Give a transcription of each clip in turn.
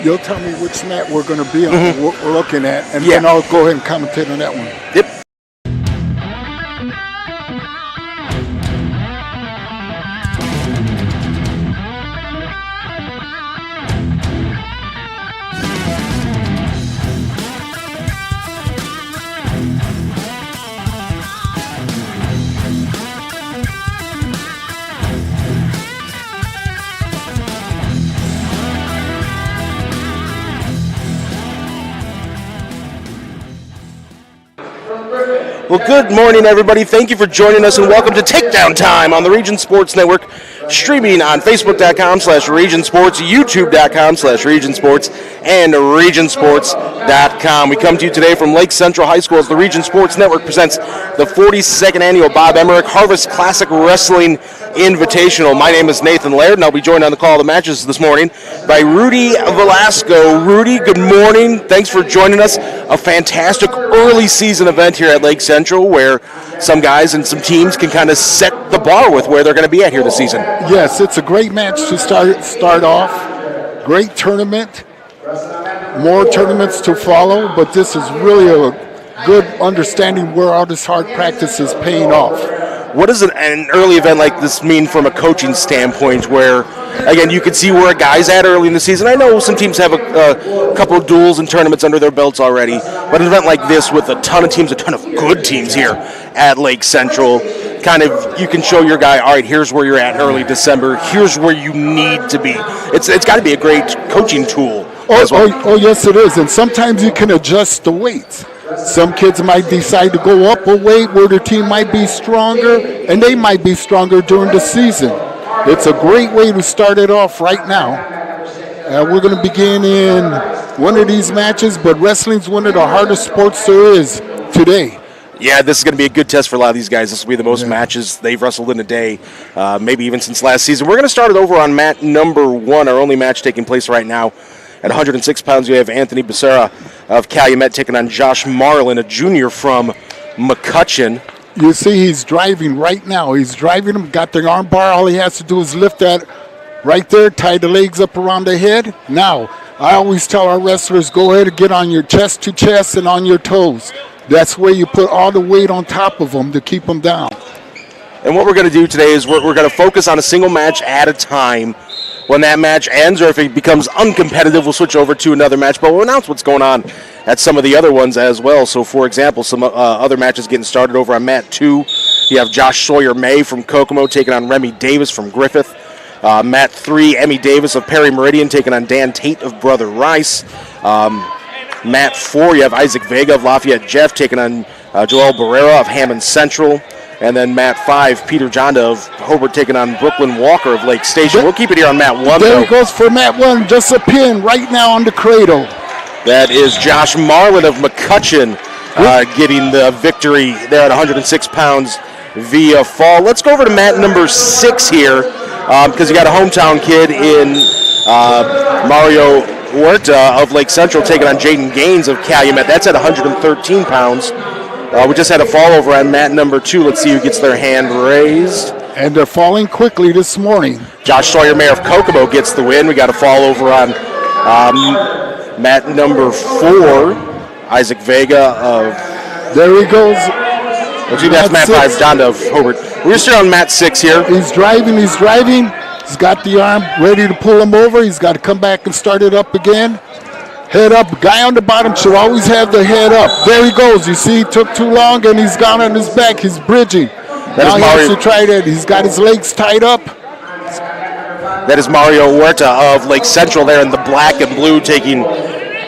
You'll tell me which mat we're going to be on, what we're looking at, and Yeah. then I'll go ahead and commentate on that one. Yep. Well, good morning, everybody. Thank you for joining us, and welcome to Takedown Time on the Region Sports Network, streaming on Facebook.com/RegionSports, YouTube.com/RegionSports, and RegionSports.com. We come to you today from Lake Central High School as the Region Sports Network presents the 42nd Annual Bob Emerick Harvest Classic Wrestling Invitational. My name is Nathan Laird, and I'll be joined on the call of the matches this morning by Rudy Velasco. Rudy, good morning. Thanks for joining us. A fantastic early season event here at Lake Central where some guys and some teams can kind of set the bar with where they're going to be at here this season. Yes, it's a great match to start off. Great tournament. More tournaments to follow, but this is really a good understanding where all this hard practice is paying off. What does an early event like this mean from a coaching standpoint where, again, you can see where a guy's at early in the season? I know some teams have a couple of duels and tournaments under their belts already, but an event like this with a ton of teams, a ton of good teams here at Lake Central, kind of you can show your guy, all right, here's where you're at in early December, here's where you need to be. It's got to be a great coaching tool as well. Oh, yes, it is, and sometimes you can adjust the weights. Some kids might decide to go up a weight where their team might be stronger, and they might be stronger during the season. It's a great way to start it off right now. We're going to begin in one of these matches, but wrestling's one of the hardest sports there is today. Yeah, this is going to be a good test for a lot of these guys. This will be the most matches they've wrestled in a day, maybe even since last season. We're going to start it over on mat number 1, our only match taking place right now. At 106 pounds, we have Anthony Becerra of Calumet taking on Josh Marlin, a junior from McCutcheon. You see he's driving right now. He's driving him, got the arm bar. All he has to do is lift that right there, tie the legs up around the head. Now, I always tell our wrestlers, go ahead and get on your chest to chest and on your toes. That's where you put all the weight on top of them to keep them down. And what we're going to do today is we're going to focus on a single match at a time. When that match ends, or if it becomes uncompetitive, we'll switch over to another match. But we'll announce what's going on at some of the other ones as well. So, for example, some other matches getting started over on mat 2. You have Josh Sawyer-May from Kokomo taking on Remy Davis from Griffith. Mat 3, Emmy Davis of Perry Meridian taking on Dan Tate of Brother Rice. Mat 4, you have Isaac Vega of Lafayette Jeff taking on Joel Barrera of Hammond Central. And then mat 5, Peter Jonda of Hobart taking on Brooklyn Walker of Lake Station. We'll keep it here on mat 1. There he goes for mat 1, just a pin right now on the cradle. That is Josh Marlin of McCutcheon getting the victory there at 106 pounds via fall. Let's go over to mat number 6 here because you got a hometown kid in Mario Huerta of Lake Central taking on Jaden Gaines of Calumet. That's at 113 pounds. We just had a fall over on mat number 2. Let's see who gets their hand raised. And they're falling quickly this morning. Josh Sawyer-May of Kokomo gets the win. We got a fall over on mat number 4. Isaac Vega of... There he goes. That's mat 5, Donda of Hobart. We're still on mat 6 here. He's driving. He's got the arm ready to pull him over. He's got to come back and start it up again. Head up. Guy on the bottom should always have the head up. There he goes. You see, he took too long, and he's gone on his back. He's bridging. Now he has to try that. He's got his legs tied up. That is Mario Huerta of Lake Central there in the black and blue taking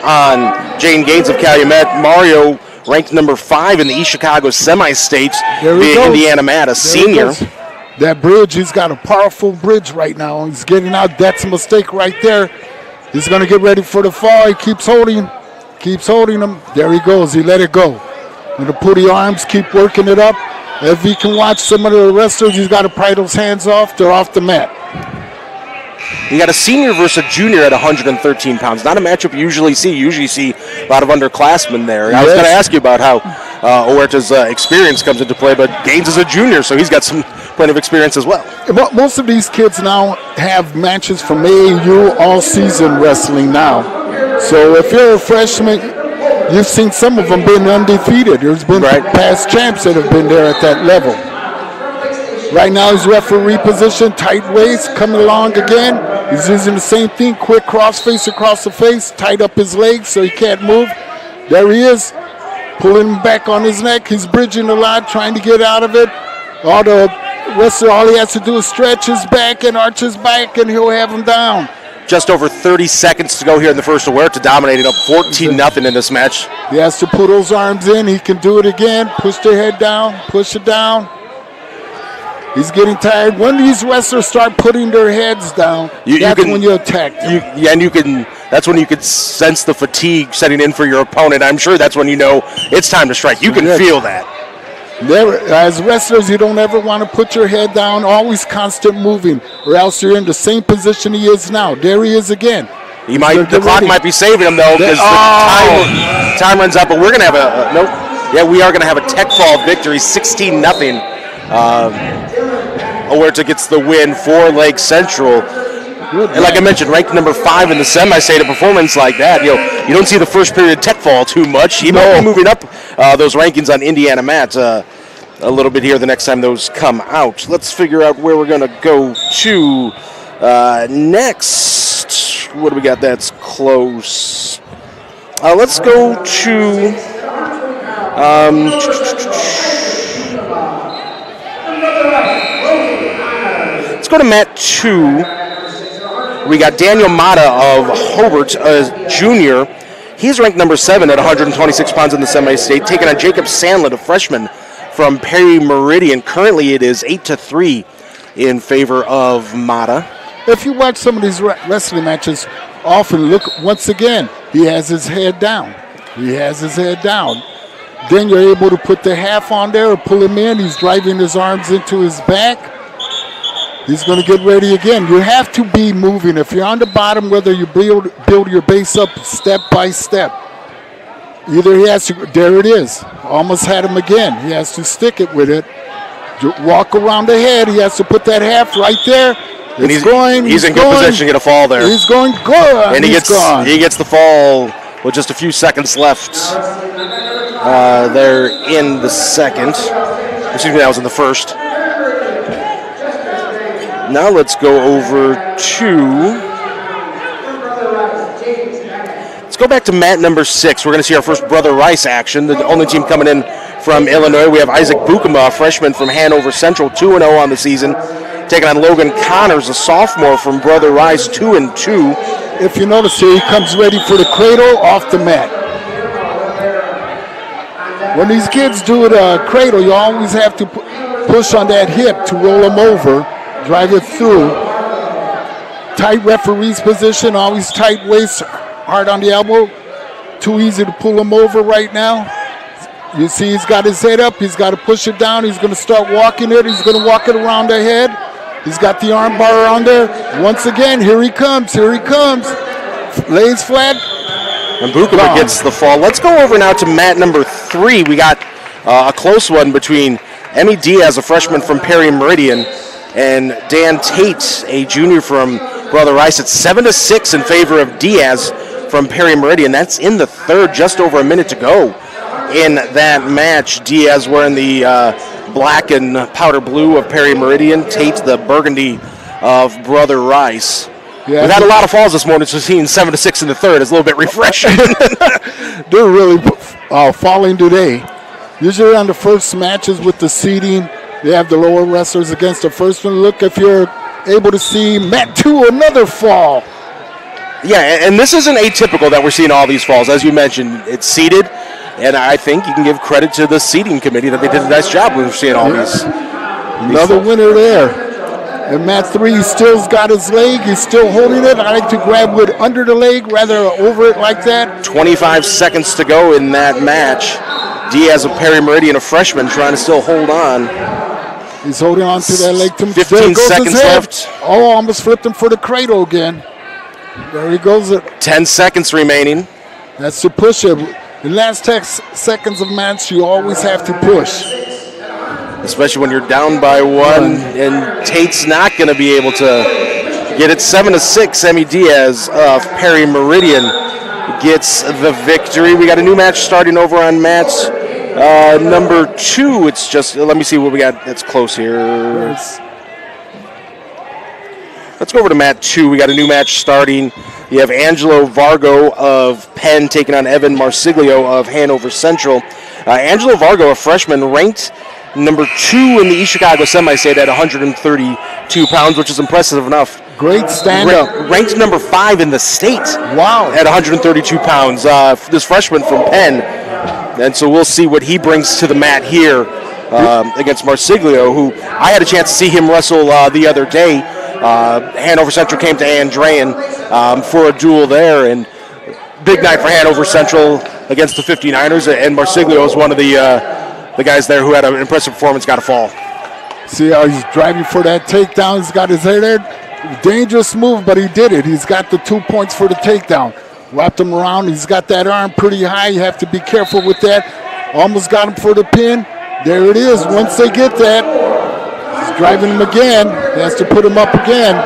on Jane Gaines of Calumet. Mario ranked number 5 in the East Chicago semi-state via Indiana Mat, a senior. That bridge, he's got a powerful bridge right now. He's getting out. That's a mistake right there. He's going to get ready for the fall. He keeps holding him. There he goes. He let it go. Going to put the arms, keep working it up. If he can watch some of the wrestlers, he's got to pry those hands off. They're off the mat. You got a senior versus a junior at 113 pounds. Not a matchup you usually see. You usually see a lot of underclassmen there. I was going to ask you about how Huerta's experience comes into play, but Gaines is a junior, so he's got plenty of experience as well. Most of these kids now have matches from AAU all season wrestling now. So if you're a freshman, you've seen some of them been undefeated. There's been past champs that have been there at that level. Right now he's referee position, tight waist, coming along again. He's using the same thing, quick crossface across the face, tight up his legs so he can't move. There he is, pulling him back on his neck. He's bridging a lot, trying to get out of it. All he has to do is stretch his back and arch his back, and he'll have him down. Just over 30 seconds to go here in the first. Huerta dominating up 14-0 in this match. He has to put those arms in. He can do it again. Push the head down, push it down. He's getting tired. When these wrestlers start putting their heads down, that's when you attack them. That's when you can sense the fatigue setting in for your opponent. I'm sure that's when you know it's time to strike. You can feel that. As wrestlers, you don't ever want to put your head down, always constant moving, or else you're in the same position he is now. There he is again. The clock might be saving him, though, because the time runs out, but we're going to have we are going to have a tech fall victory, 16-0. Huerta gets the win for Lake Central. And like I mentioned, ranked number 5 in the semi-state, a performance like that, you don't see the first period tech fall too much. He might be moving up those rankings on Indiana Mat a little bit here the next time those come out. Let's figure out where we're going to go to next. What do we got that's close? Let's go to... let's go to Mat 2. We got Daniel Mata of Hobart, a junior. He's ranked number 7 at 126 pounds in the semi-state, taking on Jacob Sandlin, a freshman from Perry Meridian. Currently, it is 8-3 in favor of Mata. If you watch some of these wrestling matches, often look, once again, he has his head down. Then you're able to put the half on there or pull him in. He's driving his arms into his back. He's going to get ready again. You have to be moving. If you're on the bottom, whether you build your base up step by step, either he has to, there it is, almost had him again. He has to stick it with it. Walk around the head. He has to put that half right there. He's in good position to get a fall there. He's going good. And he gets the fall with just a few seconds left there in the second. Excuse me, that was in the first. Now let's go over to... Let's go back to mat number 6. We're going to see our first Brother Rice action. The only team coming in from Illinois. We have Isaac Bukema, a freshman from Hanover Central, 2-0 on the season. Taking on Logan Connors, a sophomore from Brother Rice, 2-2. If you notice here, he comes ready for the cradle off the mat. When these kids do the cradle, you always have to push on that hip to roll them over. Drive it through. Tight referee's position, always tight waist, hard on the elbow. Too easy to pull him over right now. You see he's got his head up. He's got to push it down. He's going to start walking it. He's going to walk it around the head. He's got the arm bar on there. Once again, here he comes. Lays flat. And Bukema gets the fall. Let's go over now to mat number 3. We got a close one between Emmy Diaz, a freshman from Perry Meridian, and Dan Tate, a junior from Brother Rice. It's 7-6 in favor of Diaz from Perry Meridian. That's in the third, just over a minute to go in that match. Diaz wearing the black and powder blue of Perry Meridian. Tate the burgundy of Brother Rice. Yeah, we've had a lot of falls this morning, so seeing 7-6 in the third is a little bit refreshing. They're really falling today. Usually on the first matches with the seeding, they have the lower wrestlers against the first one. Look, if you're able to see mat 2, another fall. Yeah, and this isn't atypical that we're seeing all these falls. As you mentioned, it's seeded, and I think you can give credit to the seeding committee that they did a nice job with seeing all these. Another winner there. And mat 3, he still's got his leg. He's still holding it. I like to grab wood under the leg rather over it like that. 25 seconds to go in that match. Diaz of Perry Meridian, a freshman, trying to still hold on. He's holding on to that leg. 15 seconds left. Oh, almost flipped him for the cradle again. There he goes. 10 seconds remaining. That's to push it. In the last 10 seconds of match, you always have to push. Especially when you're down by 1, and Tate's not going to be able to get it. 7-6, Emmy Diaz of Perry Meridian gets the victory. We got a new match starting over on match number 2. It's just, let me see what we got that's close here. Let's go over to mat 2. We got a new match starting. You have Angelo Vargo of Penn taking on Evan Marsiglio of Hanover Central. Angelo Vargo, a freshman, ranked number 2 in the East Chicago semi-state at 132 pounds, which is impressive enough. Great stand-up. Ranked number 5 in the state. Wow. At 132 pounds. This freshman from Penn. And so we'll see what he brings to the mat here against Marsiglio, who I had a chance to see him wrestle the other day. Hanover Central came to Andrean for a duel there, and big night for Hanover Central against the 59ers, and Marsiglio is one of the guys there who had an impressive performance, got a fall. See how he's driving for that takedown. He's got his head there. Dangerous move, but he did it. He's got the 2 points for the takedown. Wrapped him around. He's got that arm pretty high. You have to be careful with that. Almost got him for the pin. There it is. Once they get that, he's driving him again. He has to put him up again.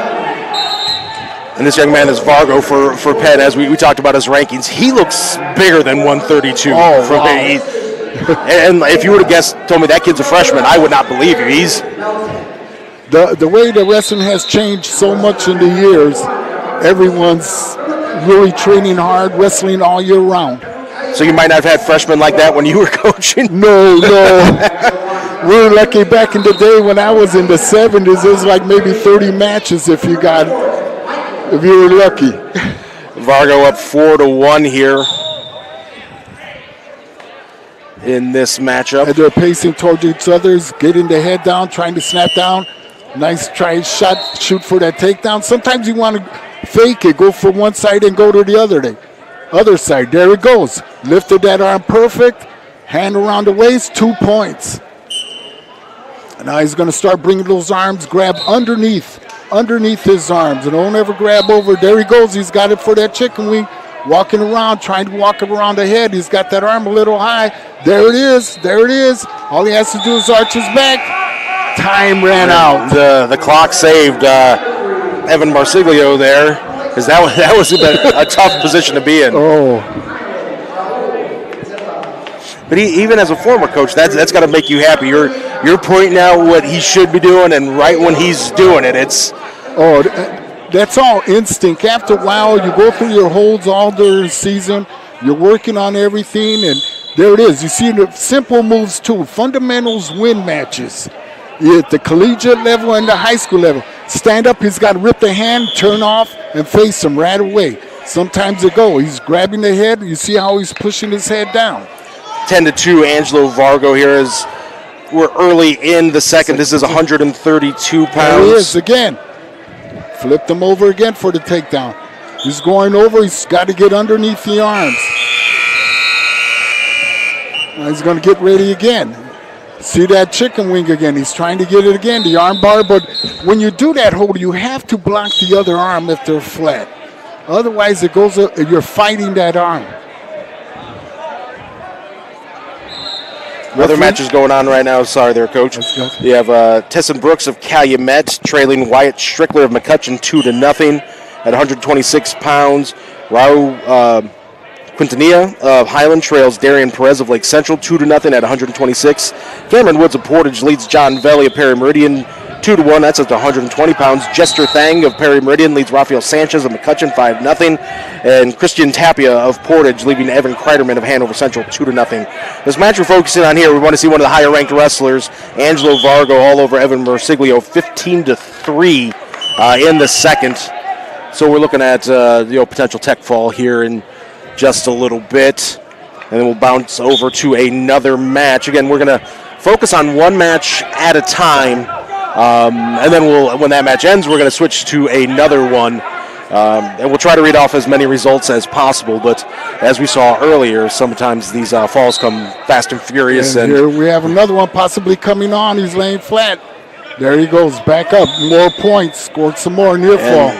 And this young man is Vargo for Penn. As we talked about his rankings, he looks bigger than 132. Oh, from wow. Penn. And if you would have told me that kid's a freshman, I would not believe you. He's the way the wrestling has changed so much in the years. Everyone's really training hard, wrestling all year round. So you might not have had freshmen like that when you were coaching? No. We were lucky back in the day when I was in the 70s. It was like maybe 30 matches if you were lucky. Vargo up 4-1 here in this matchup. And they're pacing towards each other, getting the head down, trying to snap down. Nice try, shoot for that takedown. Sometimes you want to fake it, go for one side and go to the other side. There it goes. Lifted that arm perfect. Hand around the waist, 2 points. And now he's going to start bringing those arms, grab underneath his arms. And don't ever grab over. There he goes. He's got it for that chicken wing. Walking around, trying to walk around the head. He's got that arm a little high. There it is. All he has to do is arch his back. Time ran out. The clock saved Evan Marsiglio there, because that was a tough position to be in. Oh. But even as a former coach, that's got to make you happy. You're pointing out what he should be doing, and right when he's doing it, it's... Oh, that's all instinct. After a while, you go through your holds all during the season. You're working on everything, and there it is. You see the simple moves, too. Fundamentals win matches. At the collegiate level and the high school level. Stand up, he's got to rip the hand, turn off, and face him right away. Sometimes it goes. He's grabbing the head. You see how he's pushing his head down. 10-2, Angelo Vargo here as we're early in the second. This is 132 pounds. There he is again. Flipped him over again for the takedown. He's going over. He's got to get underneath the arms. Now he's going to get ready again. See that chicken wing again. He's trying to get it again, the arm bar. But when you do that hold, you have to block the other arm if they're flat. Otherwise, it goes. You're fighting that arm. Other matches going on right now. Sorry there, Coach. You have Tesson Brooks of Calumet trailing Wyatt Strickler of McCutcheon 2-0 at 126 pounds. Raul Quintanilla of Highland trails Darian Perez of Lake Central 2-0 at 126. Cameron Woods of Portage leads John Velli of Perry Meridian 2-1. That's at 120 pounds. Jester Thang of Perry Meridian leads Rafael Sanchez of McCutcheon 5-0. And Christian Tapia of Portage leaving Evan Kreiderman of Hanover Central 2-0. This match we're focusing on here, we want to see one of the higher ranked wrestlers, Angelo Vargo, all over Evan Marsiglio, 15-3 in the second. So we're looking at potential tech fall here in just a little bit. And then we'll bounce over to another match. Again, we're going to focus on one match at a time. And then when that match ends, we're going to switch to another one. And we'll try to read off as many results as possible. But as we saw earlier, sometimes these falls come fast and furious. And here we have another one possibly coming on. He's laying flat. There he goes, back up. More points, scored some more near fall.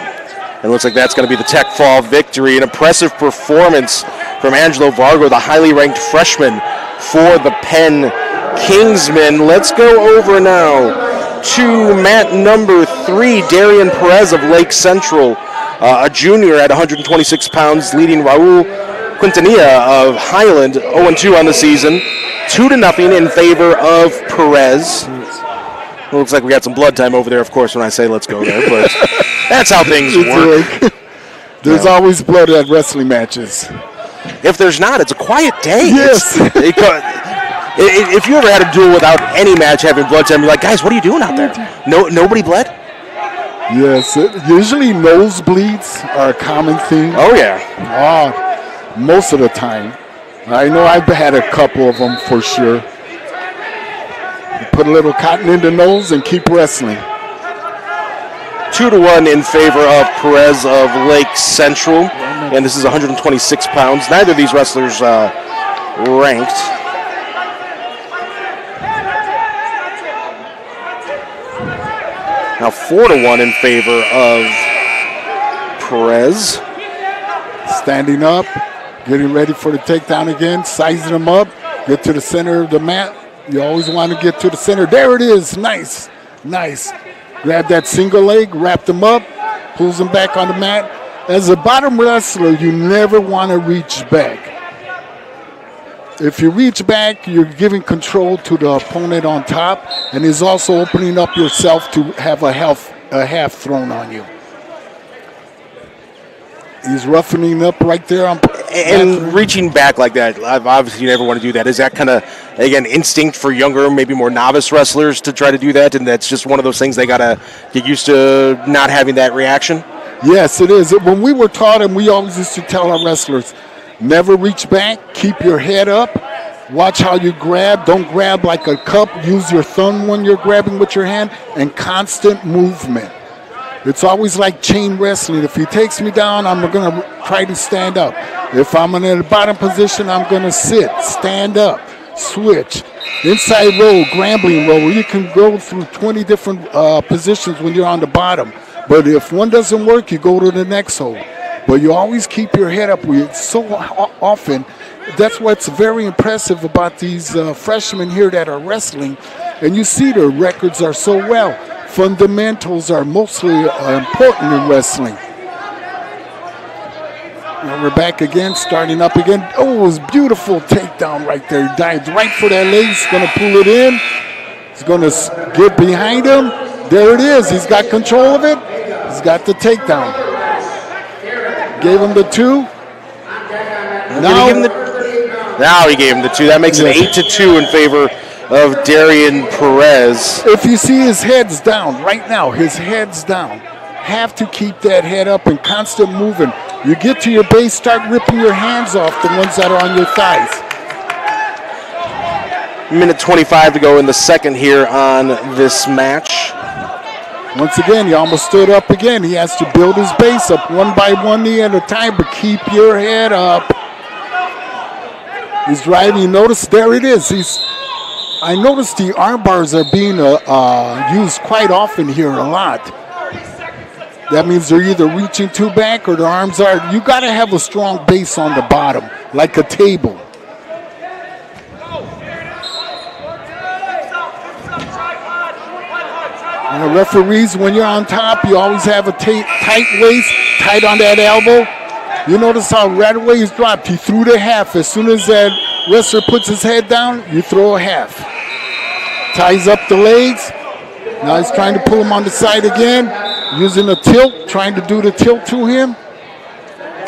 It looks like that's going to be the tech fall victory. An impressive performance from Angelo Vargo, the highly ranked freshman for the Penn Kingsmen. Let's go over now to mat number 3, Darian Perez of Lake Central, a junior at 126 pounds, leading Raul Quintanilla of Highland, 0-2 on the season. 2-0 in favor of Perez. It looks like we got some blood time over there, of course, when I say let's go there, but that's how things work. There's always blood at wrestling matches. If there's not, it's a quiet day. Yes. If you ever had a duel without any match having blood time, you're like, guys, what are you doing out there? Nobody bled? Yes. Usually nosebleeds are a common thing. Oh, yeah. Most of the time. I know I've had a couple of them for sure. You put a little cotton in the nose and keep wrestling. 2-1 in favor of Perez of Lake Central. And this is 126 pounds. Neither of these wrestlers ranked. Now 4-1 in favor of Perez. Standing up, getting ready for the takedown again, sizing them up, get to the center of the mat. You always want to get to the center. There it is. Nice. Grab that single leg, wrap them up, pulls them back on the mat. As a bottom wrestler, you never want to reach back. If you reach back, you're giving control to the opponent on top, and is also opening up yourself to have a half thrown on you. He's roughening up right there. And reaching back like that, obviously you never want to do that. Is that kind of, again, instinct for younger, maybe more novice wrestlers to try to do that, and that's just one of those things they got to get used to not having that reaction? Yes, it is. When we were taught, and we always used to tell our wrestlers, never reach back, keep your head up, watch how you grab, don't grab like a cup, use your thumb when you're grabbing with your hand, and constant movement. It's always like chain wrestling. If he takes me down, I'm going to try to stand up. If I'm in the bottom position, I'm going to sit, stand up, switch. Inside roll, grambling roll. You can go through 20 different positions when you're on the bottom. But if one doesn't work, you go to the next hold. But you always keep your head up so often. That's what's very impressive about these freshmen here that are wrestling. And you see their records are so well. Fundamentals are mostly important in wrestling. Now we're back again, starting up again. Oh, it was beautiful takedown right there. He dived right for that leg. He's going to pull it in. He's going to get behind him. There it is. He's got control of it. He's got the takedown. Gave him the 2. Now he gave him the 2. That makes it 8-2 in favor of Darian Perez. If you see his head's down right now, his head's down. Have to keep that head up and constant moving. You get to your base, start ripping your hands off, the ones that are on your thighs. Minute 25 to go in the second here on this match. Once again, he almost stood up again. He has to build his base up one by one knee at a time, but keep your head up. He's driving. You notice, there it is. I noticed the arm bars are being used quite often here a lot. That means they're either reaching too back or the arms are. You got to have a strong base on the bottom, like a table. And the referees, when you're on top, you always have a tight waist, tight on that elbow. You notice how right away he's dropped. He threw the half. As soon as that wrestler puts his head down, you throw a half. Ties up the legs. Now he's trying to pull him on the side again, using a tilt, trying to do the tilt to him.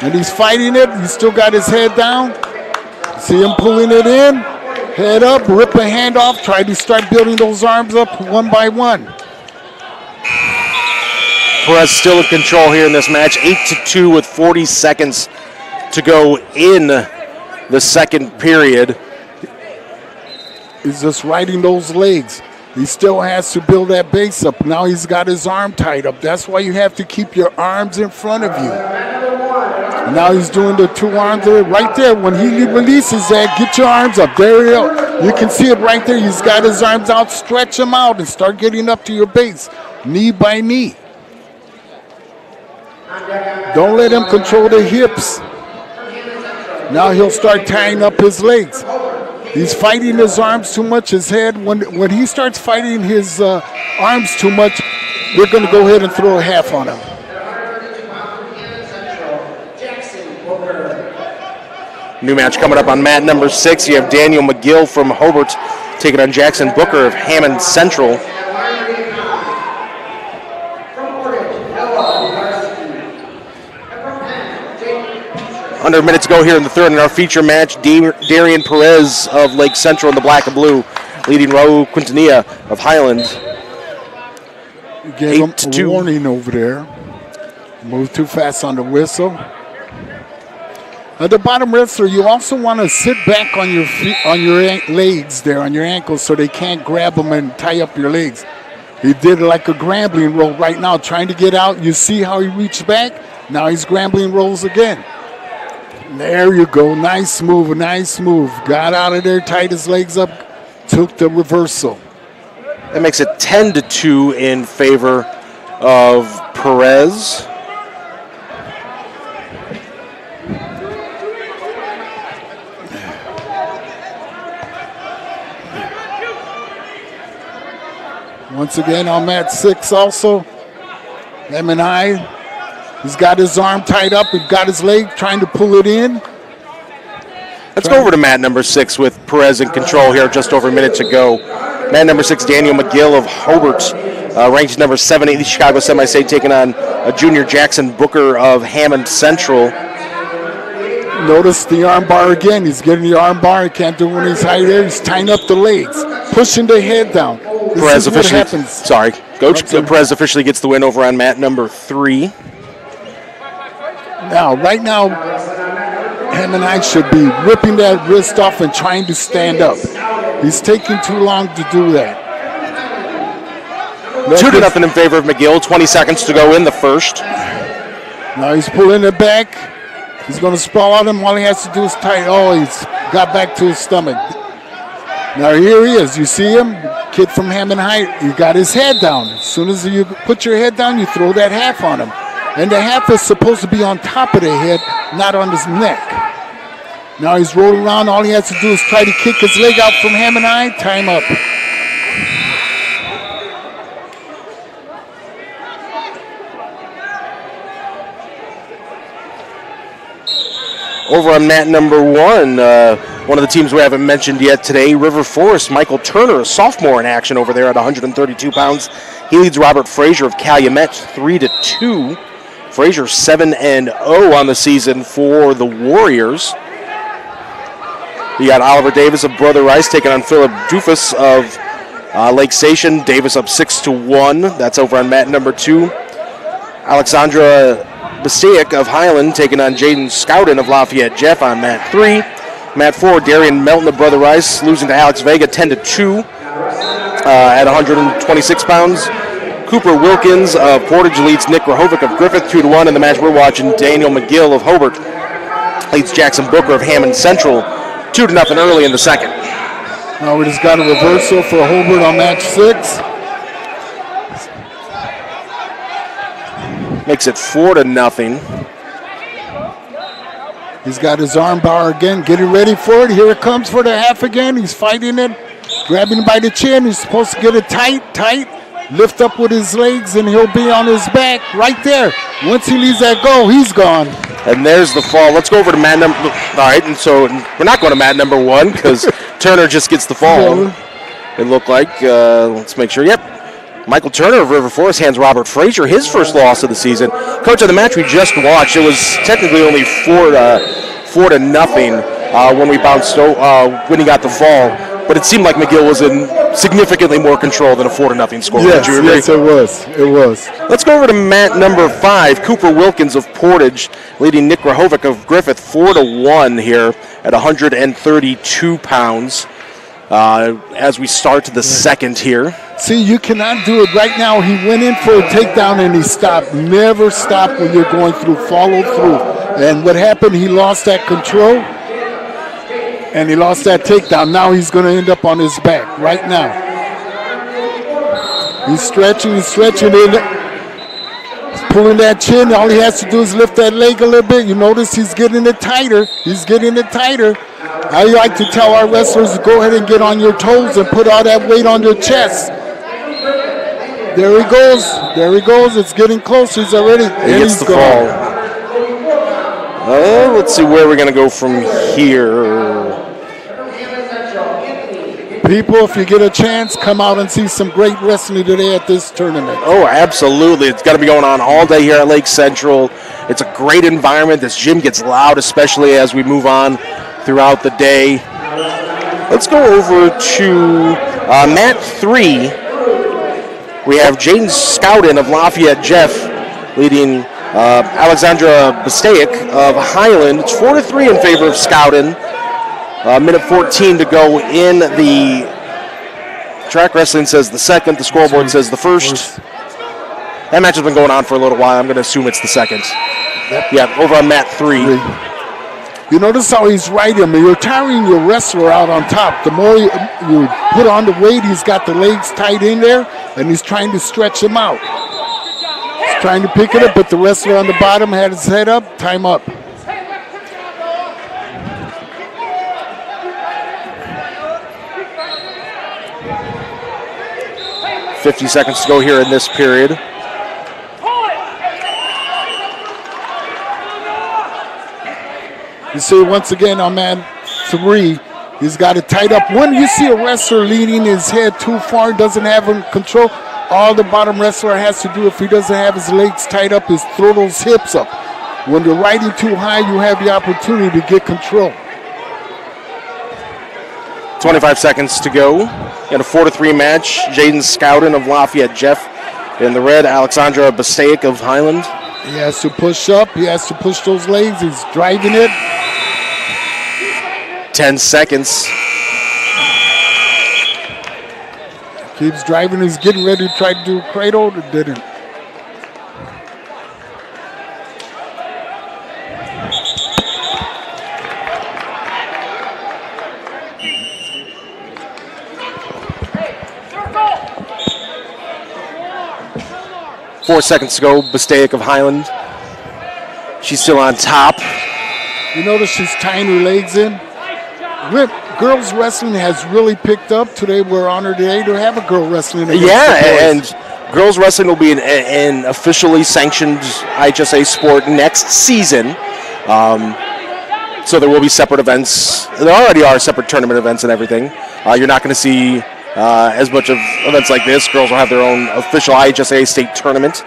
And he's fighting it. He's still got his head down. See him pulling it in. Head up, rip a hand off, try to start building those arms up one by one. Perez still in control here in this match. 8-2 with 40 seconds to go in the second period. He's just riding those legs. He still has to build that base up. Now he's got his arm tied up. That's why you have to keep your arms in front of you. And now he's doing the 2 arms there, right there. When he releases that, get your arms up. There you go. You can see it right there. He's got his arms out. Stretch them out and start getting up to your base, knee by knee. Don't let him control the hips. Now he'll start tying up his legs. He's fighting his arms too much, his head. When he starts fighting his arms too much, we're going to go ahead and throw a half on him. New match coming up on mat number 6. You have Daniel McGill from Hobart taking on Jackson Booker of Hammond Central. Under a minute to go here in the third in our feature match. Darian Perez of Lake Central in the black and blue, leading Raul Quintanilla of Highland. You gave him a warning over there. Moved too fast on the whistle. At the bottom wrestler, you also want to sit back on your feet, on your legs there, on your ankles, so they can't grab them and tie up your legs. He did like a grambling roll right now, trying to get out. You see how he reached back? Now he's grambling rolls again. There you go. Nice move, nice move. Got out of there, tied his legs up, took the reversal. That makes it 10-2 in favor of Perez. Once again on mat 6 also. M&I, he's got his arm tied up. He's got his leg trying to pull it in. Let's go over to mat number 6 with Perez in control here, just over a minute to go. Mat number 6, Daniel McGill of Hobart, ranked number 7 in the Chicago Semi-State, taking on junior Jackson Booker of Hammond Central. Notice the arm bar again. He's getting the arm bar. He can't do it when he's high there. He's tying up the legs, pushing the head down. Perez officially gets the win over on mat number 3. Now, right now, M&I should be ripping that wrist off and trying to stand up. He's taking too long to do that. 2-0 in favor of McGill. 20 seconds to go in the first. Now he's pulling it back. He's going to sprawl on him. All he has to do is tie. Oh, he's got back to his stomach. Now here he is. You see him? Kid from Hammond High. He got his head down. As soon as you put your head down, you throw that half on him. And the half is supposed to be on top of the head, not on his neck. Now he's rolling around. All he has to do is try to kick his leg out from Hammond High. Time up. Over on mat number 1, one of the teams we haven't mentioned yet today, River Forest. Michael Turner, a sophomore in action over there at 132 pounds. He leads Robert Frazier of Calumet 3-2. Frazier 7-0 on the season for the Warriors. You got Oliver Davis of Brother Rice taking on Philip Dufus of Lake Station. Davis up 6-1. That's over on mat number 2. Alexandra Basiak of Highland taking on Jaden Scouten of Lafayette Jeff on mat 3. Mat 4, Darian Melton of Brother Rice losing to Alex Vega 10-2 at 126 pounds. Cooper Wilkins of Portage leads Nick Rahovic of Griffith 2-1 in the match we're watching. Daniel McGill of Hobart leads Jackson Booker of Hammond Central 2-0 early in the second. Now we just got a reversal for Hobart on match 6. Makes it 4-0. He's got his arm bar again, getting ready for it. Here it comes for the half again. He's fighting it, grabbing him by the chin. He's supposed to get it tight, lift up with his legs, and he'll be on his back right there. Once he leaves that go, he's gone. And there's the fall. Let's go over to mat number. All right, and so we're not going to mat number 1 because Turner just gets the fall. It looked like. Let's make sure. Yep. Michael Turner of River Forest hands Robert Frazier his first loss of the season. Coach, of the match we just watched, it was technically only 4-0 when we bounced when he got the fall. But it seemed like McGill was in significantly more control than a 4-0 score. Yes, it was. It was. Let's go over to mat number 5. Cooper Wilkins of Portage leading Nick Rahovic of Griffith 4-1 here at 132 pounds. As we start the second here. See, you cannot do it right now. He went in for a takedown and he stopped. Never stop when you're going through. Follow through. And what happened, he lost that control and he lost that takedown. Now he's going to end up on his back right now. He's stretching. He's pulling that chin. All he has to do is lift that leg a little bit. You notice he's getting it tighter. I like to tell our wrestlers to go ahead and get on your toes and put all that weight on your chest. There he goes. It's getting close. He's already. He gets the fall. Let's see where we're going to go from here. People, if you get a chance, come out and see some great wrestling today at this tournament. Oh, absolutely. It's got to be going on all day here at Lake Central. It's a great environment. This gym gets loud, especially as we move on throughout the day. Let's go over to mat 3. We have Jaden Scowden of Lafayette Jeff leading Alexandra Bastaic of Highland. It's 4-3 in favor of Scowden. Minute 14 to go in the track wrestling says the second. The scoreboard says the first. That match has been going on for a little while. I'm going to assume it's the second. Yep. Yeah, over on mat 3. You notice how he's right him. You're tiring your wrestler out on top. The more you put on the weight, he's got the legs tight in there, and he's trying to stretch him out. He's trying to pick it up, but the wrestler on the bottom had his head up. Time up. $50 seconds to go here in this period. You see, once again, on man 3, he's got it tied up. When you see a wrestler leaning his head too far, doesn't have control, all the bottom wrestler has to do, if he doesn't have his legs tied up, is throw those hips up. When they're riding too high, you have the opportunity to get control. 25 seconds to go in a 4-3 match. Jaden Scowden of Lafayette Jeff in the red. Alexandra Bastaic of Highland. He has to push up. He has to push those legs. He's driving it. 10 seconds. Keeps driving. He's getting ready to try to do a cradle. It didn't. Four seconds to go. Bastaic of Highland. She's still on top. You notice she's tying her legs in. Girls wrestling has really picked up. Today we're honored today to have a girl wrestling. And girls wrestling will be an officially sanctioned IHSA sport next season. So there will be separate events. There already are separate tournament events and everything. You're not going to see as much of events like this. Girls will have their own official IHSA state tournament,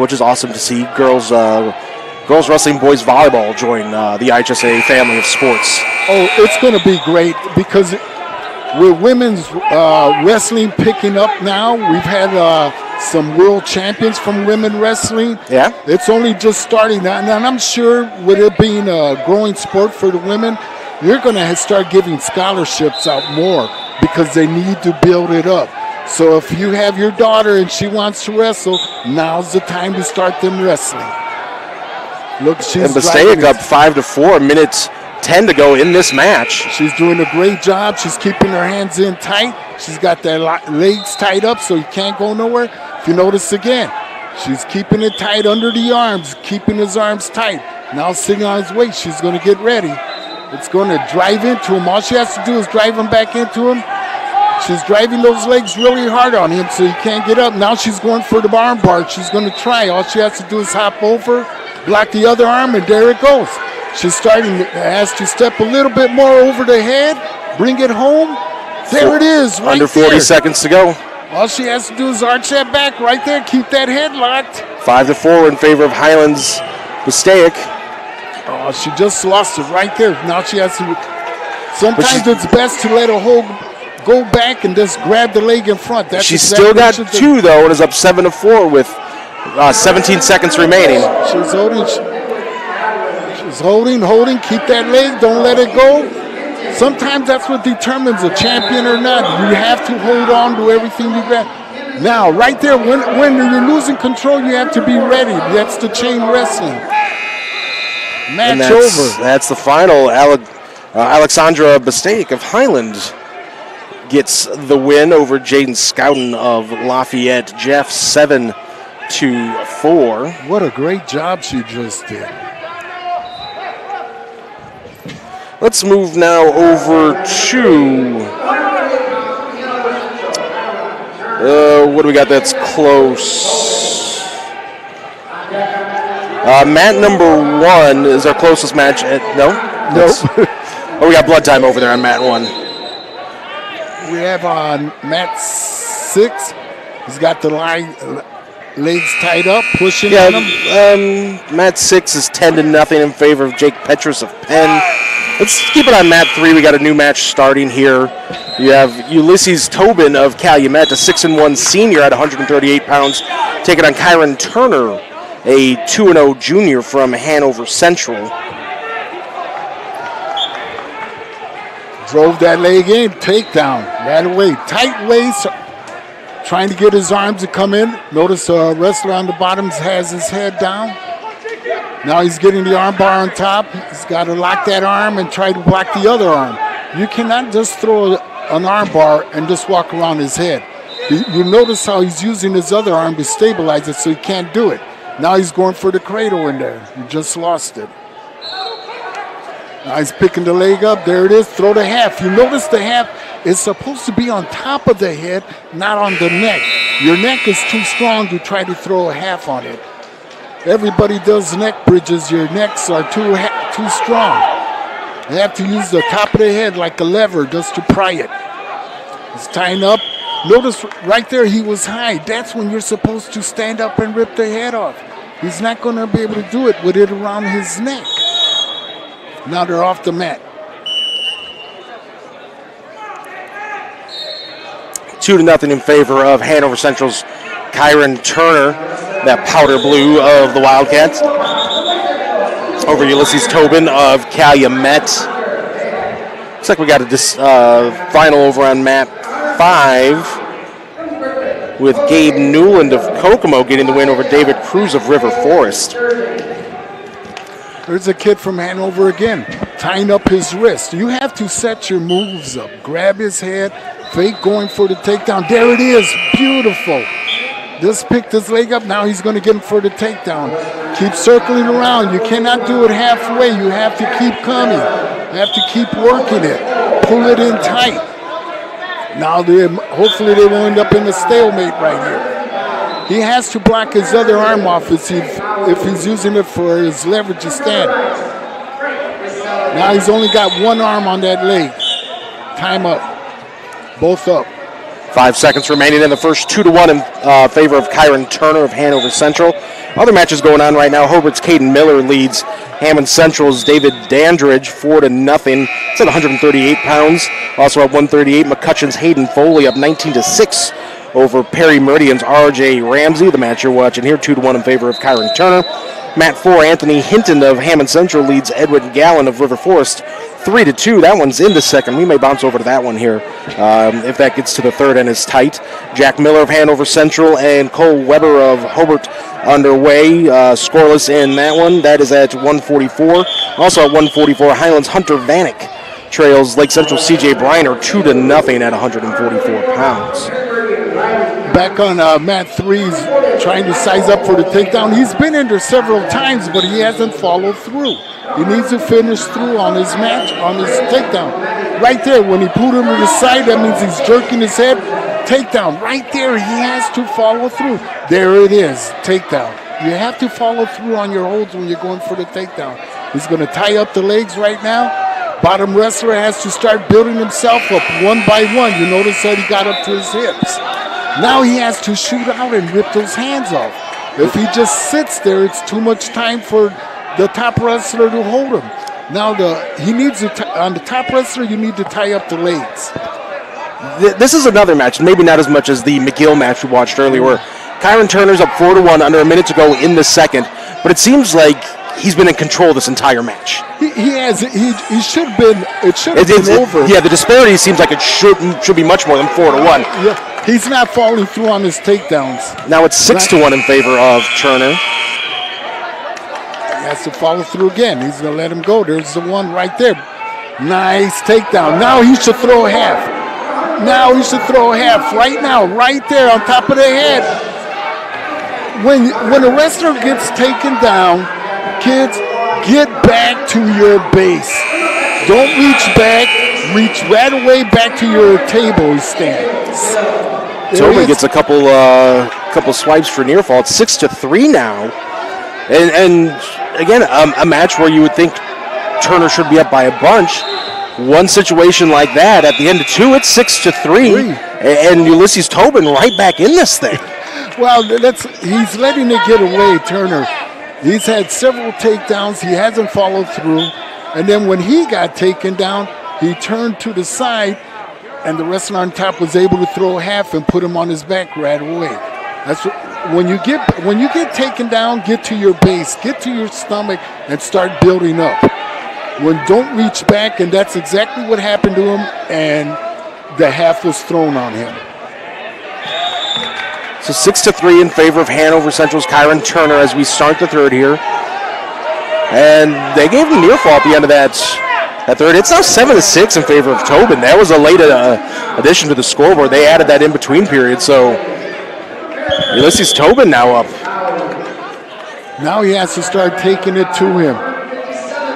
which is awesome to see. Girls wrestling, boys volleyball join the IHSA family of sports. Oh, it's going to be great because with women's wrestling picking up now, we've had some world champions from women wrestling. Yeah. It's only just starting now. And I'm sure with it being a growing sport for the women, you're going to start giving scholarships out more because they need to build it up. So if you have your daughter and she wants to wrestle, now's the time to start them wrestling. Look, she's and Bastaic up 5-4, minute 10 to go in this match. She's doing a great job. She's keeping her hands in tight. She's got their legs tied up so you can't go nowhere. If you notice again, she's keeping it tight under the arms, keeping his arms tight. Now sitting on his waist, she's going to get ready. It's going to drive into him. All she has to do is drive him back into him. She's driving those legs really hard on him so he can't get up. Now she's going for the arm bar. She's going to try. All she has to do is hop over, block the other arm, and there it goes. She's has to step a little bit more over the head, bring it home. There it is, right under 40 there. seconds to go. All she has to do is arch that back right there, keep that head locked. 5-4 in favor of Highlands Bastaic. Oh, she just lost it right there. Now she has to. Sometimes it's best to let her go back and just grab the leg in front. That's she's exactly still got two, though, and is up 7-4 with 17 seconds remaining. She's holding. She's holding. Keep that leg. Don't let it go. Sometimes that's what determines a champion or not. You have to hold on to everything you got. Now, right there, when you're losing control, you have to be ready. That's the chain wrestling. Match over. That's the final. Alexandra Bastaic of Highland gets the win over Jaden Scowden of Lafayette Jeff, 7-4. What a great job she just did. Let's move now over to what do we got that's close? Mat number 1 is our closest match. No? Nope. Oh, we got blood time over there on mat 1. We have on mat 6. He's got the legs tied up, pushing on him. Mat 6 is 10-0 in favor of Jake Petrus of Penn. Let's keep it on mat 3. We got a new match starting here. You have Ulysses Tobin of Calumet, a 6'1" senior at 138 pounds, taking on Kyron Turner, a 2-0 junior from Hanover Central. Drove that leg in, takedown, right away. Tight waist, trying to get his arms to come in. Notice the wrestler on the bottom has his head down. Now he's getting the arm bar on top. He's got to lock that arm and try to block the other arm. You cannot just throw an arm bar and just walk around his head. You notice how he's using his other arm to stabilize it, so he can't do it. Now he's going for the cradle in there. He just lost it. Now he's picking the leg up. There it is. Throw the half. You notice the half is supposed to be on top of the head, not on the neck. Your neck is too strong to try to throw a half on it. Everybody does neck bridges. Your necks are too strong. You have to use the top of the head like a lever just to pry it. He's tying up. Notice right there he was high. That's when you're supposed to stand up and rip the head off. He's not going to be able to do it with it around his neck. Now they're off the mat. 2-0 in favor of Hanover Central's Kyron Turner, that powder blue of the Wildcats, over Ulysses Tobin of Calumet. Looks like we got a final over on mat 5 with Gabe Newland of Kokomo getting the win over David Cruz of River Forest. There's a kid from Hanover again, tying up his wrist. You have to set your moves up. Grab his head, fake going for the takedown. There it is, beautiful. Just picked his leg up, now he's going to get him for the takedown. Keep circling around. You cannot do it halfway. You have to keep coming. You have to keep working it. Pull it in tight. Now hopefully they will end up in a stalemate right here. He has to block his other arm off if he's using it for his leverage to stand. Now he's only got one arm on that leg. Time up. Both up. 5 seconds remaining in the first. 2-1 in favor of Kyron Turner of Hanover Central. Other matches going on right now. Hobart's Caden Miller leads Hammond Central's David Dandridge 4-0. It's at 138 pounds. Also at 138, McCutcheon's Hayden Foley up 19-6 over Perry Meridian's R.J. Ramsey. The match you're watching here, 2-1 in favor of Kyron Turner. Mat 4, Anthony Hinton of Hammond Central leads Edwin Gallen of River Forest 3-2. That one's in the second. We may bounce over to that one here if that gets to the third and is tight. Jack Miller of Hanover Central and Cole Weber of Hobart underway. Scoreless in that one. That is at 144. Also at 144, Highlands Hunter Vanek trails Lake Central C.J. Briner 2-0 at 144 pounds. Back on mat 3, he's trying to size up for the takedown. He's been in there several times, but he hasn't followed through. He needs to finish through on his takedown. Right there, when he pulled him to the side, that means he's jerking his head. Takedown, right there, he has to follow through. There it is, takedown. You have to follow through on your holds when you're going for the takedown. He's going to tie up the legs right now. Bottom wrestler has to start building himself up one by one. You notice that he got up to his hips. Now he has to shoot out and rip those hands off. If he just sits there, it's too much time for the top wrestler to hold him. Now on the top wrestler, you need to tie up the legs. This is another match, maybe not as much as the McGill match we watched earlier, where Kyron Turner's up 4-1 under a minute to go in the second, but it seems like he's been in control this entire match. He has. He should have been. It should have been over. Yeah, the disparity seems like it should be much more than 4-1. Yeah, he's not following through on his takedowns. Now it's 6-1 in favor of Turner. He has to follow through again. He's going to let him go. There's the one right there. Nice takedown. Now he should throw a half. Right now, right there on top of the head. When a wrestler gets taken down, kids, get back to your base. Don't reach back. Reach right away back to your table stands. Tobin gets a couple swipes for near fall. It's 6-3 now And again, a match where you would think Turner should be up by a bunch. One situation like that, at the end of 2, it's 6-3, and Ulysses Tobin right back in this thing. Well, he's letting it get away, Turner. He's had several takedowns. He hasn't followed through. And then when he got taken down, he turned to the side, and the wrestler on top was able to throw half and put him on his back right away. That's when you get taken down, get to your base, get to your stomach, and start building up. Don't reach back, and that's exactly what happened to him, and the half was thrown on him. So 6-3 in favor of Hanover Central's Kyron Turner as we start the third here. And they gave him near fall at the end of that third. It's now 7-6 in favor of Tobin. That was a late addition to the scoreboard. They added that in between period, so Ulysses Tobin now up. Now he has to start taking it to him.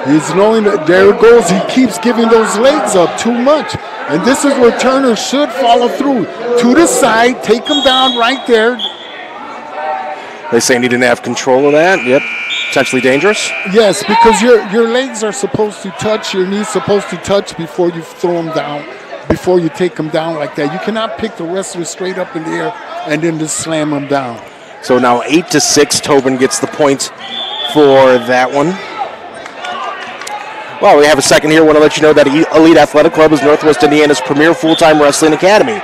He's knowing that there it goes. He keeps giving those legs up too much. And this is where Turner should follow through. To the side, take him down right there. They say he didn't have control of that. Yep, potentially dangerous. Yes, because your legs are supposed to touch, your knees supposed to touch before you throw him down, before you take him down like that. You cannot pick the wrestler straight up in the air and then just slam him down. So now 8-6, Tobin gets the point for that one. Well, we have a second here. I want to let you know that Elite Athletic Club is Northwest Indiana's premier full-time wrestling academy.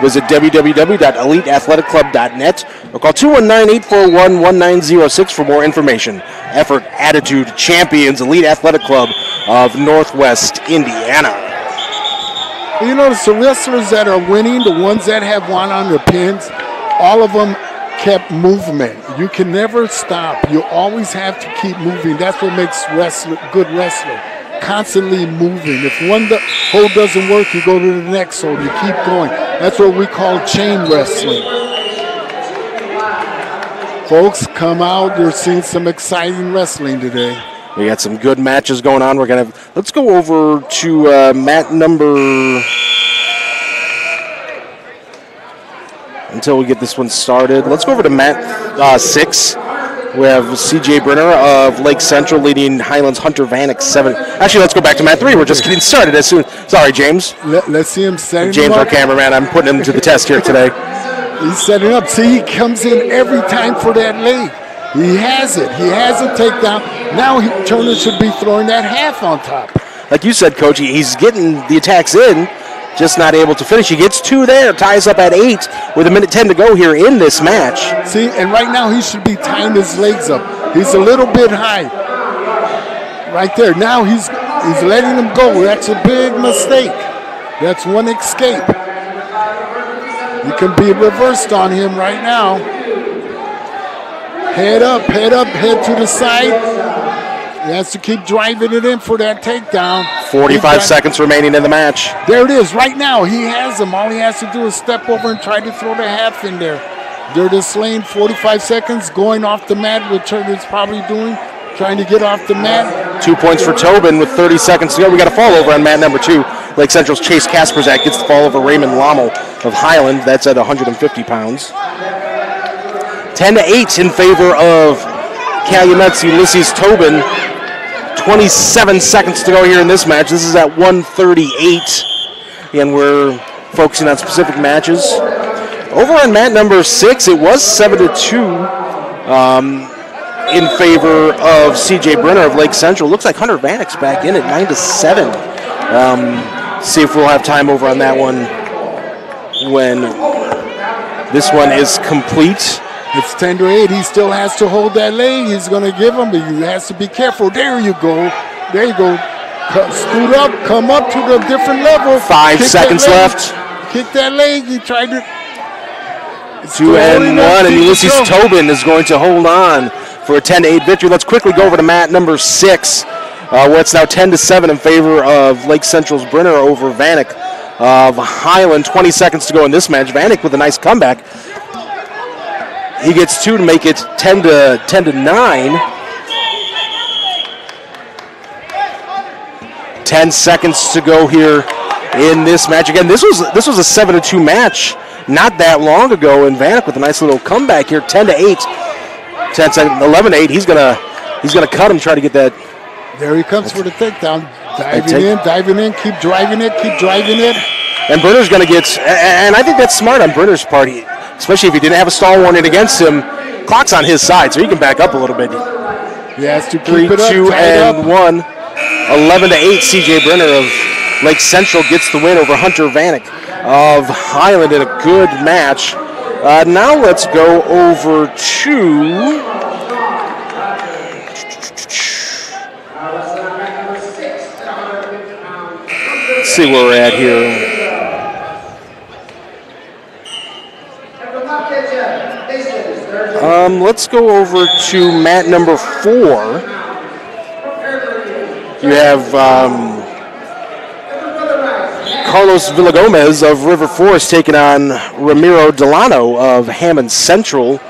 Visit www.eliteathletic.club.net or call 219-841-1906 for more information. Effort, attitude, champions, Elite Athletic Club of Northwest Indiana. You notice the wrestlers that are winning, the ones that have won on their pins, all of them kept movement. You can never stop. You always have to keep moving. That's what makes good wrestler. Constantly moving. If one hold doesn't work, you go to the next hold. You keep going. That's what we call chain wrestling. Folks, come out. You're seeing some exciting wrestling today. We got some good matches going on. Let's go over to mat number. Until we get this one started, let's go over to mat 6. We have CJ Brenner of Lake Central leading Highlands Hunter Vanek 7. Actually, let's go back to mat 3. We're just getting started as soon. Sorry, James. Let's see him setting James, him our up. cameraman. I'm putting him to the test here today. He's setting up. See, he comes in every time for that leg. He has it. He has a takedown. Now Turner should be throwing that half on top. Like you said, Coach, he's getting the attacks in, just not able to finish. He gets 2 there, ties up at 8 with 1:10 to go here in this match. See, and right now he should be tying his legs up. He's a little bit high. Right there. Now he's letting him go. That's a big mistake. That's one escape. You can be reversed on him right now. Head up, head to the side. He has to keep driving it in for that takedown. 45 seconds remaining in the match. There it is. Right now, he has him. All he has to do is step over and try to throw the half in there. They're just laying 45 seconds, going off the mat, what Turner's probably doing, trying to get off the mat. 2 points for Tobin with 30 seconds to go. We got a fall over on mat number 2. Lake Central's Chase Kasperzak gets the fall over Raymond Lommel of Highland. That's at 150 pounds. 10-8 in favor of Calumet's Ulysses Tobin. 27 seconds to go here in this match. This is at 138. Again, we're focusing on specific matches. Over on mat number 6, it was 7-2 in favor of CJ Brenner of Lake Central. Looks like Hunter Vanek's back in at 9-7. See if we'll have time over on that one when this one is complete. It's 10-8. He still has to hold that leg. He's going to give him, but he has to be careful. There you go. There you go. Scoot up. Come up to the different level. 5 seconds left. Kick that leg. He tried to. 2-1, and Ulysses Tobin is going to hold on for a 10-8 victory. Let's quickly go over to mat number 6. Where it's now 10-7 in favor of Lake Central's Brenner over Vanek of Highland. 20 seconds to go in this match. Vanek with a nice comeback. He gets 2 to make it 10-9. 10 seconds to go here in this match. Again, this was a 7-2 match not that long ago, and Vanek with a nice little comeback here, 10-8. 10 seconds, 11-8. He's gonna cut him, try to get that. There he comes for the takedown. Diving in, keep driving it. And Brenner's gonna get, and I think that's smart on Brenner's part, especially if he didn't have a stall warning against him. Clock's on his side, so he can back up a little bit. He has to keep 3, it up, 2, and up. 1. 11-8. CJ Brenner of Lake Central gets the win over Hunter Vanek of Highland in a good match. Now let's go over to. Let's see where we're at here. Let's go over to mat number 4. You have Carlos Villagomez of River Forest taking on Ramiro Delano of Hammond Central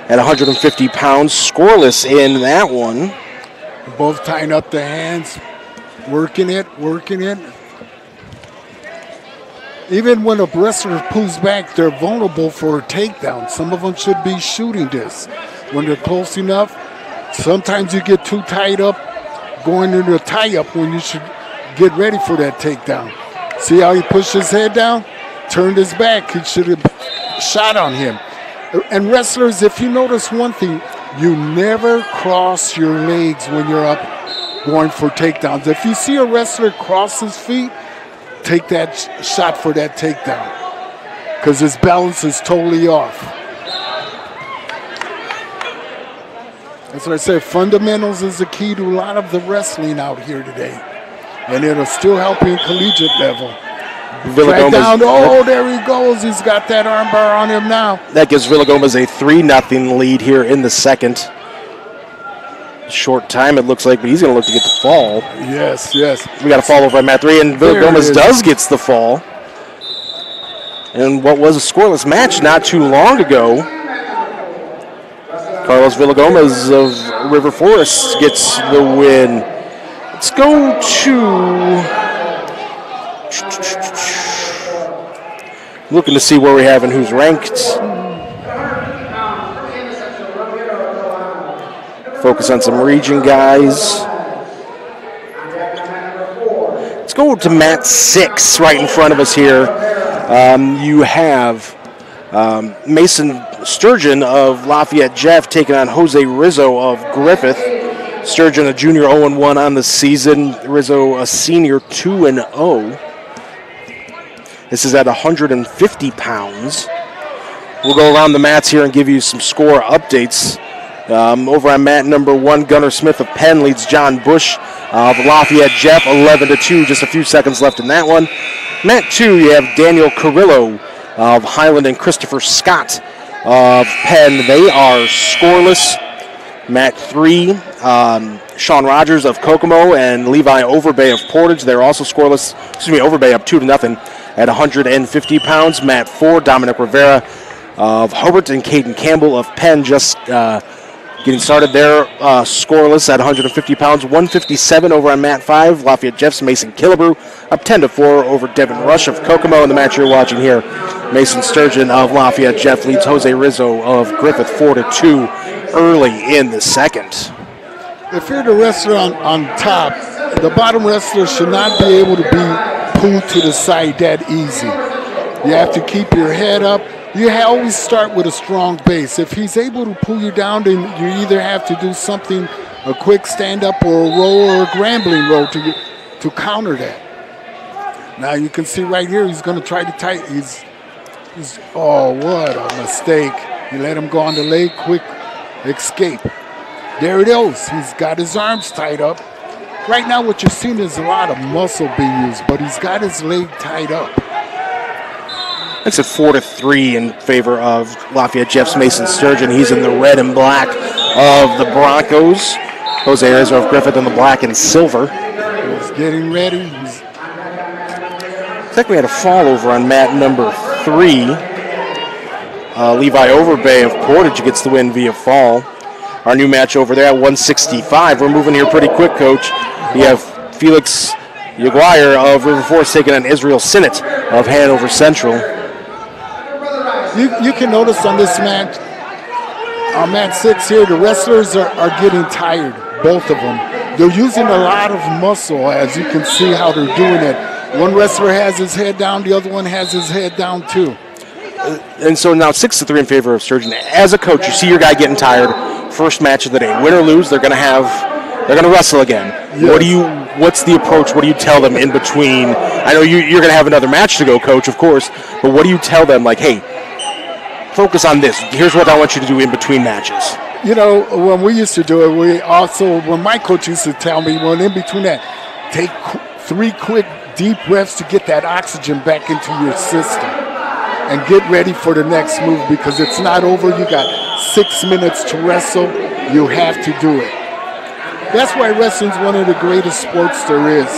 at 150 pounds. Scoreless in that one. Both tying up the hands, working it. Even when a wrestler pulls back, they're vulnerable for a takedown. Some of them should be shooting this. When they're close enough, sometimes you get too tied up going into a tie-up when you should get ready for that takedown. See how he pushed his head down? Turned his back. He should have shot on him. And wrestlers, if you notice one thing, you never cross your legs when you're up going for takedowns. If you see a wrestler cross his feet, take that shot for that takedown because his balance is totally off. That's what I said. Fundamentals is the key to a lot of the wrestling out here today. And it'll still help you in collegiate level. Right down. Oh, there he goes. He's got that armbar on him now. That gives Villagomez a 3-0 lead here in the second. Short time, it looks like, but he's going to look to get the fall. Yes. We got a fall over on mat 3, and Villagomez does the fall. And what was a scoreless match not too long ago, Carlos Villagomez of River Forest gets the win. Let's go to... Looking to see where we have and who's ranked. Focus on some region guys. Let's go to mat 6 right in front of us here. You have Mason Sturgeon of Lafayette Jeff taking on Jose Rizzo of Griffith. Sturgeon a junior 0-1 on the season. Rizzo a senior 2-0. This is at 150 pounds. We'll go around the mats here and give you some score updates. Over on mat number 1, Gunnar Smith of Penn leads John Bush of Lafayette Jeff 11-2. Just a few seconds left in that one. Mat 2, you have Daniel Carrillo of Highland and Christopher Scott of Penn. They are scoreless. Mat 3, Sean Rogers of Kokomo and Levi Overbay of Portage. They're also scoreless. Overbay up 2-0 at 150 pounds. Mat 4, Dominic Rivera of Hobart and Caden Campbell of Penn just getting started there, scoreless at 150 pounds. 157 over on mat 5. Lafayette Jeff's Mason Killebrew up 10-4 over Devin Rush of Kokomo. In the match you're watching here, Mason Sturgeon of Lafayette Jeff leads Jose Rizzo of Griffith 4-2 early in the second. If you're the wrestler on top, the bottom wrestler should not be able to be pulled to the side that easy. You have to keep your head up. You always start with a strong base. If he's able to pull you down, then you either have to do something, a quick stand-up or a roll or a grambling roll to counter that. Now you can see right here, he's going to try to tighten. Oh, what a mistake. You let him go on the leg, quick escape. There it is. He's got his arms tied up. Right now what you're seeing is a lot of muscle being used, but he's got his leg tied up. It's at 4-3 in favor of Lafayette Jeff's Mason Sturgeon. He's in the red and black of the Broncos. Jose Rizzo of Griffith in the black and silver. He's getting ready. Looks like we had a fall over on mat number 3. Levi Overbay of Portage gets the win via fall. Our new match over there at 165. We're moving here pretty quick, Coach. You have Felix Yaguire of River Forest taking on Israel Sinnott of Hanover Central. You can notice on this match, on mat 6 here, the wrestlers are getting tired, both of them. They're using a lot of muscle, as you can see how they're doing it. One wrestler has his head down, the other one has his head down too. And so now 6-3 in favor of Sturgeon. As a coach, you see your guy getting tired. First match of the day, win or lose, they're going to wrestle again. Yes. What's the approach? What do you tell them in between? I know you're going to have another match to go, coach, of course, but what do you tell them? Like, hey, focus on this. Here's what I want you to do in between matches. You know, when we used to do it, when my coach used to tell me, well, in between that, take 3 quick, deep breaths to get that oxygen back into your system and get ready for the next move, because it's not over. You got 6 minutes to wrestle. You have to do it. That's why wrestling's one of the greatest sports there is.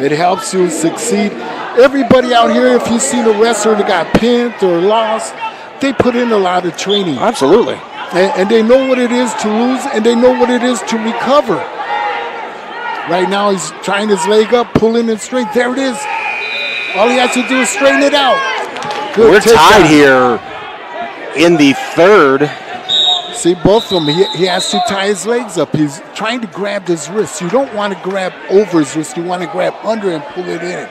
It helps you succeed. Everybody out here, if you've seen a wrestler that got pinned or lost, they put in a lot of training. Absolutely. And they know what it is to lose, and they know what it is to recover. Right now, he's trying his leg up, pulling it straight. There it is. All he has to do is straighten it out. Good. We're tied here in the third. See, both of them, he has to tie his legs up. He's trying to grab his wrist. You don't want to grab over his wrist. You want to grab under and pull it in.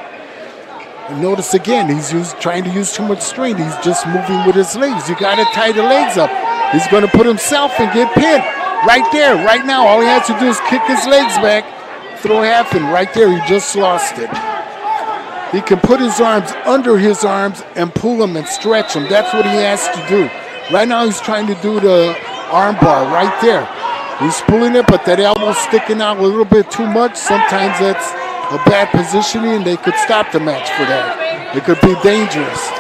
And notice again, he's trying to use too much strain. He's just moving with his legs. You got to tie the legs up. He's going to put himself and get pinned. Right there, right now, all he has to do is kick his legs back, throw half in. Right there, he just lost it. He can put his arms under his arms and pull them and stretch them. That's what he has to do. Right now, he's trying to do the arm bar right there. He's pulling it, but that elbow's sticking out a little bit too much. Sometimes that's a bad positioning, and they could stop the match for that. It could be dangerous.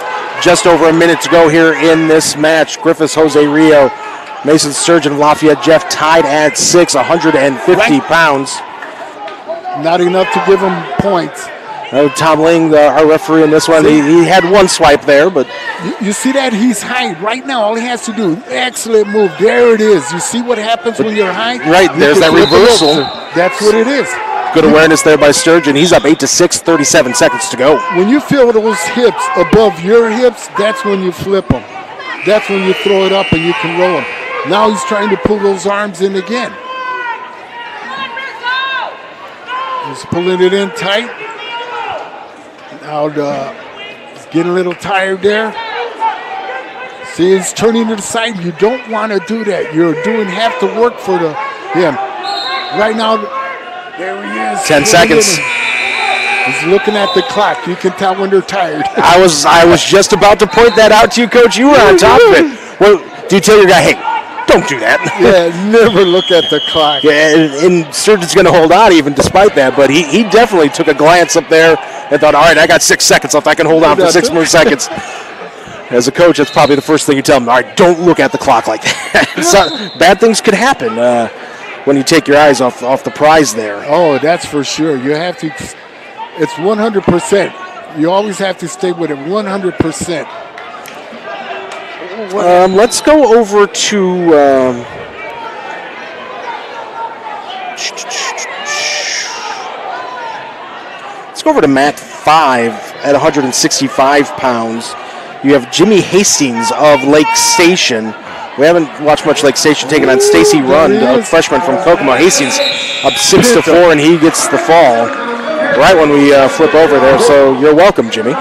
Just over a minute to go here in this match. Griffiths, Jose Rio, Mason Sturgeon, Lafayette Jeff tied at 6, 150 pounds. Not enough to give him points. Tom Ling, our referee in this one, he had one swipe there, but... You see that? He's high. Right now, all he has to do, excellent move. There it is. You see what happens when you're high? Right, there's that reversal. That's what it is. Good awareness there by Sturgeon. He's up 8-6, 37 seconds to go. When you feel those hips above your hips, that's when you flip them. That's when you throw it up and you can roll them. Now he's trying to pull those arms in again. He's pulling it in tight. Now he's getting a little tired there. See, he's turning to the side. You don't want to do that. You're doing half the work for him. Right now, there he is. 10 seconds. He's looking at the clock. You can tell when they're tired. I was just about to point that out to you, Coach. You were on top of it. Well, do you tell your guy, hey, don't do that? Yeah, never look at the clock. Yeah, and Sturgeon's going to hold on even despite that, but he definitely took a glance up there and thought, all right, I got 6 seconds left. I can hold on for 6 more seconds. As a coach, that's probably the first thing you tell him. All right, don't look at the clock like that. So, bad things could happen when you take your eyes off the prize there. Oh, that's for sure. You have to. It's 100%. You always have to stay with it 100%. Let's go over to... let's go over to mat 5 at 165 pounds. You have Jimmy Hastings of Lake Station. We haven't watched much Lake Station taking on Stacy Rund, a freshman from Kokomo. Hastings up 6-4, and he gets the fall right when we flip over there. So you're welcome, Jimmy.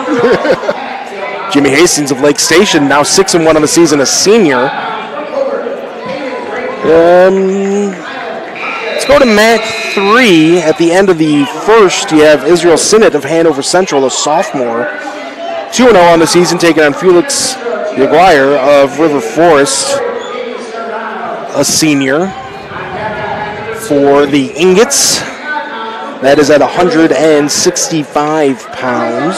Jimmy Hastings of Lake Station, now 6-1 on the season, a senior. Let's go to mat 3. At the end of the first, you have Israel Sinnott of Hanover Central, a sophomore. 2-0 on the season, taking on Felix Yaguire of River Forest, a senior. For the Ingots, that is at 165 pounds.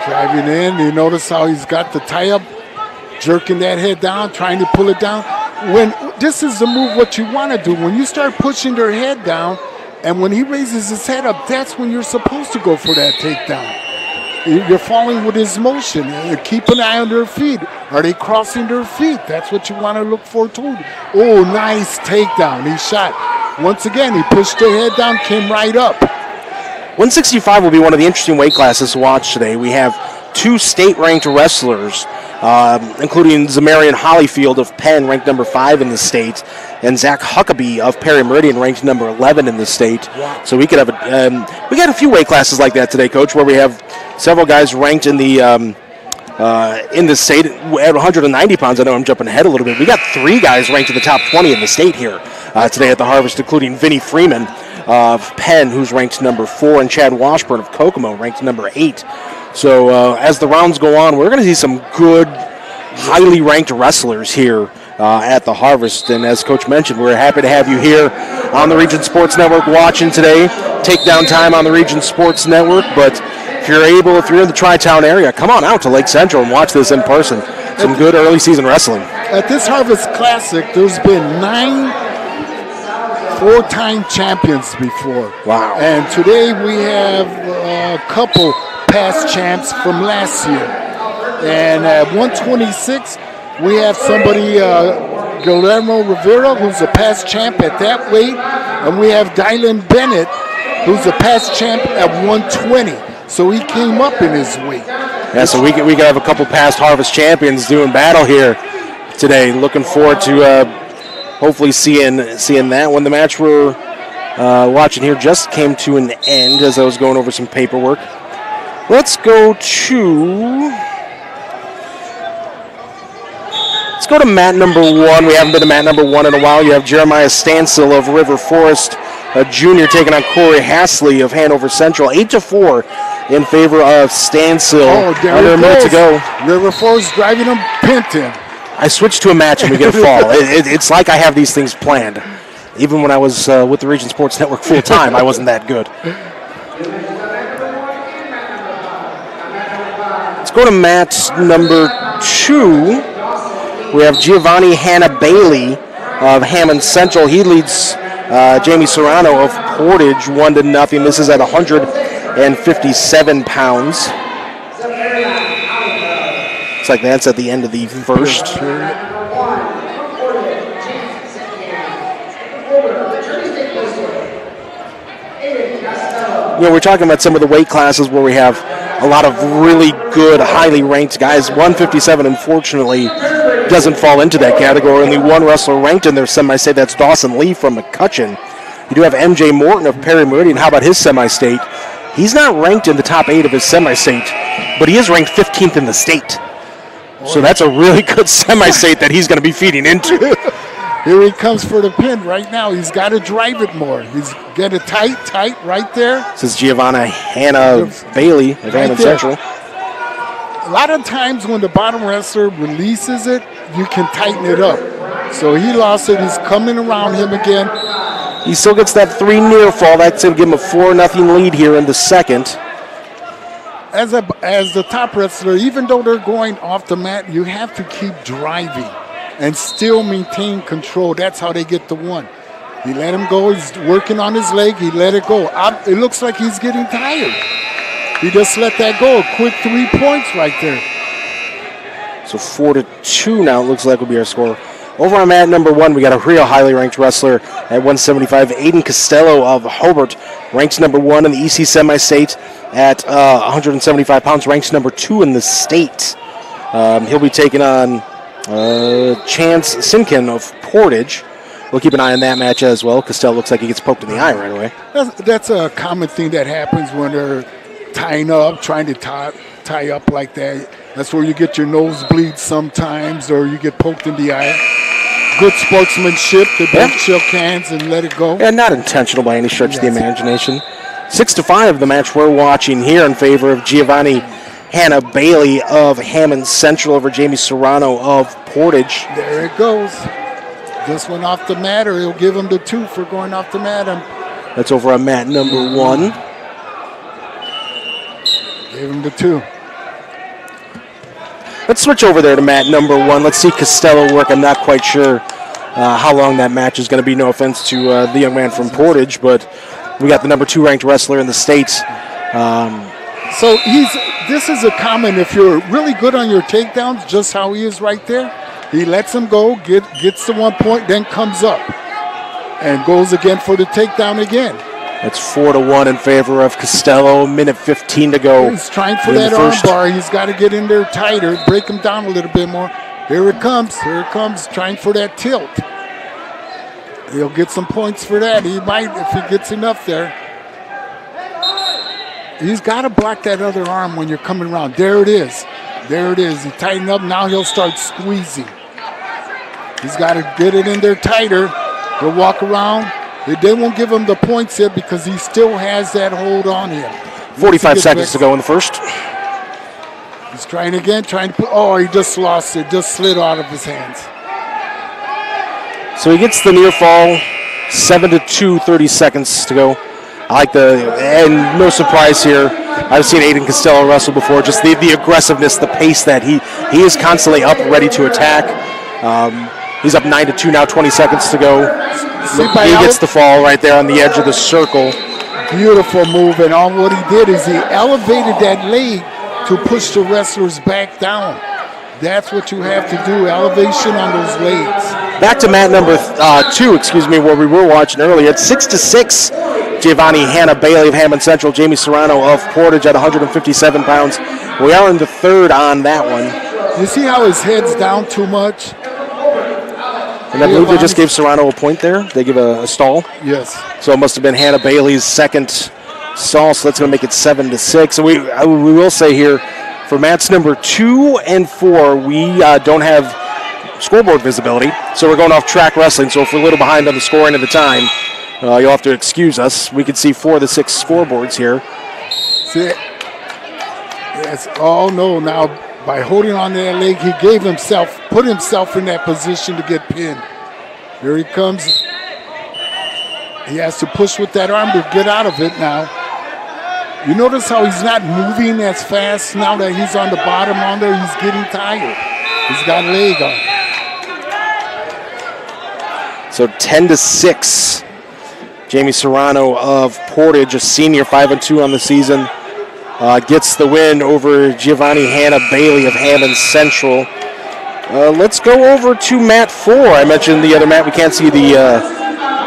Driving in, you notice how he's got the tie-up, jerking that head down, trying to pull it down. When this is the move, what you want to do. When you start pushing their head down, and when he raises his head up, that's when you're supposed to go for that takedown. You're falling with his motion. Keep an eye on their feet. Are they crossing their feet? That's what you want to look for too. Oh, nice takedown. He shot. Once again, he pushed the head down, came right up. 165 will be one of the interesting weight classes to watch today. We have 2 state-ranked wrestlers, including Zamarian Hollyfield of Penn, ranked number 5 in the state, and Zach Huckabee of Perry Meridian, ranked number 11 in the state. Wow. So we could have we got a few weight classes like that today, Coach, where we have several guys ranked in the state at 190 pounds. I know I'm jumping ahead a little bit. We got 3 guys ranked in the top 20 in the state here today at the Harvest, including Vinnie Freeman of Penn, who's ranked number 4, and Chad Washburn of Kokomo, ranked number 8. So as the rounds go on, we're going to see some good, highly ranked wrestlers here at the Harvest. And as Coach mentioned, we're happy to have you here on the Region Sports Network watching today. Takedown time on the Region Sports Network. But if you're in the Tri-Town area, come on out to Lake Central and watch this in person. Some good early season wrestling. At this Harvest Classic, there's been 9 4-time champions before. Wow. And today we have a couple past champs from last year. And at 126, we have somebody, Guillermo Rivera, who's a past champ at that weight. And we have Dylan Bennett, who's a past champ at 120. So he came up in his weight. Yeah, so we can have a couple past Harvest champions doing battle here today. Looking forward to hopefully seeing that. When the match we're watching here just came to an end as I was going over some paperwork. Let's go to mat number 1. We haven't been to mat number 1 in a while. You have Jeremiah Stansel of River Forest, a junior, taking on Corey Hasley of Hanover Central. 8-4 in favor of Stansel. Under a minute to go. River Forest driving him, Pinton. I switched to a match and we get a fall. It's like I have these things planned. Even when I was with the Region Sports Network full time, I wasn't that good. Let's go to mat number 2. We have Giovanni Hanna Bailey of Hammond Central. He leads Jamie Serrano of Portage 1-0. This is at 157 pounds. Looks like that's at the end of the first. We're talking about some of the weight classes where we have a lot of really good, highly ranked guys. 157, unfortunately, doesn't fall into that category. Only one wrestler ranked in their semi-state. That's Dawson Lee from McCutcheon. You do have MJ Morton of Perry Meridian. How about his semi-state? He's not ranked in the top 8 of his semi-state, but he is ranked 15th in the state. So that's a really good semi-state that he's going to be feeding into. Here he comes for the pin right now. He's got to drive it more. He's got it tight right there. This is Giovanna Hanna Bailey of Hammond Central. A lot of times when the bottom wrestler releases it, you can tighten it up. So he lost it. He's coming around him again. He still gets that 3 near fall. That's going to give him a 4-0 lead here in the second. As the top wrestler, even though they're going off the mat, you have to keep driving and still maintain control. That's how they get the 1. He let him go. He's working on his leg. He let it go. It looks like he's getting tired. He just let that go. A quick 3 points right there. So 4-2 now it looks like will be our score. Over on mat number 1, we got a real highly ranked wrestler at 175. Aiden Costello of Hobart, ranks number 1 in the EC semi-state at 175 pounds, ranks number 2 in the state. He'll be taking on Chance Simkin of Portage. We'll keep an eye on that match as well. Costello looks like he gets poked in the eye right away. That's a common thing that happens when they're tying up, trying to tie up like that. That's where you get your nosebleeds sometimes, or you get poked in the eye. Good sportsmanship. They both shook hands and let it go. Yeah, not intentional by any stretch of the imagination. 6-5 the match we're watching here in favor of Giovanni Hanna Bailey of Hammond Central over Jamie Serrano of Portage. There it goes. This one off the mat, or he'll give him the 2 for going off the mat. That's over on mat number 1. Give him the 2. Let's switch over there to mat number 1. Let's see Costello work. I'm not quite sure how long that match is going to be. No offense to the young man from Portage, but we got the number 2 ranked wrestler in the States. So this is a common, if you're really good on your takedowns, just how he is right there. He lets him go, gets the 1 point, then comes up and goes again for the takedown again. It's 4-1 in favor of Costello. Minute 15 to go. He's trying for that arm bar. He's got to get in there tighter, break him down a little bit more. Here it comes. Here it comes. Trying for that tilt. He'll get some points for that. He might if he gets enough there. He's got to block that other arm when you're coming around. There it is. There it is. He tightened up. Now he'll start squeezing. He's got to get it in there tighter. He'll walk around. They won't give him the points yet because he still has that hold on him. 45 seconds to go in the first. He's trying again, trying to put, oh, he just lost it, just slid out of his hands. So he gets the near fall, 7-2, 30 seconds to go. I like and no surprise here, I've seen Aiden Costello wrestle before, just the aggressiveness, the pace that he is constantly up, ready to attack. He's up 9-2 now, 20 seconds to go. He gets the fall right there on the edge of the circle. Beautiful move, and all what he did is he elevated that leg to push the wrestlers back down. That's what you have to do, elevation on those legs. Back to mat number 2, where we were watching earlier. It's 6-6. Giovanni Hannah Bailey of Hammond Central, Jamie Serrano of Portage at 157 pounds. We are in the third on that one. You see how his head's down too much? And I believe they just gave Serrano a point there. They give a stall. Yes. So it must have been Hannah Bailey's second stall, so that's going to make it 7-6. So we will say here, for mats number 2 and 4, we don't have scoreboard visibility, so we're going off track wrestling. So if we're a little behind on the scoring at the time, you'll have to excuse us. We can see 4 of the 6 scoreboards here. See it? Yes. Oh no! Now by holding on to that leg, he put himself in that position to get pinned. Here he comes. He has to push with that arm to get out of it now. You notice how he's not moving as fast now that he's on the bottom on there. He's getting tired. He's got a leg on. So 10-6. Jamie Serrano of Portage, a senior, 5-2 on the season, gets the win over Giovanni Hannah Bailey of Hammond Central. Let's go over to mat 4. I mentioned the other mat. We can't see the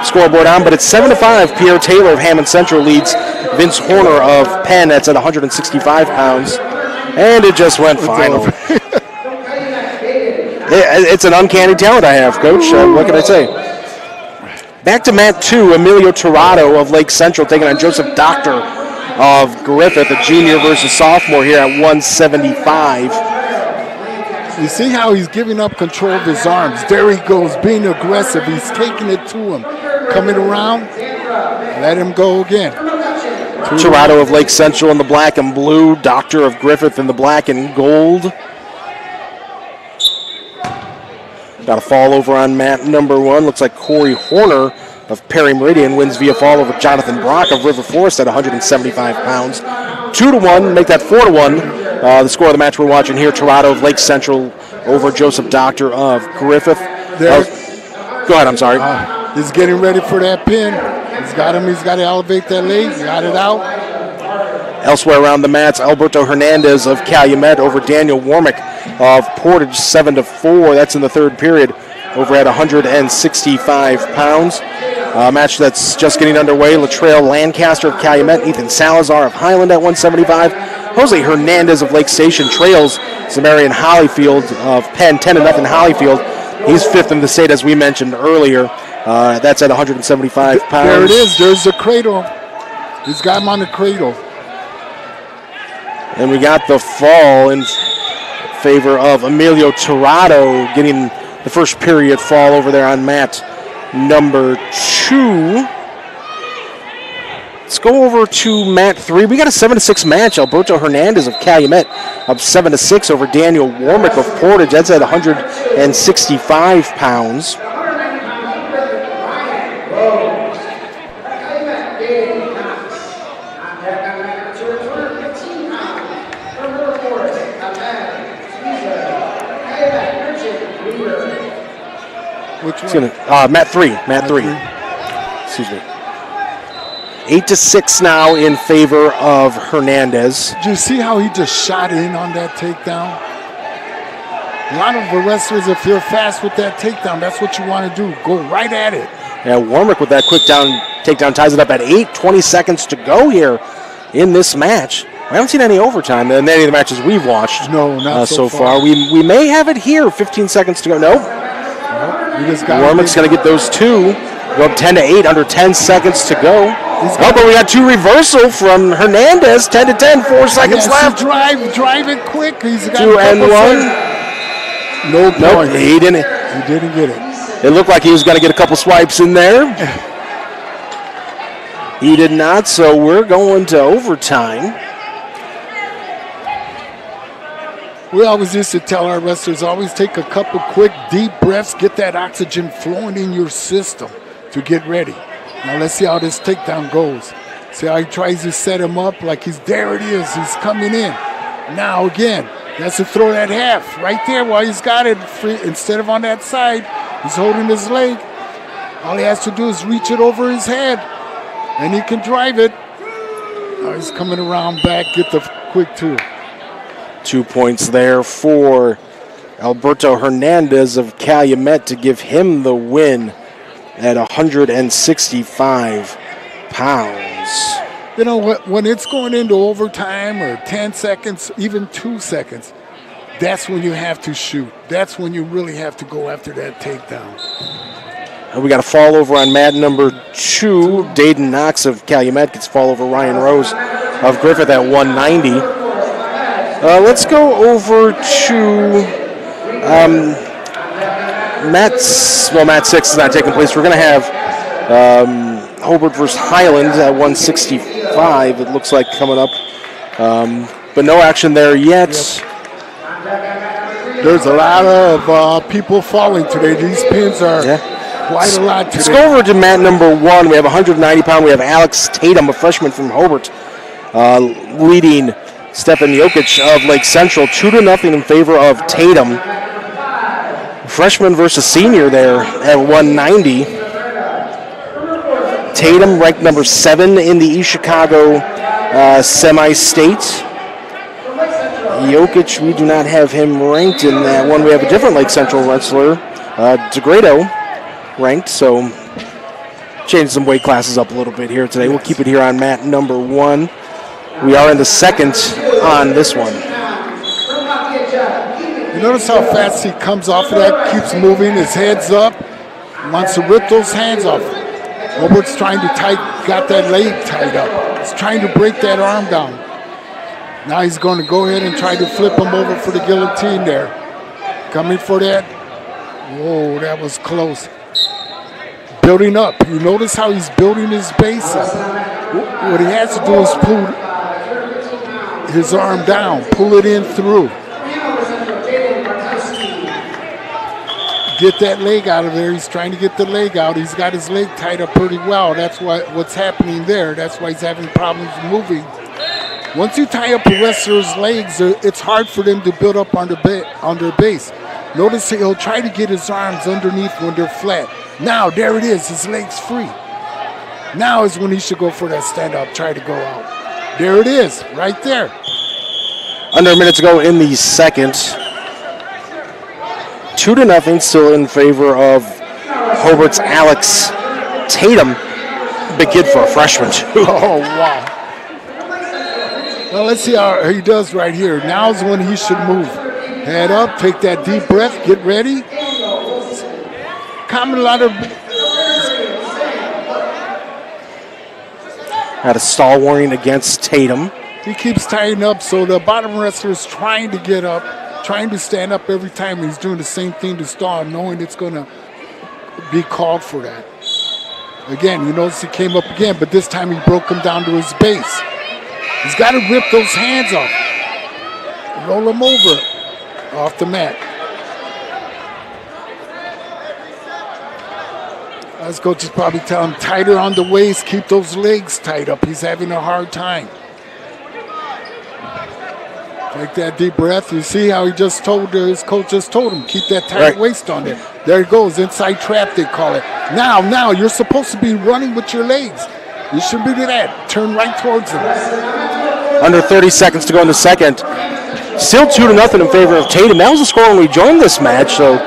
scoreboard on, but it's 7-5. Pierre Taylor of Hammond Central leads Vince Horner of Penn. That's at 165 pounds. And it just went final. It's an uncanny talent I have, Coach. What can I say? Back to mat 2, Emilio Torrado of Lake Central taking on Joseph Doctor of Griffith, a junior versus sophomore here at 175. You see how he's giving up control of his arms. There he goes, being aggressive. He's taking it to him. Coming around, let him go again. Torrado of Lake Central in the black and blue, Doctor of Griffith in the black and gold. Got a fall over on mat number 1. Looks like Corey Horner of Perry Meridian wins via fall over Jonathan Brock of River Forest at 175 pounds. 2-1, make that 4-1. The score of the match we're watching here, Torrado of Lake Central over Joseph Doctor of Griffith. Go ahead, I'm sorry. He's getting ready for that pin. He's got to elevate that leg. He got it out. Elsewhere around the mats, Alberto Hernandez of Calumet over Daniel Warmick of Portage, 7-4. That's in the third period, over at 165 pounds. Match that's just getting underway. Latrell Lancaster of Calumet, Ethan Salazar of Highland at 175. Jose Hernandez of Lake Station trails Samarian Hollyfield of Penn, 10-0 Hollyfield. He's 5th in the state, as we mentioned earlier. That's at 175 pounds. There it is. There's the cradle. He's got him on the cradle. And we got the fall in favor of Emilio Torrado, getting the first period fall over there on mat number 2. Let's go over to mat 3. We got a 7-6 match. Alberto Hernandez of Calumet up 7-6 over Daniel Warmick of Portage. That's at 165 pounds. Which one? Mat 3. Excuse me. 8-6 now in favor of Hernandez. Did you see how he just shot in on that takedown? A lot of the wrestlers, if you're fast with that takedown, that's what you want to do. Go right at it. Yeah, Warmick with that quick down Takedown ties it up at 8, 20 seconds to go here in this match. We haven't seen any overtime in any of the matches we've watched. No, not so far. We may have it here. 15 seconds to go. Nope. Warmick's going to get those two. Go up 10 to 8, under 10 seconds to go. But we got two reversal from Hernandez. 10 to 10, 4 seconds left. Drive it quick. He's got 2 and 1. No point. Nope, he didn't get it. It looked like he was going to get a couple swipes in there. He did not, so we're going to overtime. We always used to tell our wrestlers, always take a couple quick, deep breaths, get that oxygen flowing in your system to get ready. Now let's see how this takedown goes. See how he tries to set him up like there it is, he's coming in. Now again, he has to throw that half right there while he's got it free. Instead of on that side, he's holding his leg. All he has to do is reach it over his head, and he can drive it. Now he's coming around back, get the quick two. 2 points there for Alberto Hernandez of Calumet to give him the win at 165 pounds. You know, when it's going into overtime or 10 seconds, even 2 seconds, that's when you have to shoot. That's when you really have to go after that takedown. And we got a fall over on mat number 2. Dayton Knox of Calumet gets fall over Ryan Rose of Griffith at 190. Let's go over to mat 6 is not taking place. We're going to have Hobart versus Highland at 165, it looks like, coming up. But no action there yet. Yep. There's a lot of people falling today. These pins are quite a lot today. Let's go over to mat number 1. We have 190 pound. We have Alex Tatum, a freshman from Hobart, leading Stefan Jokic of Lake Central 2-0 in favor of Tatum. Freshman versus senior there at 190. Tatum ranked number 7 in the East Chicago semi-state. Jokic, we do not have him ranked in that one. We have a different Lake Central wrestler, DeGrado, ranked. So change some weight classes up a little bit here today. We'll keep it here on mat number 1. We are in the second on this one. You notice how fast he comes off of that, keeps moving, his head's up, wants to rip those hands off. Robert's trying to got that leg tied up. He's trying to break that arm down. Now he's going to go ahead and try to flip him over for the guillotine there. Coming for that. Whoa, that was close. Building up. You notice how he's building his base up. What he has to do is pull his arm down, pull it in through. Get that leg out of there. He's trying to get the leg out. He's got his leg tied up pretty well. That's what's happening there. That's why he's having problems moving. Once you tie up a wrestler's legs, it's hard for them to build up on their base. Notice he'll try to get his arms underneath when they're flat. Now, there it is. His leg's free. Now is when he should go for that stand-up, try to go out. There it is, right there. Under a minute to go in the second. 2-0 still in favor of Hobart's Alex Tatum. Big kid for a freshman, too. Oh, wow. Well, let's see how he does right here. Now's when he should move. Head up, take that deep breath, get ready. Common lot of... Had a stall warning against Tatum. He keeps tying up, so the bottom wrestler is trying to get up, trying to stand up every time. He's doing the same thing to stall, knowing it's going to be called for that. Again, you notice he came up again, but this time he broke him down to his base. He's got to rip those hands off. Roll him over off the mat. His coach is probably telling him tighter on the waist, keep those legs tight up. He's having a hard time. Take that deep breath. You see how his coach just told him, keep that tight waist on there. There it goes, inside trap they call it. Now, you're supposed to be running with your legs. You should be doing that. Turn right towards him. Under 30 seconds to go in the second. Still 2-0 in favor of Tatum. That was the score when we joined this match, so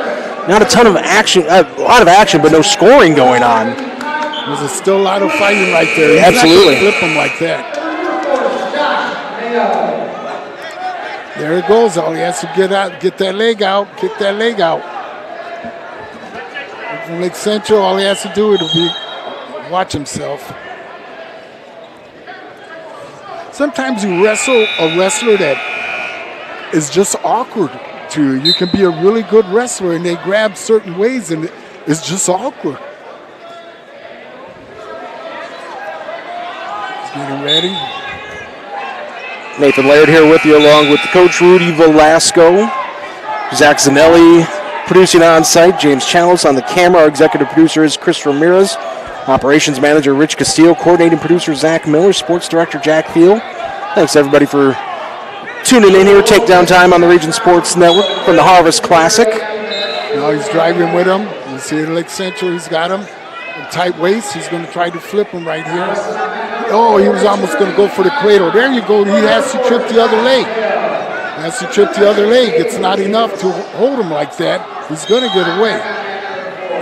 not a ton of action, a lot of action, but no scoring going on. There's still a lot of fighting right there. He's Absolutely. not going to flip him like that. There it goes. All he has to get that leg out, kick that leg out. From Lake Central, all he has to do is watch himself. Sometimes you wrestle a wrestler that is just awkward to you. You can be a really good wrestler and they grab certain ways and it's just awkward. He's getting ready. Nathan Laird here with you, along with the coach Rudy Velasco, Zach Zanelli producing on site, James Chalice on the camera. Our executive producer is Chris Ramirez, operations manager Rich Castillo, coordinating producer Zach Miller, sports director Jack Thiel. Thanks everybody for tuning in here. Takedown time on the Region Sports Network from the Harvest Classic. Now he's driving with him. You see Lake Central, he's got him. Tight waist, he's going to try to flip him right here. Oh, he was almost going to go for the cradle. There you go. He has to trip the other leg. It's not enough to hold him like that. He's going to get away.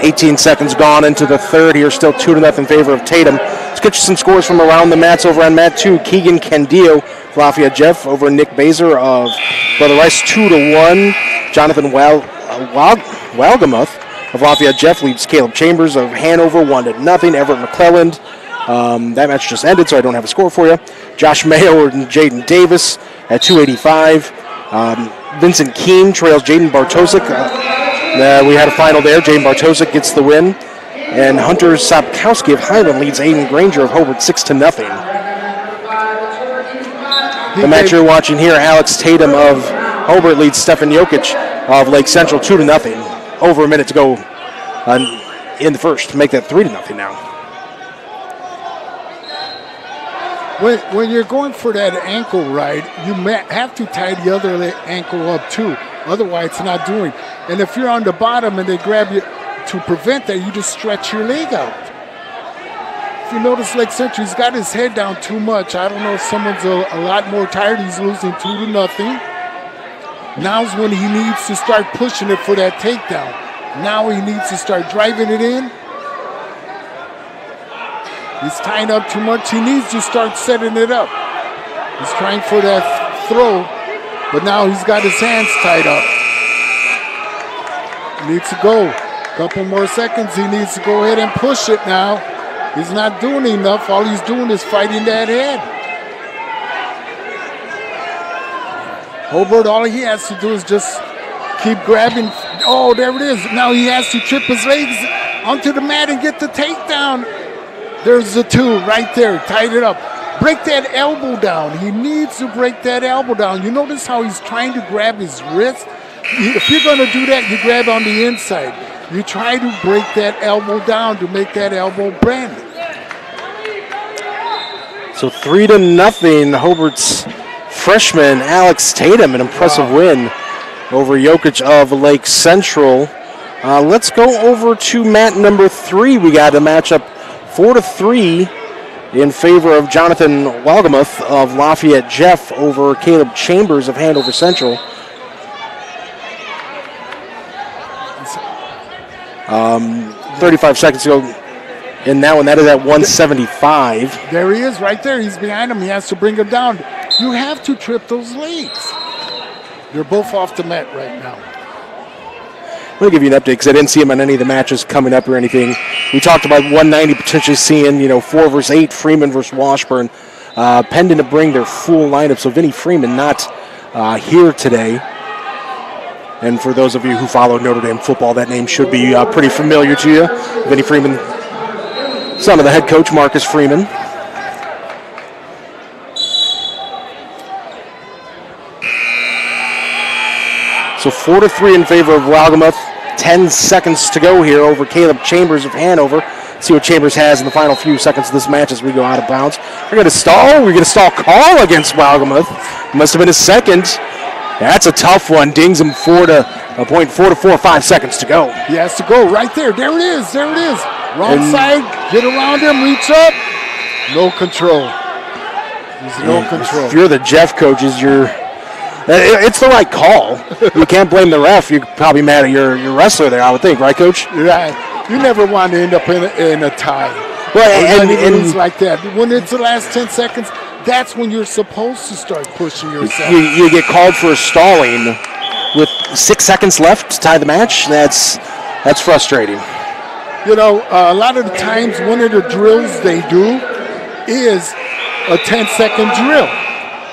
18 seconds gone into the third here. Still 2-0 in favor of Tatum. Let's get you some scores from around the mats over on mat 2. Keegan Candillo, Lafayette Jeff over Nick Baser of Brother Rice 2-1. Jonathan Walgamuth of Lafayette Jeff leads Caleb Chambers of Hanover 1-0. Everett McClelland. That match just ended, so I don't have a score for you. Josh Mayo and Jaden Davis at 285. Vincent Keene trails Jaden Bartosik. We had a final there. Jaden Bartosik gets the win. And Hunter Sapkowski of Highland leads Aiden Granger of Hobart 6-0. The match you're watching here, Alex Tatum of Hobart leads Stefan Jokic of Lake Central 2-0. Over a minute to go in the first to make that 3-0 now. When you're going for that ankle ride, you have to tie the other ankle up too. Otherwise, it's not doing. And if you're on the bottom and they grab you, to prevent that, you just stretch your leg out. If you notice Lake Central, he's got his head down too much. I don't know if someone's a lot more tired. He's losing 2-0. Now's when he needs to start pushing it for that takedown. Now he needs to start driving it in. He's tying up too much. He needs to start setting it up. He's trying for that throw, but now he's got his hands tied up. He needs to go. Couple more seconds. He needs to go ahead and push it now. He's not doing enough. All he's doing is fighting that head. Hobart, all he has to do is just keep grabbing. Oh, there it is. Now he has to trip his legs onto the mat and get the takedown. There's the 2 right there. Tied it up. Break that elbow down. He needs to break that elbow down. You notice how he's trying to grab his wrist? If you're going to do that, you grab on the inside. You try to break that elbow down to make that elbow bend. So 3-0, Hobart's freshman Alex Tatum, an impressive win over Jokic of Lake Central. Let's go over to mat number 3. We got a matchup 4-3 in favor of Jonathan Walgamuth of Lafayette Jeff over Caleb Chambers of Hanover Central. 35 seconds to go in that one. That is at 175. There he is right there. He's behind him. He has to bring him down. You have to trip those legs. They're both off the mat right now. I'm going to give you an update because I didn't see him on any of the matches coming up or anything. We talked about 190 potentially seeing, 4 versus 8, Freeman versus Washburn, pending to bring their full lineup. So Vinnie Freeman not here today. And for those of you who follow Notre Dame football, that name should be pretty familiar to you. Vinnie Freeman, son of the head coach, Marcus Freeman. So 4-3 in favor of Walgamuth. 10 seconds to go here over Caleb Chambers of Hanover. See what Chambers has in the final few seconds of this match as we go out of bounds. We're going to stall. We're going to stall call against Walgamuth. Must have been his second. That's a tough one. Dings him 4 to 5 seconds to go. He has to go right there. There it is. There it is. Wrong side. Get around him. Reach up. No control. There's no control. If you're the Jeff coaches, it's the right call. You can't blame the ref. You're probably mad at your wrestler there, I would think. Right, Coach? Yeah. You never want to end up in a tie. Well, or and lose like that. When it's the last 10 seconds, that's when you're supposed to start pushing yourself. you get called for stalling with 6 seconds left to tie the match. That's frustrating. You know, a lot of the times, one of the drills they do is a 10-second drill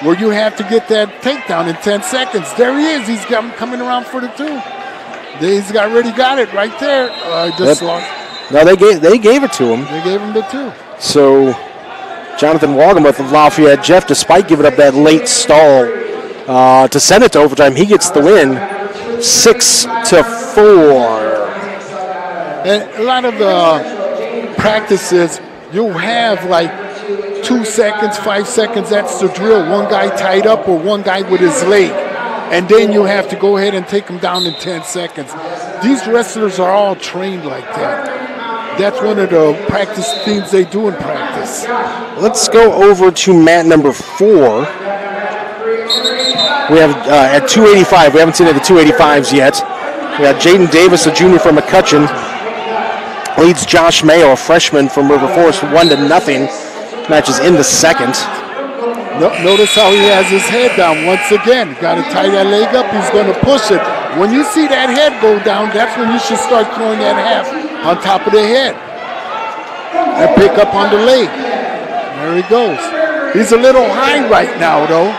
where you have to get that takedown in 10 seconds. There he is. He's coming around for the 2. He's already got it right there. Just lost. No, they gave it to him. They gave him the 2. So Jonathan Wogemuth of Lafayette Jeff, despite giving up that late stall to send it to overtime, he gets the win, 6-4. And a lot of the practices, you have like 2 seconds, 5 seconds. That's the drill. One guy tied up or one guy with his leg. And then you have to go ahead and take him down in 10 seconds. These wrestlers are all trained like that. That's one of the practice things they do in practice. Let's go over to mat number 4. We have at 285. We haven't seen it at the 285s yet. We got Jaden Davis, a junior from McCutcheon, leads Josh Mayo, a freshman from River Forest, 1-0. Match is in the second. Notice how he has his head down once again. Got to tie that leg up. He's going to push it. When you see that head go down, that's when you should start throwing that half on top of the head and pick up on the leg. There he goes. He's a little high right now, though.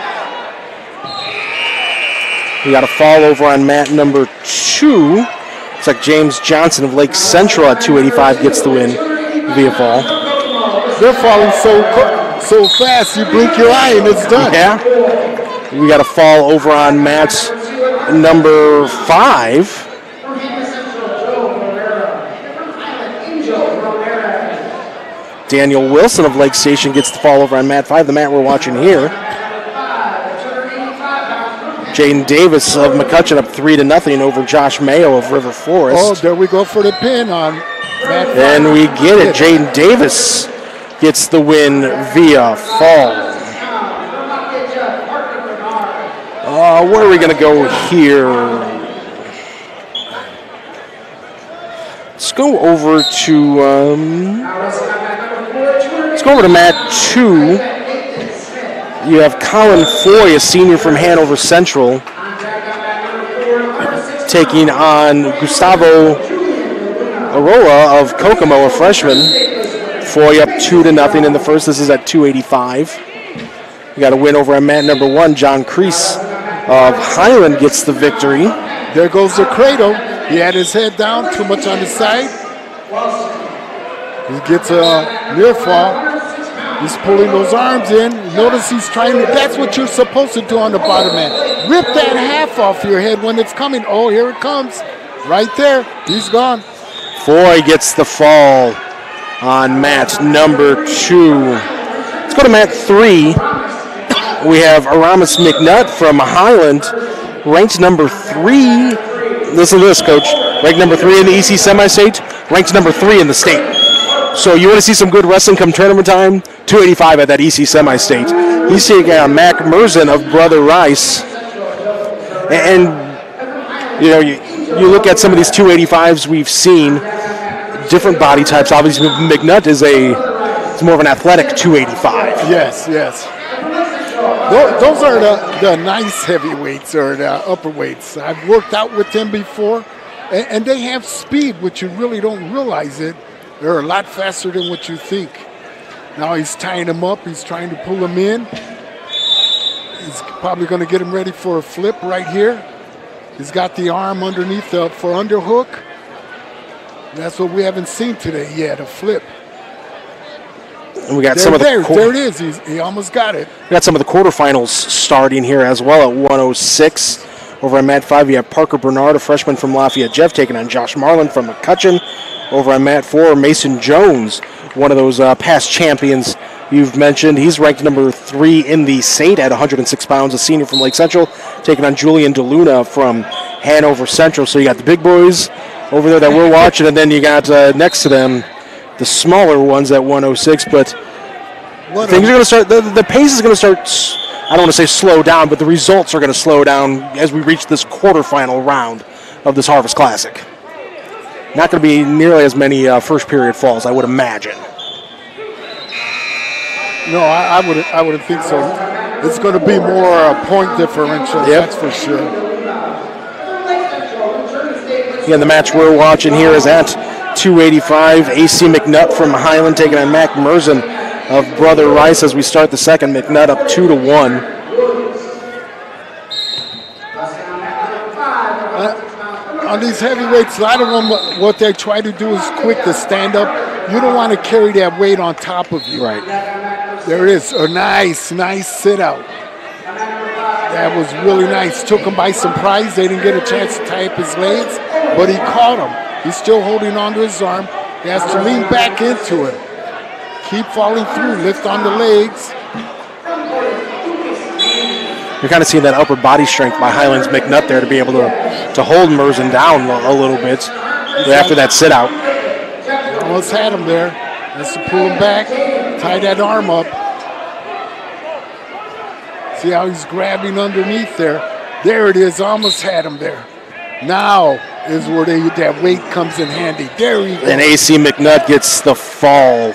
We got a fall over on mat number 2. Looks like James Johnson of Lake Central at 285 gets the win via fall. They're falling so fast, you blink your eye and it's done. Yeah. We got a fall over on mat number 5. Daniel Wilson of Lake Station gets the fall over on mat 5, the mat we're watching here. Jaden Davis of McCutcheon up 3-0 over Josh Mayo of River Forest. Oh, there we go for the pin on mat 5. And we get it. Jaden Davis gets the win via fall. Where are we going to go here? Let's go over to mat 2. You have Colin Foy, a senior from Hanover Central, taking on Gustavo Aroa of Kokomo, a freshman. Foy up 2-0 in the first. This is at 285. We got a win over on mat number 1. John Kreese of Highland gets the victory. There goes the cradle. He had his head down, too much on the side. He gets a near fall. He's pulling those arms in. Notice he's trying to, that's what you're supposed to do on the bottom end. Rip that half off your head when it's coming. Oh, here it comes. Right there. He's gone. Foy gets the fall on mat number 2. Let's go to mat 3. We have Aramis McNutt from Highland, ranked number 3. Listen to this, Coach. Ranked number 3 in the EC semi-state, ranked number 3 in the state. So you want to see some good wrestling come tournament time? 285 at that EC semi-state. He's taking on Mac Merzen of Brother Rice. And you know, you look at some of these 285s we've seen, different body types. Obviously, McNutt is more of an athletic 285. Yes. Those are the nice heavyweights or the upper weights. I've worked out with them before, and they have speed, which you really don't realize it. They're a lot faster than what you think. Now he's tying him up. He's trying to pull him in. He's probably going to get him ready for a flip right here. He's got the arm underneath for underhook. That's what we haven't seen today yet, a flip. And we got there it is. He almost got it. We got some of the quarterfinals starting here as well at 106. Over on mat 5, you have Parker Bernard, a freshman from Lafayette Jeff, taking on Josh Marlin from McCutcheon. Over on mat 4, Mason Jones, one of those past champions you've mentioned. He's ranked number 3 in the state at 106 pounds, a senior from Lake Central, taking on Julian DeLuna from Hanover Central. So you got the big boys over there that we're watching, and then you got next to them the smaller ones at 106. But things are going to start, the pace is going to start, I don't want to say slow down, but the results are going to slow down as we reach this quarterfinal round of this Harvest Classic. Not going to be nearly as many first period falls, I would imagine. No, I wouldn't think so. It's going to be more a point differential, that's for sure. Again, the match we're watching here is at 285. AC McNutt from Highland taking on Mac Merzen of Brother Rice as we start the second. McNutt up 2-1. On these heavyweights, a lot of them, what they try to do is quick to stand up. You don't want to carry that weight on top of you. Right. There it is. A nice sit out. That was really nice. Took him by surprise. They didn't get a chance to tie up his legs, but he caught him. He's still holding onto his arm. He has to lean back into it. Keep falling through. Lift on the legs. You're kind of seeing that upper body strength by Highland's McNutt there to be able to hold Merzen down a little bit after that sit out. Almost had him there. Has to pull him back, tie that arm up. See how he's grabbing underneath there. There it is, almost had him there. Now is where that weight comes in handy. There he goes. And AC McNutt gets the fall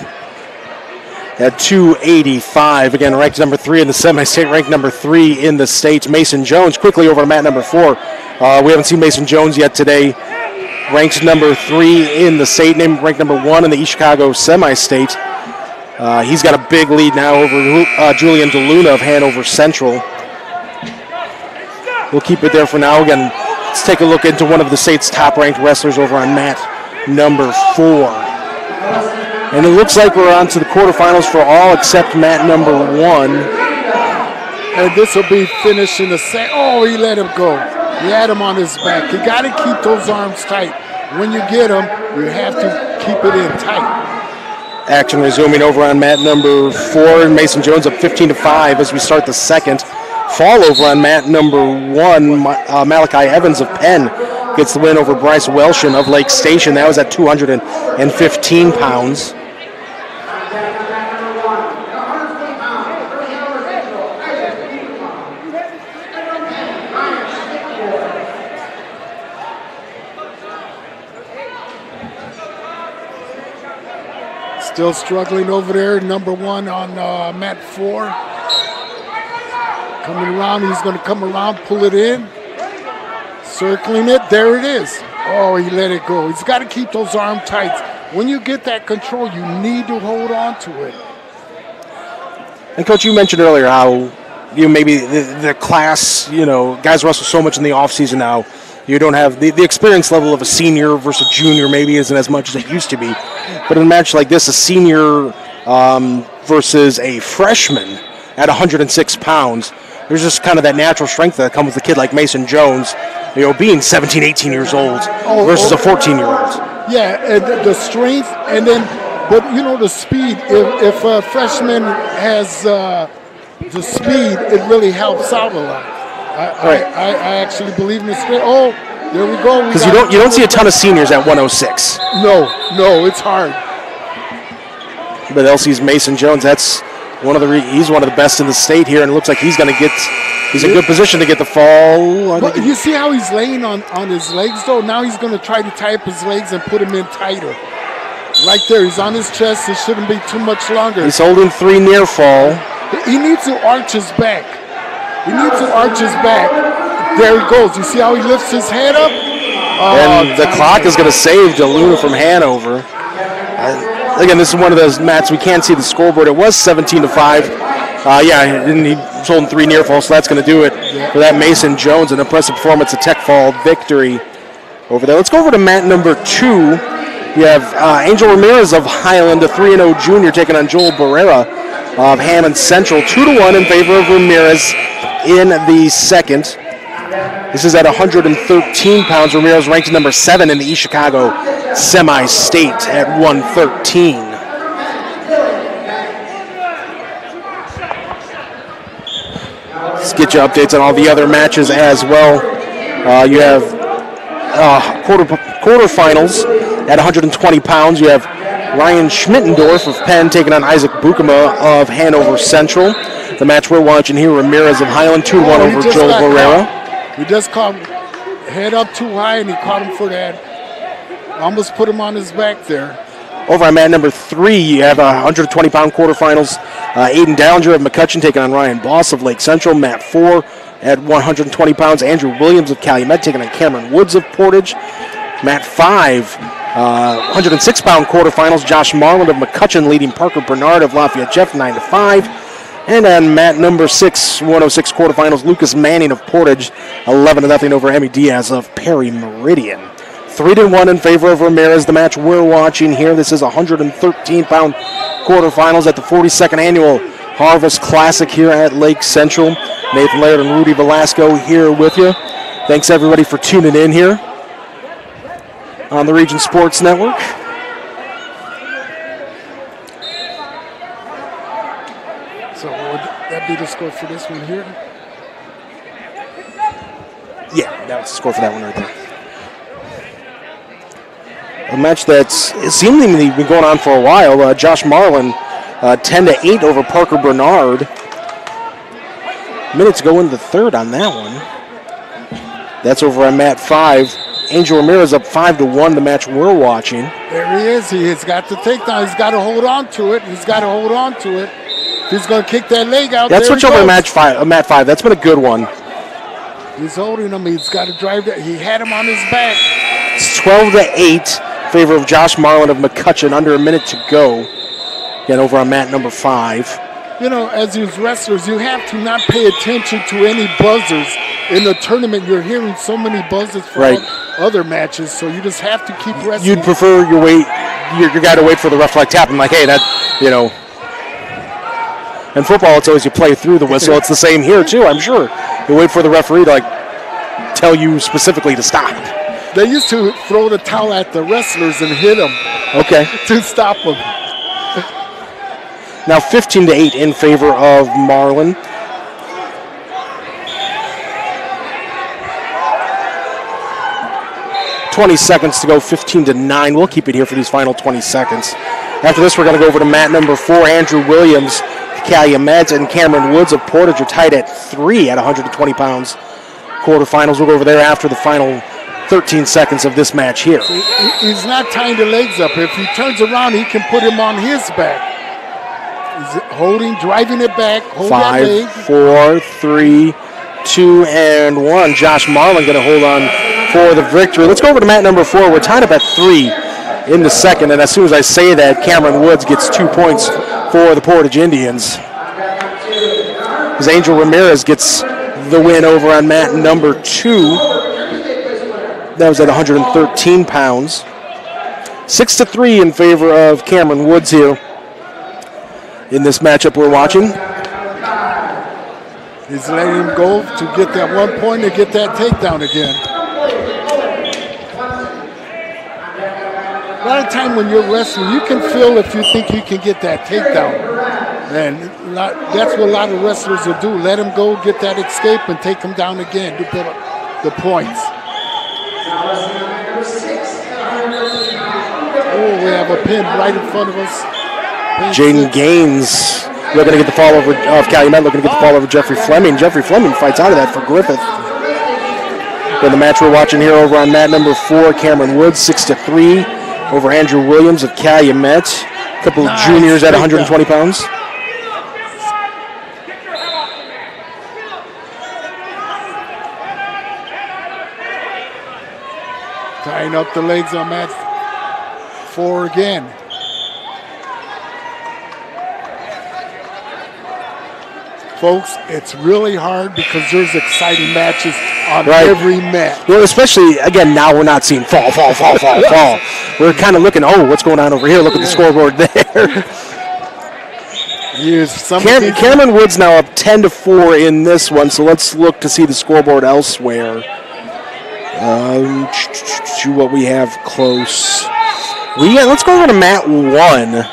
at 285. Again, ranked number 3 in the semi-state, ranked number 3 in the state. Mason Jones quickly over to mat number 4. We haven't seen Mason Jones yet today. Ranked number 3 in the state, ranked number 1 in the East Chicago semi-state. He's got a big lead now over Julian DeLuna of Hanover Central. We'll keep it there for now. Again, let's take a look into one of the state's top-ranked wrestlers over on mat number 4. And it looks like we're on to the quarterfinals for all except mat number 1. And this will be finishing the set. Oh, he let him go. He had him on his back. You got to keep those arms tight. When you get them, you have to keep it in tight. Action resuming over on mat number 4. Mason Jones up 15-5 as we start the second. Fall over on mat number 1. Malachi Evans of Penn gets the win over Bryce Welshin of Lake Station. That was at 215 pounds. Still struggling over there, number 1 on mat 4. Coming around, he's going to come around, pull it in. Circling it, there it is. Oh, he let it go. He's got to keep those arm tights. When you get that control, you need to hold on to it. And Coach, you mentioned earlier how maybe the class, guys wrestle so much in the offseason now. You don't have the experience level of a senior versus a junior maybe isn't as much as it used to be. But in a match like this, a senior versus a freshman at 106 pounds, there's just kind of that natural strength that comes with a kid like Mason Jones, being 17, 18 years old versus a 14-year-old. Yeah, and the strength, and then, but the speed. If a freshman has the speed, it really helps out a lot. I actually believe in the strength. Oh, there we go. Because you don't see a ton of seniors at 106. No, it's hard. But LC's Mason Jones, that's he's one of the best in the state here, and it looks like he's in good position to get the fall. But you see how he's laying on his legs, though? Now he's going to try to tie up his legs and put him in tighter. Right there, he's on his chest. It shouldn't be too much longer. He's holding 3 near fall. He needs to arch his back. There he goes. You see how he lifts his head up? And the clock is going to save DeLuna from Hanover. Again, this is one of those mats we can't see the scoreboard. It was 17-5. And he was holding 3 near falls, so that's going to do it for that Mason Jones. An impressive performance, a tech fall victory over there. Let's go over to mat number 2. You have Angel Ramirez of Highland, a 3-0 junior, taking on Joel Barrera of Hammond Central. 2-1 in favor of Ramirez in the second. This is at 113 pounds. Ramirez ranked number 7 in the East Chicago semi-state at 113. Let's get you updates on all the other matches as well. You have quarterfinals at 120 pounds. You have Ryan Schmittendorf of Penn taking on Isaac Bukema of Hanover Central. The match we're watching here, Ramirez of Highland, 2-1 over Joel Barrera. He just caught him head up too high, and he caught him for that. Almost put him on his back there. Over on mat number 3, you have 120-pound quarterfinals. Aiden Dallinger of McCutcheon taking on Ryan Boss of Lake Central. Mat 4 at 120 pounds. Andrew Williams of Calumet taking on Cameron Woods of Portage. Mat 5, 106-pound quarterfinals. Josh Marland of McCutcheon leading Parker Bernard of Lafayette Jeff 9-5. And on mat number 6, 106 quarterfinals, Lucas Manning of Portage 11-0 over Emmy Diaz of Perry Meridian. 3-1 in favor of Ramirez. The match we're watching here. This is 113-pound quarterfinals at the 42nd annual Harvest Classic here at Lake Central. Nathan Laird and Rudy Velasco here with you. Thanks everybody for tuning in here on the Region Sports Network. So would that be the score for this one here? Yeah, that was the score for that one right there. A match that's seemingly been going on for a while. Josh Marlin, 10-8 over Parker Bernard. Minutes go into the third on that one. That's over on mat 5. Angel Ramirez up 5-1. The match we're watching. There he is. He has got the takedown. He's got to hold on to it. He's going to kick that leg out. That's switch over to mat 5. That's been a good one. He's holding him. He's got to drive that. He had him on his back. It's 12-8. Favor of Josh Marlin of McCutcheon, under a minute to go. Again, over on mat number 5. You know, as these wrestlers, you have to not pay attention to any buzzers. In the tournament, you're hearing so many buzzers from other matches, so you just have to keep wrestling. You'd prefer your guy to wait for the ref to like tap him, like, hey, that, you know. In football, it's always you play through the whistle. It's the same here, too, I'm sure. You wait for the referee to, like, tell you specifically to stop. They used to throw the towel at the wrestlers and hit them. Okay. To stop them. Now 15-8 in favor of Marlin. $20 seconds to go, 15-9. We'll keep it here for these final 20 seconds. After this, we're going to go over to mat number 4. Andrew Williams, Calumet, and Cameron Woods of Portage are tied at 3 at 120 pounds. Quarterfinals, we'll go over there after the final 13 seconds of this match here. He's not tying the legs up. If he turns around, he can put him on his back. He's holding, driving it back. 5, 4, 3, 2, and 1. Josh Marlin going to hold on for the victory. Let's go over to mat number 4. We're tied up at 3 in the second, and as soon as I say that, Cameron Woods gets 2 points for the Portage Indians. As Angel Ramirez gets the win over on mat number 2. That was at 113 pounds. 6-3 in favor of Cameron Woods here in this matchup we're watching. He's letting him go to get that 1 point and get that takedown again. A lot of time when you're wrestling, you can feel if you think you can get that takedown. And that's what a lot of wrestlers will do. Let him go, get that escape, and take him down again to build up the points. Oh, we have a pin right in front of us. Jaden Gaines looking to get the fall over of Calumet, looking to get the fall over Jeffrey Fleming. Jeffrey Fleming fights out of that for Griffith. Then the match we're watching here over on mat number 4, Cameron Woods 6-3 over Andrew Williams of Calumet. A couple of juniors at 120 pounds. Tying up the legs on mat 4 again. Folks, it's really hard because there's exciting matches on every match. Well, especially, again, now we're not seeing fall. We're kind of looking, what's going on over here? Look at the scoreboard there. Cameron Woods now up 10-4 in this one, so let's look to see the scoreboard elsewhere. What we have close. Let's go over to mat 1.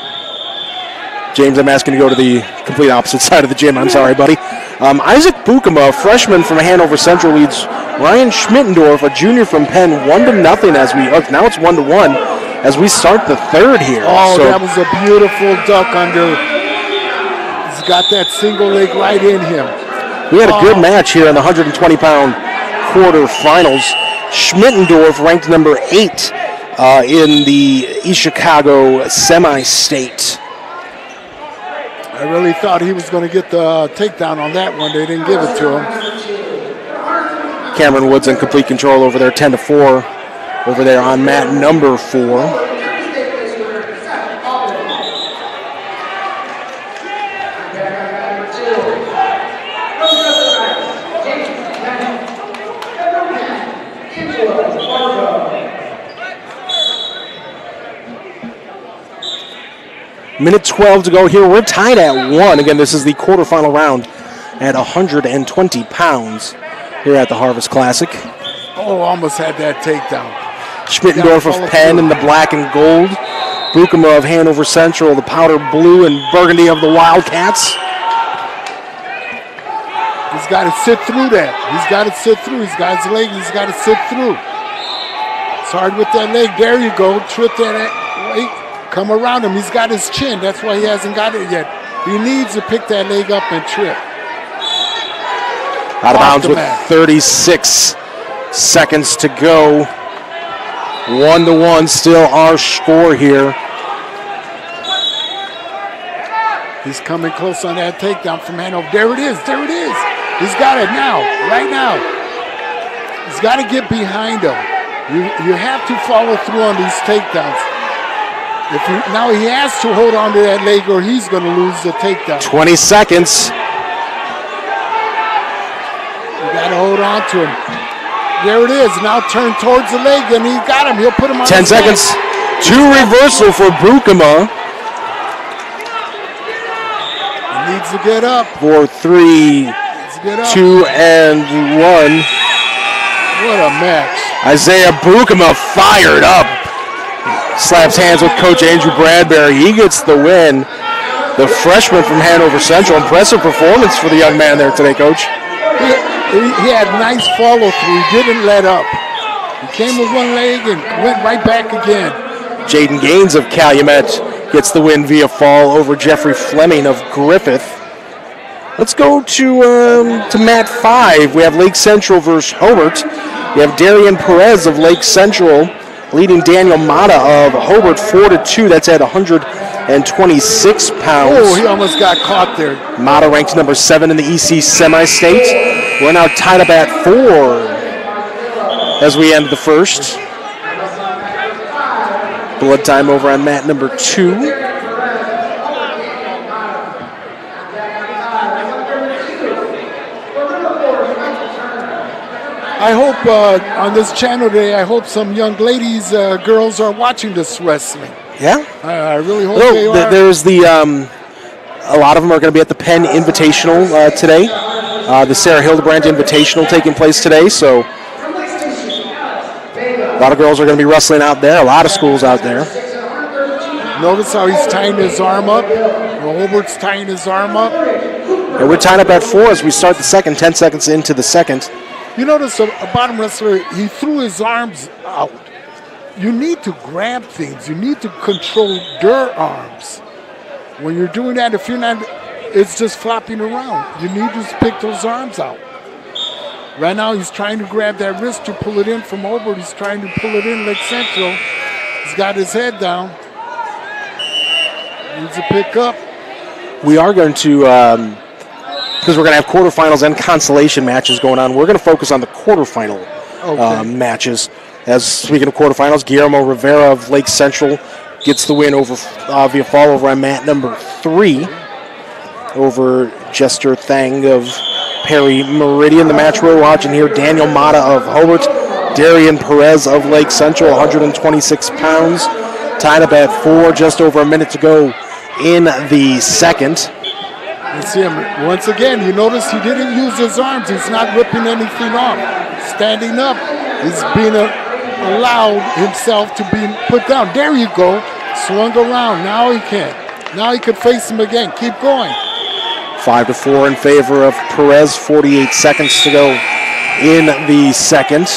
James, I'm asking to go to the complete opposite side of the gym. I'm sorry, buddy. Isaac Bukema, a freshman from Hanover Central, leads Ryan Schmittendorf, a junior from Penn, 1-0 as we. Now it's 1-1 as we start the third here. That was a beautiful duck under. He's got that single leg right in him. We had a good match here in the 120-pound quarterfinals. Schmittendorf ranked number 8 in the East Chicago semi-state. I really thought he was going to get the takedown on that one. They didn't give it to him. Cameron Woods in complete control over there, 10-4 over there on mat number 4. Minute 12 to go here. We're tied at 1. Again, this is the quarterfinal round at 120 pounds here at the Harvest Classic. Oh, almost had that takedown. Schmittendorf of Penn in the black and gold. Bukema of Hanover Central, the powder blue and burgundy of the Wildcats. He's got to sit through that. He's got to sit through. He's got his leg. He's got to sit through. It's hard with that leg. There you go. Trip that leg. Come around him. He's got his chin. That's why he hasn't got it yet. He needs to pick that leg up and trip. Out of bounds with 36 seconds to go. 1-1 still our score here. He's coming close on that takedown from Hanover. There it is. There it is. He's got it now. Right now. He's got to get behind him. You have to follow through on these takedowns. Now he has to hold on to that leg or he's going to lose the takedown. 20 seconds. You got to hold on to him. There it is. Now turn towards the leg and he got him. He'll put him on 10 seconds. 2 reversal for Bukema. He needs to get up. 4, 3, 2, and 1. What a match. Isaiah Bukema fired up. Slaps hands with Coach Andrew Bradbury. He gets the win. The freshman from Hanover Central. Impressive performance for the young man there today, Coach. He had nice follow-through. He didn't let up. He came with one leg and went right back again. Jaden Gaines of Calumet gets the win via fall over Jeffrey Fleming of Griffith. Let's go to mat 5. We have Lake Central versus Hobart. We have Darian Perez of Lake Central leading Daniel Mata of Hobart 4-2. That's at 126 pounds. Oh, he almost got caught there. Mata ranked number 7 in the EC semi-state. We're now tied up at 4 as we end the first. Blood time over on mat number 2. I hope on this channel today, I hope some young ladies, girls are watching this wrestling. Yeah? I really hope they are. There's a lot of them are going to be at the Penn Invitational today. The Sarah Hildebrand Invitational taking place today, so a lot of girls are going to be wrestling out there, a lot of schools out there. Notice how he's tying his arm up. Hobart's tying his arm up. And we're tied up at 4 as we start the second, 10 seconds into the second. You notice a bottom wrestler, he threw his arms out. You need to grab things. You need to control their arms. When you're doing that, if you're not, it's just flopping around. You need to pick those arms out. Right now, he's trying to grab that wrist to pull it in from Hobart. He's trying to pull it in Lake Central. He's got his head down. Needs to pick up. We are going to, because we're going to have quarterfinals and consolation matches going on, we're going to focus on the quarterfinal matches. As speaking of quarterfinals, Guillermo Rivera of Lake Central gets the win over via fall over on mat number 3 over Jester Thang of Perry Meridian. The match we're watching here, Daniel Mata of Hobart, Darian Perez of Lake Central, 126 pounds, tied up at 4, just over a minute to go in the second. You see him once again. You notice he didn't use his arms. He's not ripping anything off. Standing up, he's being allowed himself to be put down. There you go. Swung around. Now he can. Now he could face him again. Keep going. 5-4 in favor of Perez. 48 seconds to go in the second.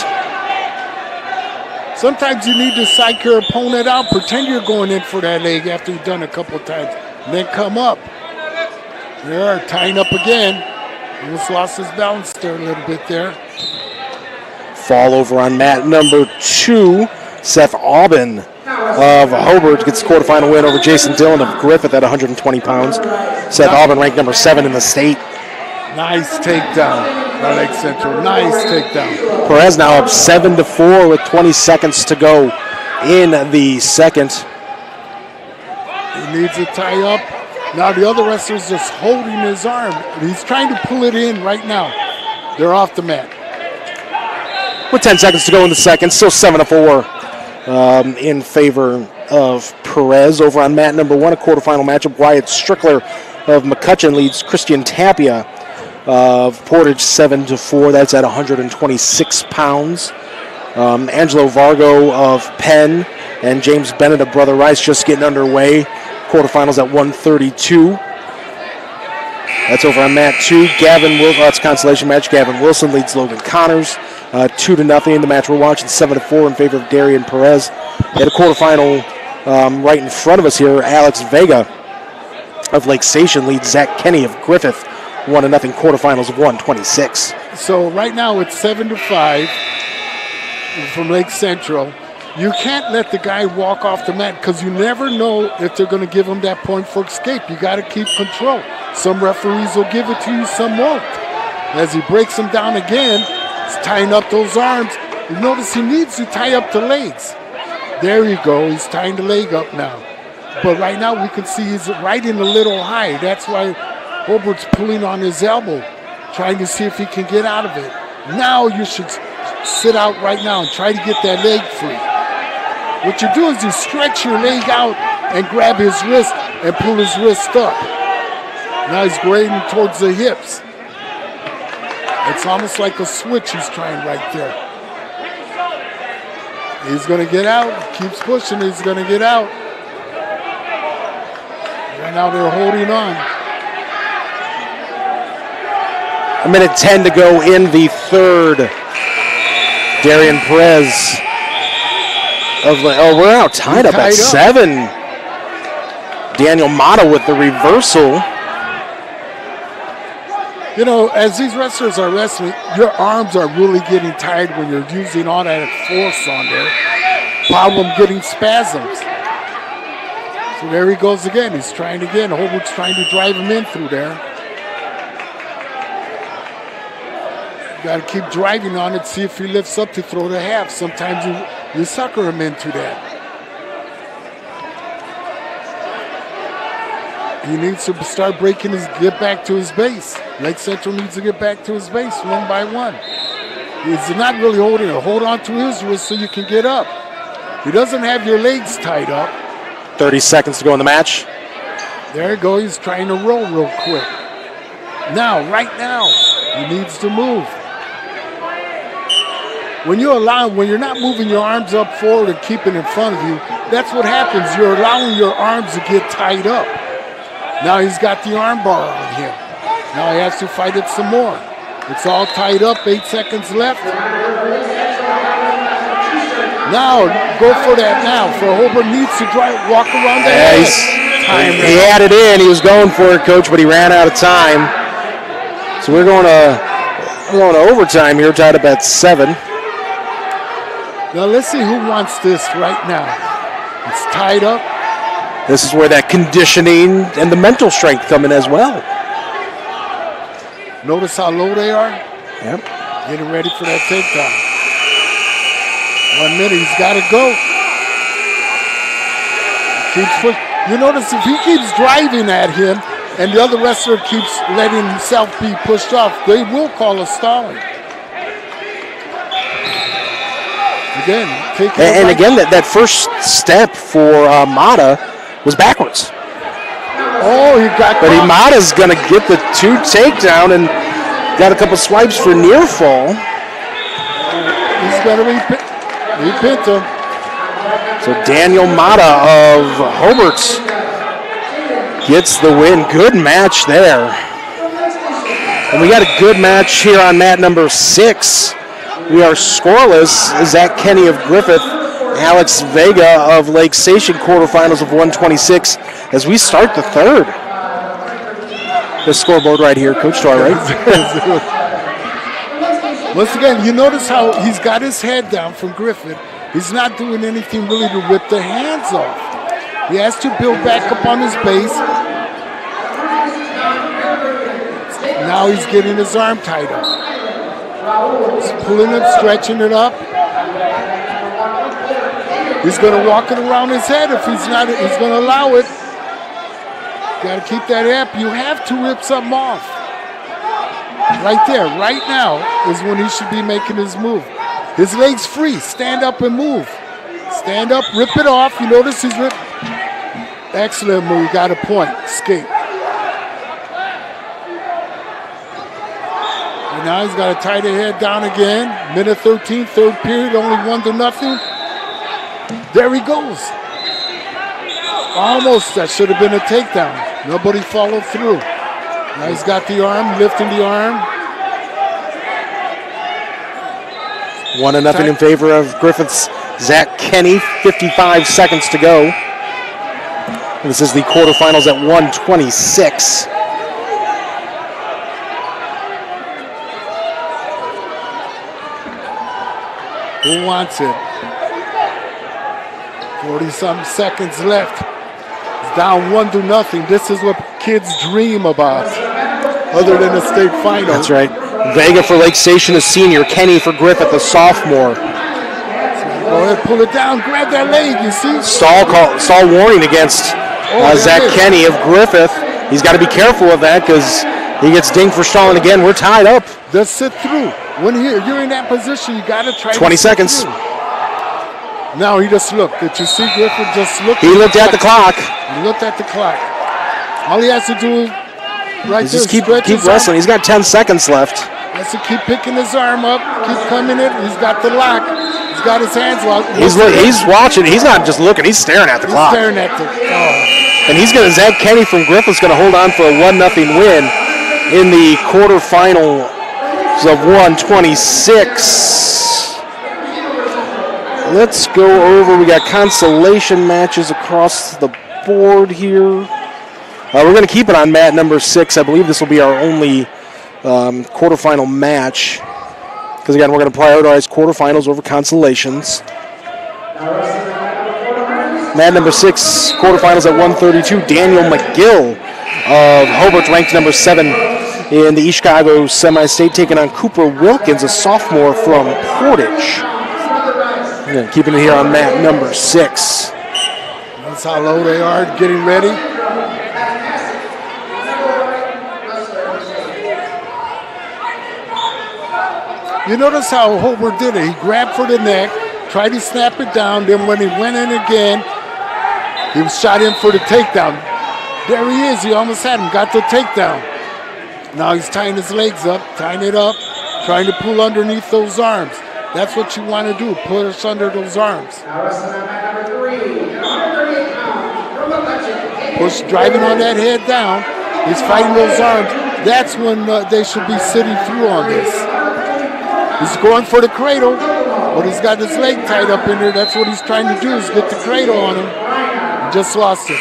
Sometimes you need to psych your opponent out. Pretend you're going in for that leg after you've done it a couple of times. And then come up. There, tying up again. Almost lost his balance there a little bit there. Fall over on mat number 2 Seth Aubin of Hobart gets the quarterfinal win over Jason Dillon of Griffith at 120 pounds. Seth Aubin ranked number 7 in the state. Nice takedown by Lake Central. Nice takedown. Perez now up 7-4 with 20 seconds to go in the second. He needs to tie up. Now the other wrestler's just holding his arm. He's trying to pull it in right now. They're off the mat. With 10 seconds to go in the second, still 7-4 in favor of Perez. Over on mat number 1, a quarterfinal matchup. Wyatt Strickler of McCutcheon leads Christian Tapia of Portage 7-4. That's at 126 pounds. Angelo Vargo of Penn and James Bennett of Brother Rice just getting underway. Quarterfinals at 132. That's over on mat 2. Gavin Wilson, that's a consolation match. Gavin Wilson leads Logan Connors 2-0 in the match we're watching. 7-4 in favor of Darian Perez. At a quarterfinal right in front of us here, Alex Vega of Lake Station leads Zach Kenny of Griffith 1-0 quarterfinals of 126. So right now it's 7-5 from Lake Central. You can't let the guy walk off the mat because you never know if they're going to give him that point for escape. You got to keep control. Some referees will give it to you, some won't. As he breaks him down again, he's tying up those arms. You notice he needs to tie up the legs. There you go. He's tying the leg up now. But right now we can see he's right in a little high. That's why Hobart's pulling on his elbow, trying to see if he can get out of it. Now you should sit out right now and try to get that leg free. What you do is you stretch your leg out and grab his wrist and pull his wrist up. Now he's grading towards the hips. It's almost like a switch he's trying right there. He's going to get out. Keeps pushing. He's going to get out. Right now they're holding on. 1:10 to go in the third. Darian Perez. We're now tied up at 7. Daniel Mata with the reversal. You know, as these wrestlers are wrestling, your arms are really getting tired when you're using all that force on there. Problem getting spasms. So there he goes again. He's trying again. Hobart's trying to drive him in through there. You got to keep driving on it, see if he lifts up to throw the half. Sometimes you sucker him into that. He needs to start breaking get back to his base. Lake Central needs to get back to his base one by one. He's not really holding it. Hold on to his wrist so you can get up. He doesn't have your legs tied up. 30 seconds to go in the match. There you go. He's trying to roll real quick. Now, right now, he needs to move. When you're not moving your arms up forward and keeping in front of you, that's what happens. You're allowing your arms to get tied up. Now he's got the arm bar on him. Now he has to fight it some more. It's all tied up, 8 seconds left. Now, go for that now. For Hobart needs to walk around the head. He had it in. He was going for it, Coach, but he ran out of time. So we're going to overtime here, tied up at 7. Now let's see who wants this right now. It's tied up. This is where that conditioning and the mental strength come in as well. Notice how low they are? Yep. Getting ready for that takedown. 1 minute, he's got to go. He keeps pushing. You notice if he keeps driving at him and the other wrestler keeps letting himself be pushed off, they will call a stalling. Again, again, that first step for Mata was backwards. Oh, he got But Mata's going to get the 2 takedown and got a couple swipes for near fall. He's going to repent him. So Daniel Mata of Hobart gets the win. Good match there. And we got a good match here on mat number 6. We are scoreless. Zach Kenny of Griffith, Alex Vega of Lake Station, quarterfinals of 126 as we start the third. The scoreboard right here, Coach Tar, right? Once again, you notice how he's got his head down from Griffith. He's not doing anything really to rip the hands off. He has to build back up on his base. Now he's getting his arm tied up. He's pulling it, stretching it up. He's going to walk it around his head if he's not. He's going to allow it. Got to keep that up. You have to rip something off. Right there, right now is when he should be making his move. His legs free. Stand up and move. Stand up, rip it off. You notice he's ripped. Excellent move. Got a point. Escape. And now he's got to tie the head down again. Minute 13, third period, only 1-0. There he goes. Almost. That should have been a takedown. Nobody followed through. Now he's got the arm, lifting the arm. 1-0 in favor of Griffith's Zach Kenny. 55 seconds to go. This is the quarterfinals at 1:26. Who wants it? 40-something seconds left. It's down 1-0. This is what kids dream about, other than the state final. That's right. Vega for Lake Station, a senior. Kenny for Griffith, a sophomore. Go ahead, pull it down, grab that leg, you see? Stall warning against Zach Kenny of Griffith. He's got to be careful of that because he gets dinged for stalling again. We're tied up. Just sit through. When you're in that position, you got to try 20 seconds. Now he just looked. Did you see Griffith just look? He looked at the clock. He looked at the clock. All he has to do is just keep wrestling. He's got 10 seconds left. He has to keep picking his arm up, keep coming in. He's got the lock. He's got his hands locked. He's watching. He's not just looking. He's staring at the clock. Staring at the. Oh. And Zach Kenny from Griffith's going to hold on for a 1-0 win in the quarterfinals of 1:26. Let's go over. We got consolation matches across the board here. We're going to keep it on mat number 6. I believe this will be our only quarterfinal match. Because, again, we're going to prioritize quarterfinals over consolations. Mat number 6, quarterfinals at 132. Daniel McGill of Hobart, ranked number 7 in the East Chicago semi-state, taking on Cooper Wilkins, a sophomore from Portage. Again, keeping it here on mat number 6. That's how low they are, getting ready. You notice how Hobart did it. He grabbed for the neck, tried to snap it down, then when he went in again, he was shot in for the takedown. There he is. He almost had him, got the takedown. Now he's tying his legs up, tying it up, trying to pull underneath those arms. That's what you want to do, push under those arms. Push, driving on that head down. He's fighting those arms. That's when they should be sitting through on this. He's going for the cradle, but he's got his leg tied up in there. That's what he's trying to do, is get the cradle on him. He just lost it.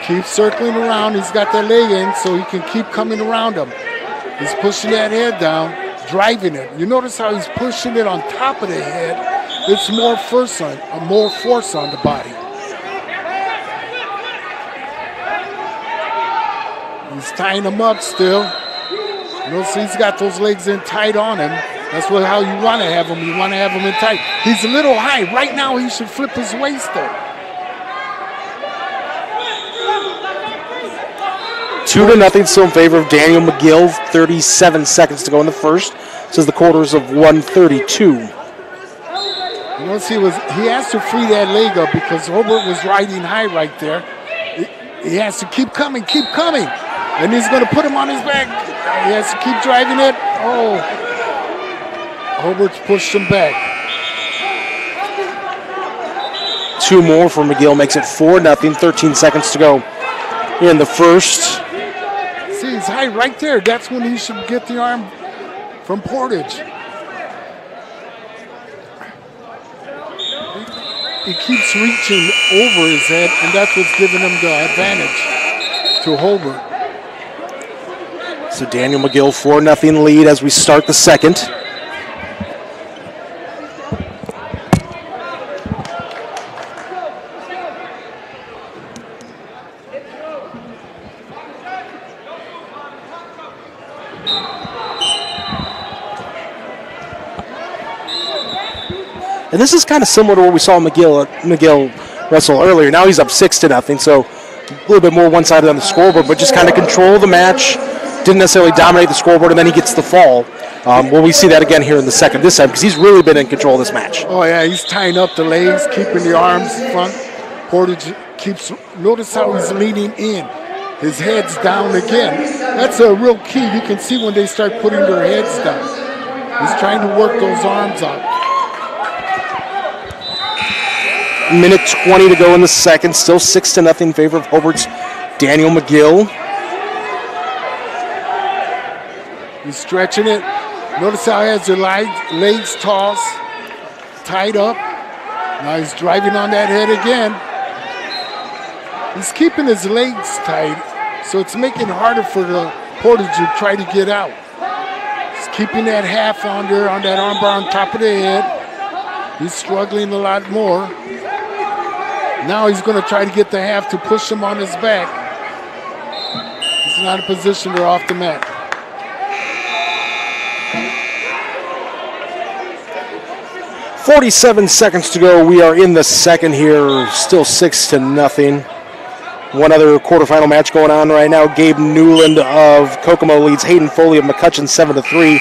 Keep circling around. He's got that leg in so he can keep coming around him. He's pushing that head down, driving it. You notice how he's pushing it on top of the head. It's more force on the body. He's tying him up still. Notice he's got those legs in tight on him. That's how you want to have him. You want to have him in tight. He's a little high. Right now he should flip his waist though. 2-0 still in favor of Daniel McGill. 37 seconds to go in the first. This is the quarters of 132. You notice he has to free that leg up because Hobart was riding high right there. He has to keep coming. And he's going to put him on his back. He has to keep driving it. Oh. Hobart's pushed him back. 2 more for McGill makes it 4-0. 13 seconds to go in the first. See, he's high right there. That's when he should get the arm from Portage. He keeps reaching over his head, and that's what's giving him the advantage to Hobart. So Daniel McGill, 4-0 lead as we start the second. And this is kind of similar to what we saw McGill wrestle earlier. Now he's up 6-0, so a little bit more one-sided on the scoreboard, but just kind of control the match. Didn't necessarily dominate the scoreboard, and then he gets the fall. Will we see that again here in the second this time? Because he's really been in control of this match. Oh, yeah, he's tying up the legs, keeping the arms front. Portage keeps, notice how he's leaning in. His head's down again. That's a real key. You can see when they start putting their heads down. He's trying to work those arms out. Minute 20 to go in the second. Still 6-0 in favor of Hobart's Daniel McGill. He's stretching it. Notice how he has the legs tossed, tied up. Now he's driving on that head again. He's keeping his legs tight, so it's making it harder for the Portage to try to get out. He's keeping that half on there, on that armbar on top of the head. He's struggling a lot more. Now he's going to try to get the half to push him on his back. He's not in position, they're off the mat. .47 seconds to go. We are in the second here, still 6-0. One other quarterfinal match going on right now. Gabe Newland of Kokomo leads Hayden Foley of McCutcheon 7-3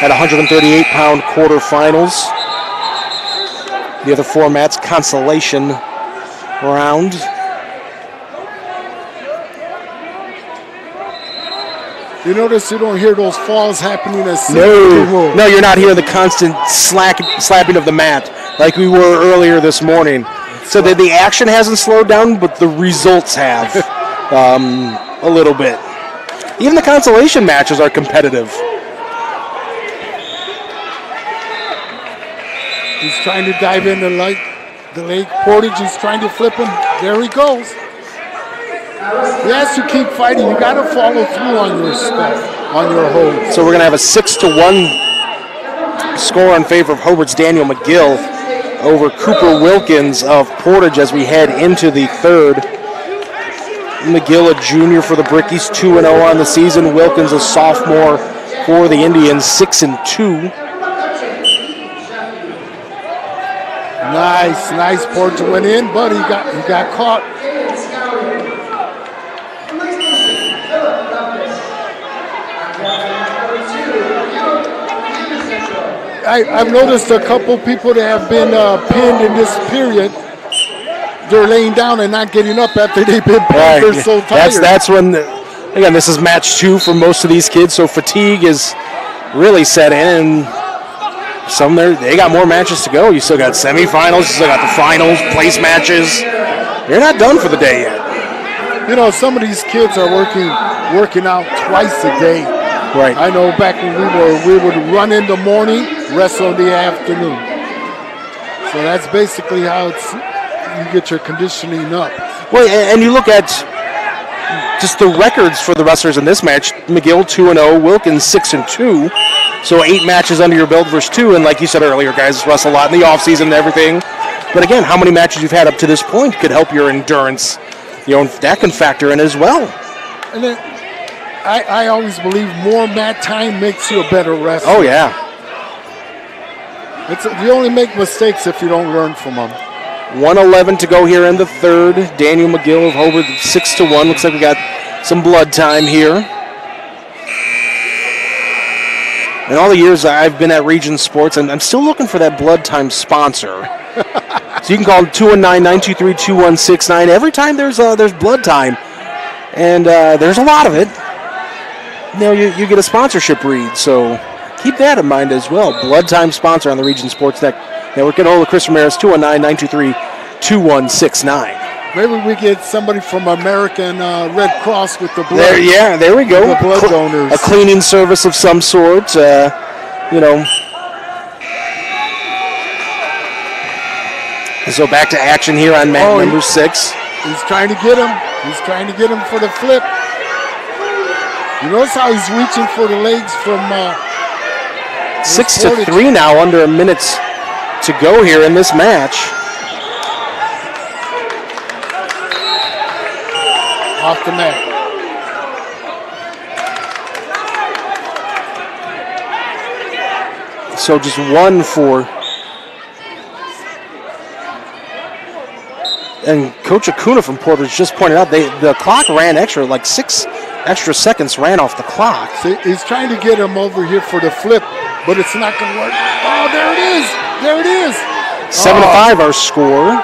at 138-pound quarterfinals. The other formats, Consolation round. You notice you don't hear those falls happening as No, you're not hearing the constant slapping of the mat like we were earlier this morning. So that the action hasn't slowed down, but the results have a little bit. Even the consolation matches are competitive. He's trying to dive in the leg. Portage is trying to flip him. There he goes. He has to keep fighting. You got to follow through on your stuff, on your hold. So we're going to have a 6-1 score in favor of Hobart's Daniel McGill over Cooper Wilkins of Portage as we head into the third. McGill, a junior for the Brickies, 2-0 on the season. Wilkins, a sophomore for the Indians, 6-2. Nice. Portage went in, but he got caught. I've noticed a couple people that have been pinned in this period. They're laying down and not getting up after they've been pinned. Right. They're so tired. That's when, again, this is match 2 for most of these kids, so fatigue is really set in. And some they got more matches to go. You still got semifinals, you still got the finals, place matches. You're not done for the day yet. You know, some of these kids are working out twice a day. Right. I know back when we would run in the morning, wrestle in the afternoon. So that's basically how you get your conditioning up. Well, and you look at just the records for the wrestlers in this match. McGill 2-0, Wilkins 6-2. So 8 matches under your belt versus 2. And like you said earlier, guys wrestle a lot in the offseason and everything. But again, how many matches you've had up to this point could help your endurance. You know, that can factor in as well. And then I always believe more mat time makes you a better wrestler. Oh, yeah. You only make mistakes if you don't learn from them. 1:11 to go here in the third. Daniel McGill of Hobart 6-1. Looks like we got some blood time here. In all the years I've been at Region Sports, and I'm still looking for that blood time sponsor. So you can call 219-923-2169. Every time there's blood time, and there's a lot of it, you know, you get a sponsorship read. So keep that in mind as well. Blood time sponsor on the Region Sports Network. Get a hold of Chris Ramirez, 219-923-2169. Maybe we get somebody from American Red Cross with the blood. There we go. The blood donors. A cleaning service of some sort. You know. So back to action here on mat number 6. He's trying to get him. He's trying to get him for the flip. You notice how he's reaching for the legs from 6-3 now, under a minute to go here in this match. Off the mat. So just one for And Coach Acuna from Porter's just pointed out the clock ran extra, like 6 extra seconds ran off the clock. See, he's trying to get him over here for the flip, but it's not going to work. Oh, there it is. There it is. 7-5 our score.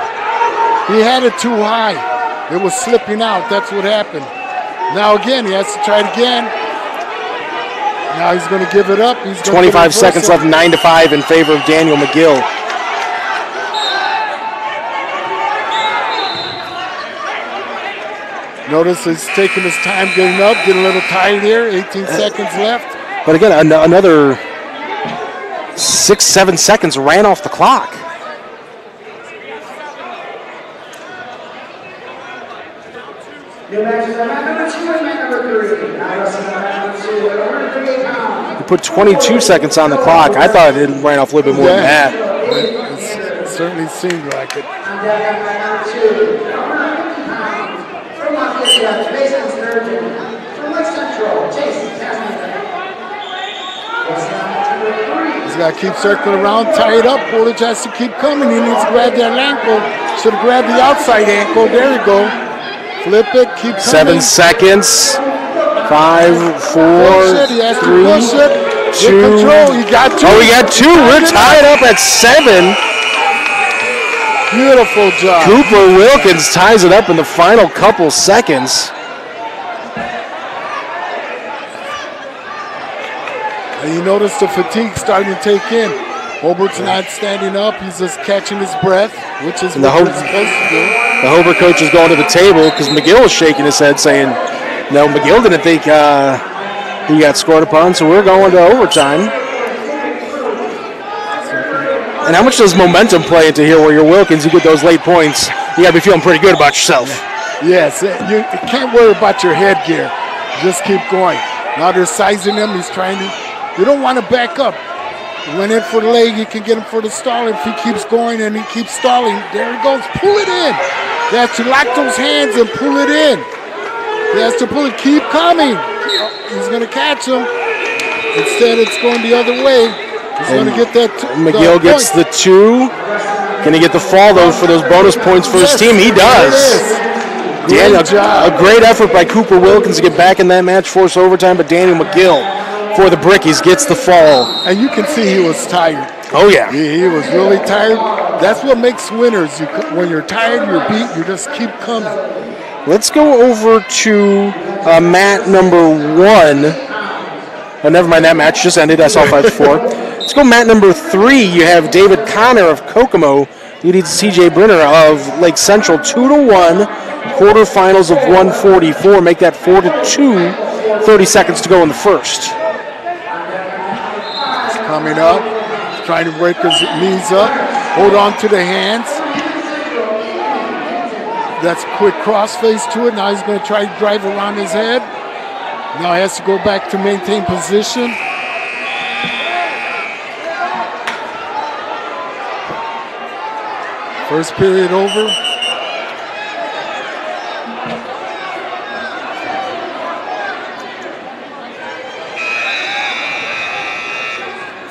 He had it too high. It was slipping out. That's what happened. Now again, he has to try it again. Now he's going to give it up. He's 25 seconds left, 9-5 in favor of Daniel McGill. Notice he's taking his time getting up, getting a little tired here. 18 seconds left. But again, another 6-7 seconds ran off the clock. You put 22 seconds on the clock. I thought it ran off a little bit more than that. It certainly seemed like it. He's got to keep circling around, tie it up. Portage has to keep coming. He needs to grab that ankle. Should have grabbed the outside ankle. There you go. Flip it, keep coming. 7 seconds. 5, 4, 3, 2. He got 2. Oh, we got 2. We're tied up at 7. Beautiful job. Cooper Wilkins ties it up in the final couple seconds. And you notice the fatigue starting to take in. Hobart's not standing up. He's just catching his breath, which is what he's supposed to do. The Hobart coach is going to the table because McGill is shaking his head saying, no, McGill didn't think he got scored upon, so we're going to overtime. And how much does momentum play into here where you're Wilkins, you get those late points, you got to be feeling pretty good about yourself. Yes, you can't worry about your headgear. Just keep going. Now they're sizing him. He's trying to, you don't want to back up. He went in for the leg, you can get him for the stall. If he keeps going and he keeps stalling, there he goes, pull it in. He has to lock those hands and pull it in. He has to pull it, keep coming. He's going to catch him. Instead, it's going the other way. He's going to get that. McGill gets the 2. Can he get the fall, though, for those bonus points for his team? He does. Great job. A great effort by Cooper Wilkins to get back in that match, force overtime, but Daniel McGill for the Brickies gets the fall. And you can see he was tired. Oh, yeah. He was really tired. That's what makes winners. When you're tired, you're beat, you just keep coming. Let's go over to mat number 1. Oh, never mind, that match just ended. I saw 5-4. Let's go mat number 3. You have David Connor of Kokomo leading CJ Brenner of Lake Central 2-1. Quarterfinals of 144. Make that 4-2. 30 seconds to go in the first. He's coming up. He's trying to break his knees up. Hold on to the hands. That's a quick crossface to it. Now he's going to try to drive around his head. Now he has to go back to maintain position. First period over.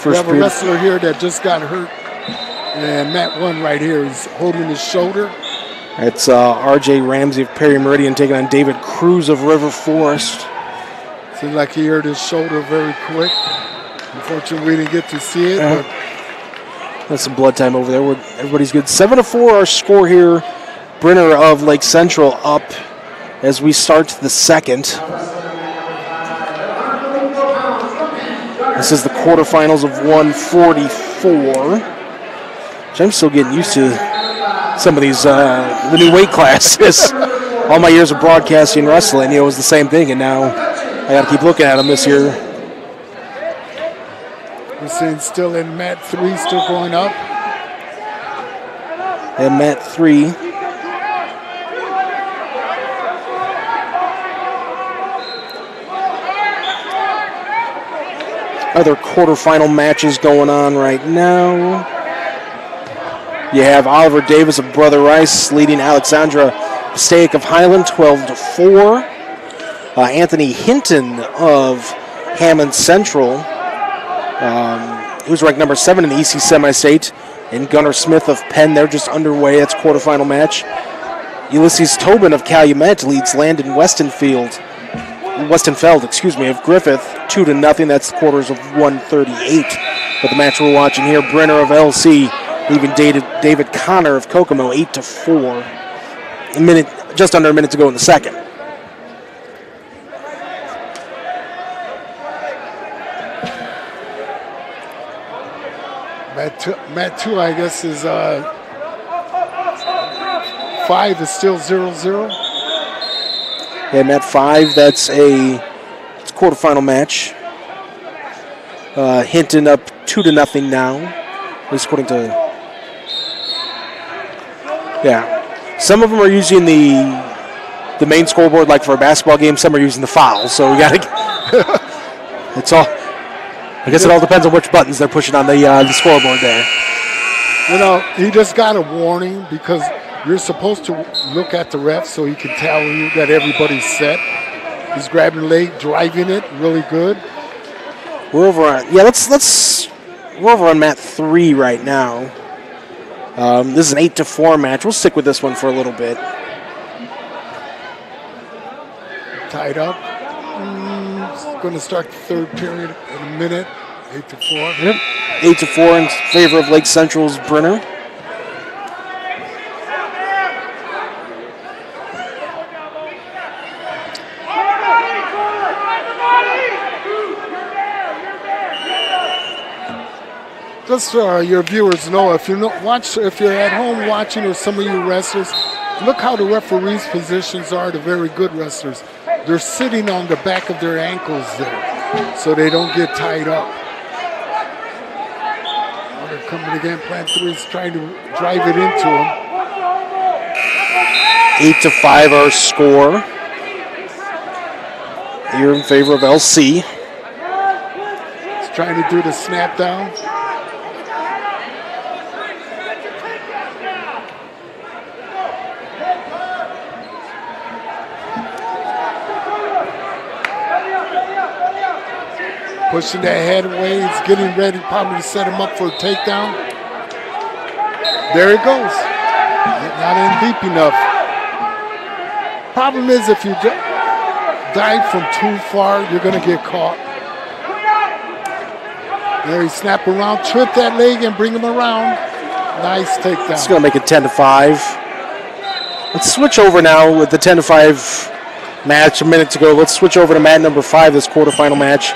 We have a wrestler here that just got hurt. And Matt 1 right here is holding his shoulder. It's R.J. Ramsey of Perry Meridian taking on David Cruz of River Forest. Seems like he hurt his shoulder very quick. Unfortunately, we didn't get to see it. But that's some blood time over there. Everybody's good. 7-4 our score here. Brenner of Lake Central up as we start the second. This is the quarterfinals of 144. Which I'm still getting used to some of these, the new weight classes. All my years of broadcasting wrestling, it was the same thing, and now I got to keep looking at them this year. We're seeing still in mat 3, still going up. And mat 3. Other quarterfinal matches going on right now. You have Oliver Davis of Brother Rice leading Alexandra Stayek of Highland 12-4. Anthony Hinton of Hammond Central, who's ranked number 7 in the EC Semi-State, and Gunnar Smith of Penn. They're just underway. That's quarterfinal match. Ulysses Tobin of Calumet leads Landon Westenfeld of Griffith 2-0. That's the quarters of 138. But the match we're watching here, Brenner of LC leaving David Connor of Kokomo 8-4. Just under a minute to go in the second. Mat 2, I guess, is 5 is still 0-0. Yeah, Mat 5, it's a quarterfinal match. Hinton up 2-0 now. At least according to... Yeah. Some of them are using the main scoreboard like for a basketball game. Some are using the fouls. So we got to... It's all... I guess it all depends on which buttons they're pushing on the scoreboard there. You know, he just got a warning because you're supposed to look at the ref so he can tell you that everybody's set. He's grabbing the leg, driving it really good. We're over on we're over on Mat 3 right now. This is an 8-4 match. We'll stick with this one for a little bit. Tied up. Going to start the third period in a minute. 8-4. Yep. 8-4 in favor of Lake Central's Brenner. Just so your viewers know, if you're at home watching, or some of you wrestlers, look how the referees' positions are. The very good wrestlers, they're sitting on the back of their ankles there, so they don't get tied up. Now they're coming again. Plant 3 is trying to drive it into them. 8-5 our score. Here in favor of LC. He's trying to do the snap down. Pushing that head away. He's getting ready probably to set him up for a takedown. There he goes. Not in deep enough. Problem is, if you dive from too far, you're going to get caught. There he snap around, trip that leg and bring him around. Nice takedown. It's going to make it 10-5. Let's switch over now with the 10-5 match. A minute to go. Let's switch over to mat number 5, this quarterfinal match.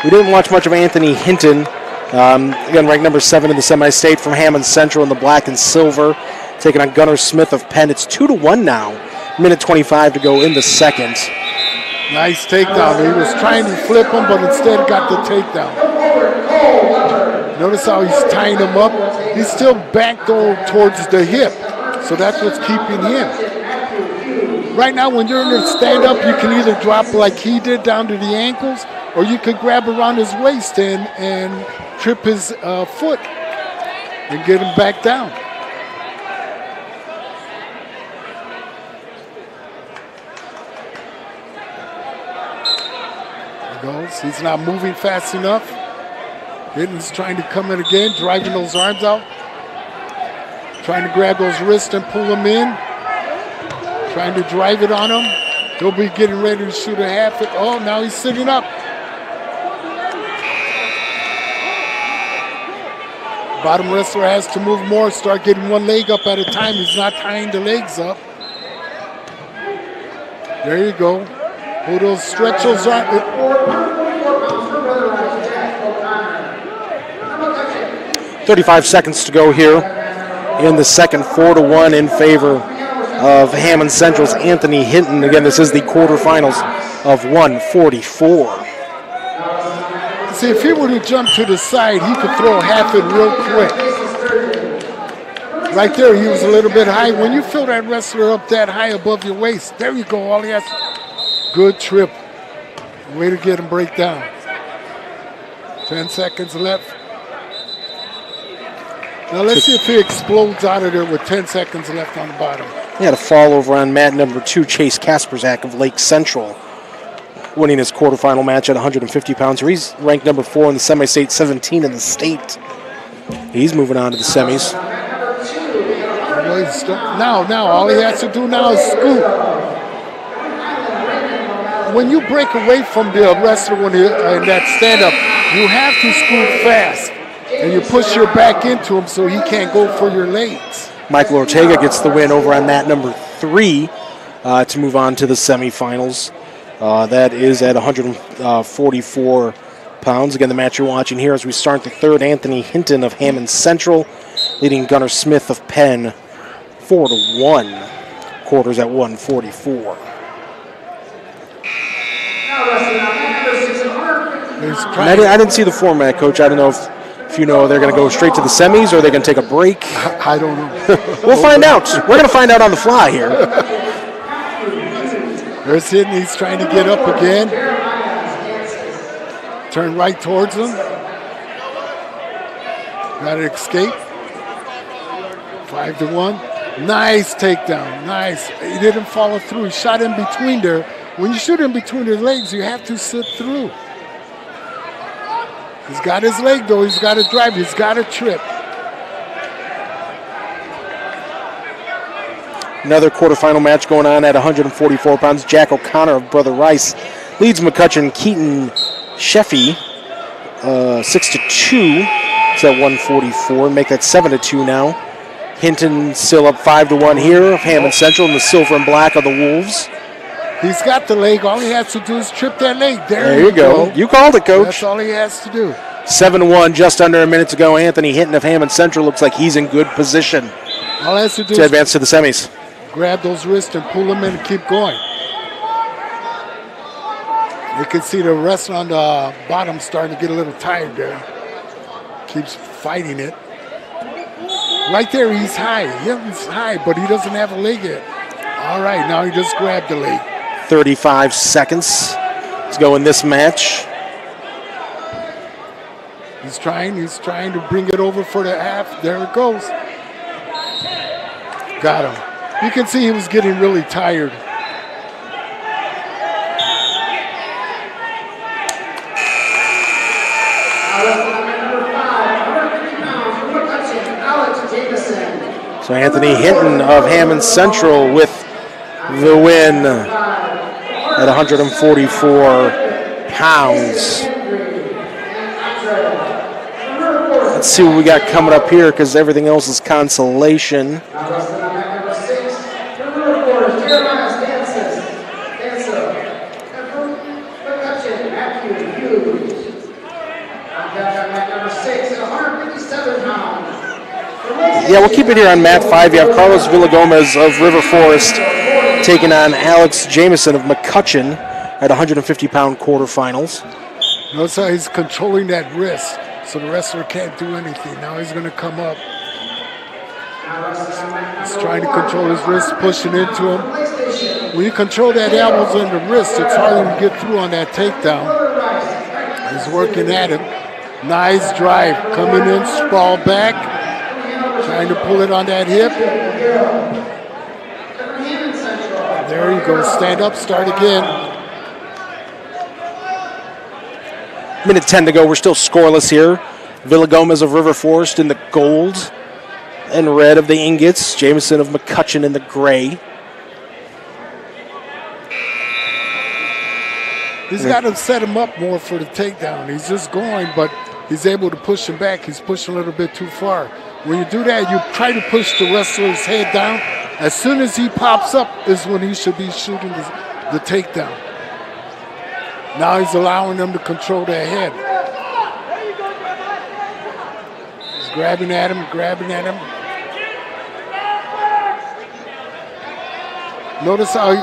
We didn't watch much of Anthony Hinton. Again, ranked number 7 in the semi-state from Hammond Central in the black and silver. Taking on Gunnar Smith of Penn. It's 2-1 now. Minute 25 to go in the second. Nice takedown. He was trying to flip him, but instead got the takedown. Notice how he's tying him up. He's still back towards the hip, so that's what's keeping him. Right now, when you're in a stand-up, you can either drop like he did down to the ankles, or you could grab around his waist and trip his foot and get him back down. There he goes. He's not moving fast enough. Hinton's trying to come in again, driving those arms out. Trying to grab those wrists and pull them in. Trying to drive it on him. He'll be getting ready to shoot a half. Oh, now he's sitting up. Bottom wrestler has to move more, start getting one leg up at a time. He's not tying the legs up. There you go. Pull those, stretch those arms. 35 seconds to go here in the second. 4-1 in favor of Hammond Central's Anthony Hinton. Again, this is the quarterfinals of 144. See, if he were to jump to the side, he could throw half it real quick. Right there, he was a little bit high. When you feel that wrestler up that high above your waist, there you go. All he has, good trip. Way to get him break down. 10 seconds left. Now let's see if he explodes out of there with 10 seconds left on the bottom. He had a fall over on mat number 2, Chase Kasperzak of Lake Central, winning his quarterfinal match at 150 pounds. He's ranked number 4 in the semi-state, 17 in the state. He's moving on to the semis. Now, all he has to do now is scoot. When you break away from the wrestler in that stand-up, you have to scoot fast. And you push your back into him so he can't go for your legs. Michael Ortega gets the win over on mat number 3 to move on to the semifinals. That is at 144 pounds. Again, the match you're watching here as we start the third. Anthony Hinton of Hammond Central leading Gunnar Smith of Penn 4-1. Quarters at 144. I didn't see the format, Coach. I don't know if you know they're going to go straight to the semis or they're going to take a break. I don't know. We'll find out. We're going to find out on the fly here. There's Hinton. He's trying to get up again. Turn right towards him. Got to escape. 5-1. Nice takedown. Nice. He didn't follow through. He shot in between there. When you shoot in between their legs, you have to sit through. He's got his leg, though. He's got to drive. He's got to trip. Another quarterfinal match going on at 144 pounds. Jack O'Connor of Brother Rice leads McCutcheon Keaton Sheffy 6-2. It's at 144. Make that 7-2 now. Hinton still up 5-1 here of Hammond Central in the silver and black of the Wolves. He's got the leg. All he has to do is trip that leg. There you go. You called it, Coach. That's all he has to do. 7-1, just under a minute to go. Anthony Hinton of Hammond Central looks like he's in good position All he has to do to is advance to the semis. grab those wrists and pull them in and keep going. You can see the wrestler on the bottom starting to get a little tired there. Keeps fighting it. Right there, he's high. He's high, but he doesn't have a leg yet. All right, now he just grabbed the leg. 35 seconds to go in this match. He's trying to bring it over for the half. There it goes. Got him. You can see he was getting really tired. So Anthony Hinton of Hammond Central with the win at 144 pounds. Let's see what we got coming up here because everything else is consolation. Yeah, we'll keep it here on mat 5. You have Carlos Villagomez of River Forest taking on Alex Jameson of McCutcheon at 150-pound quarterfinals. Notice how he's controlling that wrist so the wrestler can't do anything. Now he's going to come up. He's trying to control his wrist, pushing into him. When you control that elbows and the wrist, it's harder to get through on that takedown. He's working at him. Nice drive. Coming in, sprawl back. Trying to pull it on that hip. There you go. Stand up, start again. Minute 10 to go. We're still scoreless here. Villagomez of River Forest in the gold and red of the ingots. Jameson of McCutcheon in the gray. He's got to set him up more for the takedown. He's just going, but he's able to push him back. He's pushing a little bit too far. When you do that, you try to push the wrestler's head down. As soon as he pops up is when he should be shooting the takedown. Now he's allowing them to control their head. He's grabbing at him, grabbing at him. Notice how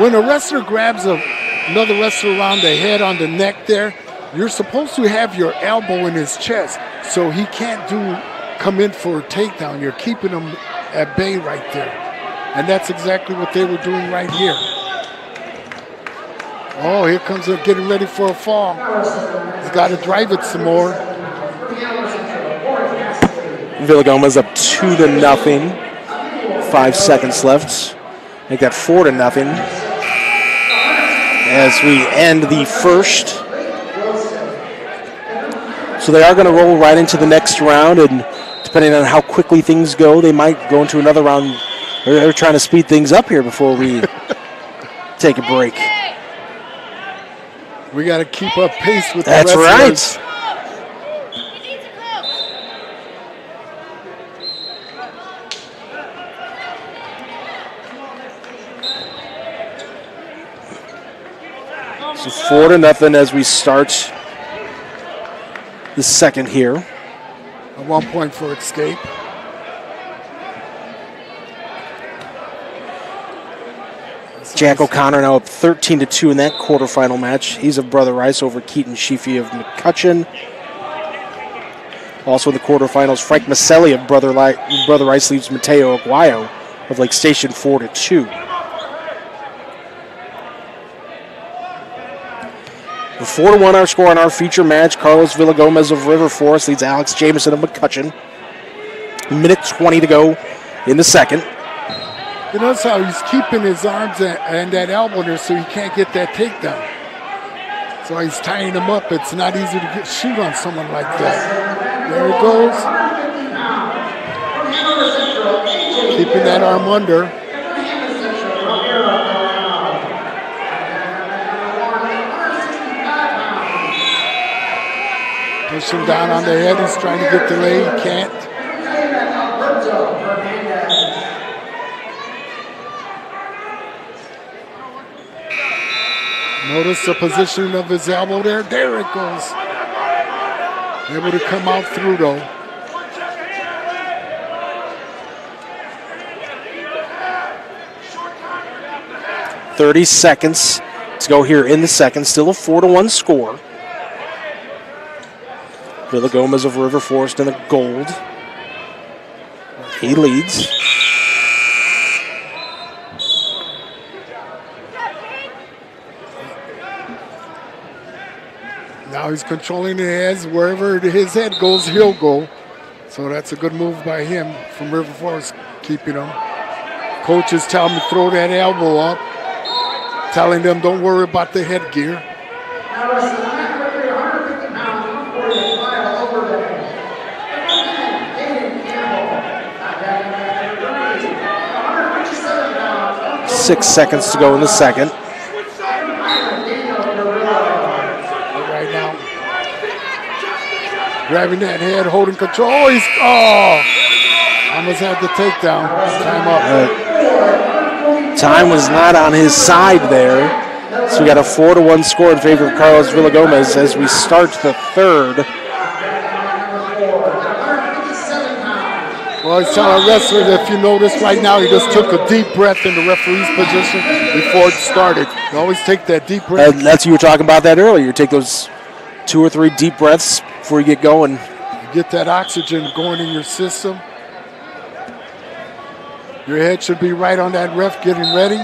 when a wrestler grabs another wrestler around the head, on the neck there, you're supposed to have your elbow in his chest so he can't come in for a takedown. You're keeping him at bay right there. And that's exactly what they were doing right here. Oh, here comes him getting ready for a fall. He's got to drive it some more. Villagomez up 2-0. 5 seconds left. Make that 4-0. As we end the first. So they are going to roll right into the next round, and depending on how quickly things go, they might go into another round. They're trying to speed things up here before we take a break. We got to keep up pace with That's the wrestlers. right. So 4-0 as we start the second here. At 1 point for escape. Jack O'Connor now up 13-2 in that quarterfinal match. He's of Brother Rice over Keaton Sheafy of McCutcheon. Also in the quarterfinals, Frank Maselli of Brother Rice leaves Mateo Aguayo of Lake Station 4-2. The 4-1 our score on our feature match. Carlos Villagomez of River Forest leads Alex Jameson of McCutcheon. Minute 20 to go in the second. You notice how he's keeping his arms and that elbow there so he can't get that takedown. So he's tying him up. It's not easy to shoot on someone like that. There it goes. Keeping that arm under. Pushing down on the head. He's trying to get the leg. He can't. Notice the position of his elbow there. There it goes. Able to come out through though. .30 seconds to go here in the second. Still a 4-1 score. Villagomez of River Forest in the gold. He leads. Now he's controlling the heads. Wherever his head goes, he'll go. So that's a good move by him from River Forest, keeping him. Coaches tell him to throw that elbow up, telling them don't worry about the headgear. .6 seconds to go in the second. Right now, grabbing that head, holding control. Almost had the takedown. Time up. Time was not on his side there. So we got a 4-1 score in favor of Carlos Villagomez as we start the third. Well, he's telling wrestlers, if you notice right now, he just took a deep breath in the referee's position before it started. You always take that deep breath. That's you were talking about that earlier. You take those 2 or 3 deep breaths before you get going. You get that oxygen going in your system. Your head should be right on that ref getting ready.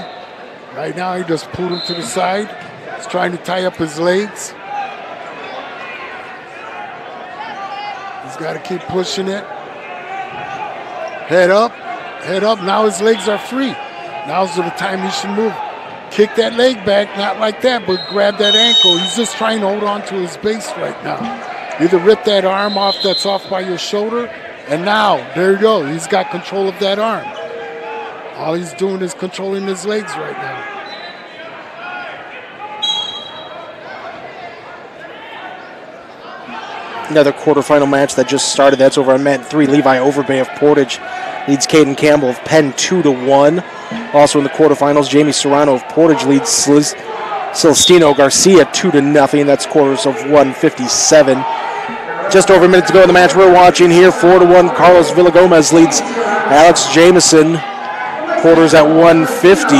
Right now, he just pulled him to the side. He's trying to tie up his legs. He's got to keep pushing it. Head up, now his legs are free. Now's the time he should move. Kick that leg back, not like that, but grab that ankle. He's just trying to hold on to his base right now. Either rip that arm off that's off by your shoulder, and now, there you go. He's got control of that arm. All he's doing is controlling his legs right now. Another quarterfinal match that just started. That's over on mat 3. Levi Overbay of Portage leads Caden Campbell of Penn 2-1. Also in the quarterfinals, Jamie Serrano of Portage leads Celestino Garcia 2-0. That's quarters of 157. Just over a minute to go in the match we're watching here. 4-1. Carlos Villagomez leads Alex Jameson. Quarters at 150.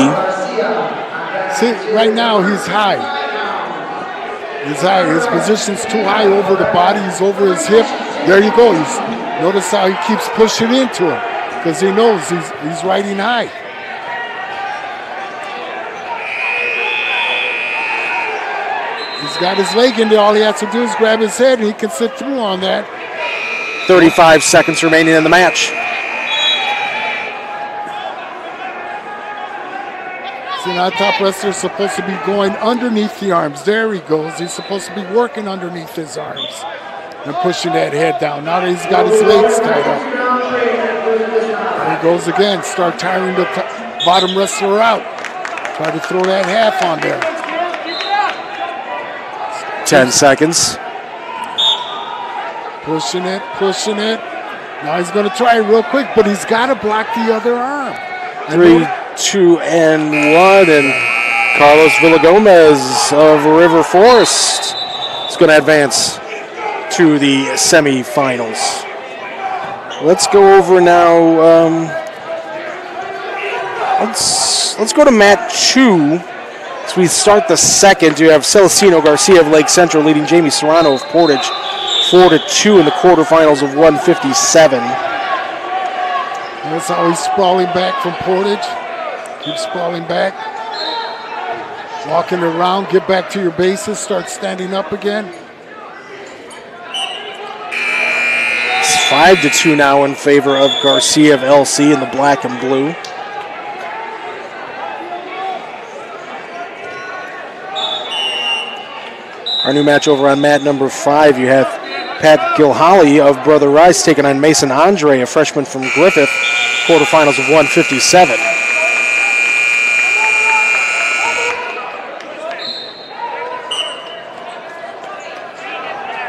See, right now he's high. He's high. His position's too high over the body. He's over his hip. There you go. Notice how he keeps pushing into him because he knows he's riding high. He's got his leg in there. All he has to do is grab his head, and he can sit through on that. 35 seconds remaining in the match. See, now top wrestler's supposed to be going underneath the arms. There he goes. He's supposed to be working underneath his arms. and pushing that head down. Now that he's got his legs tied up. There he goes again. Start tiring the bottom wrestler out. Try to throw that half on there. 10 seconds. Pushing it, pushing it. Now he's going to try it real quick, but he's got to block the other arm. 3, 2, and 1. And Carlos Villagomez of River Forest is going to advance to the semifinals. Let's go over now. Let's go to mat 2. As we start the second, you have Celestino Garcia of Lake Central leading Jamie Serrano of Portage 4-2 in the quarterfinals of 157. That's how he's sprawling back from Portage. Keep sprawling back. Walking around, get back to your bases, start standing up again. It's 5-2 now in favor of Garcia of LC in the black and blue. Our new match over on mat number 5, you have Pat Gilholly of Brother Rice taking on Mason Andre, a freshman from Griffith, quarterfinals of 157.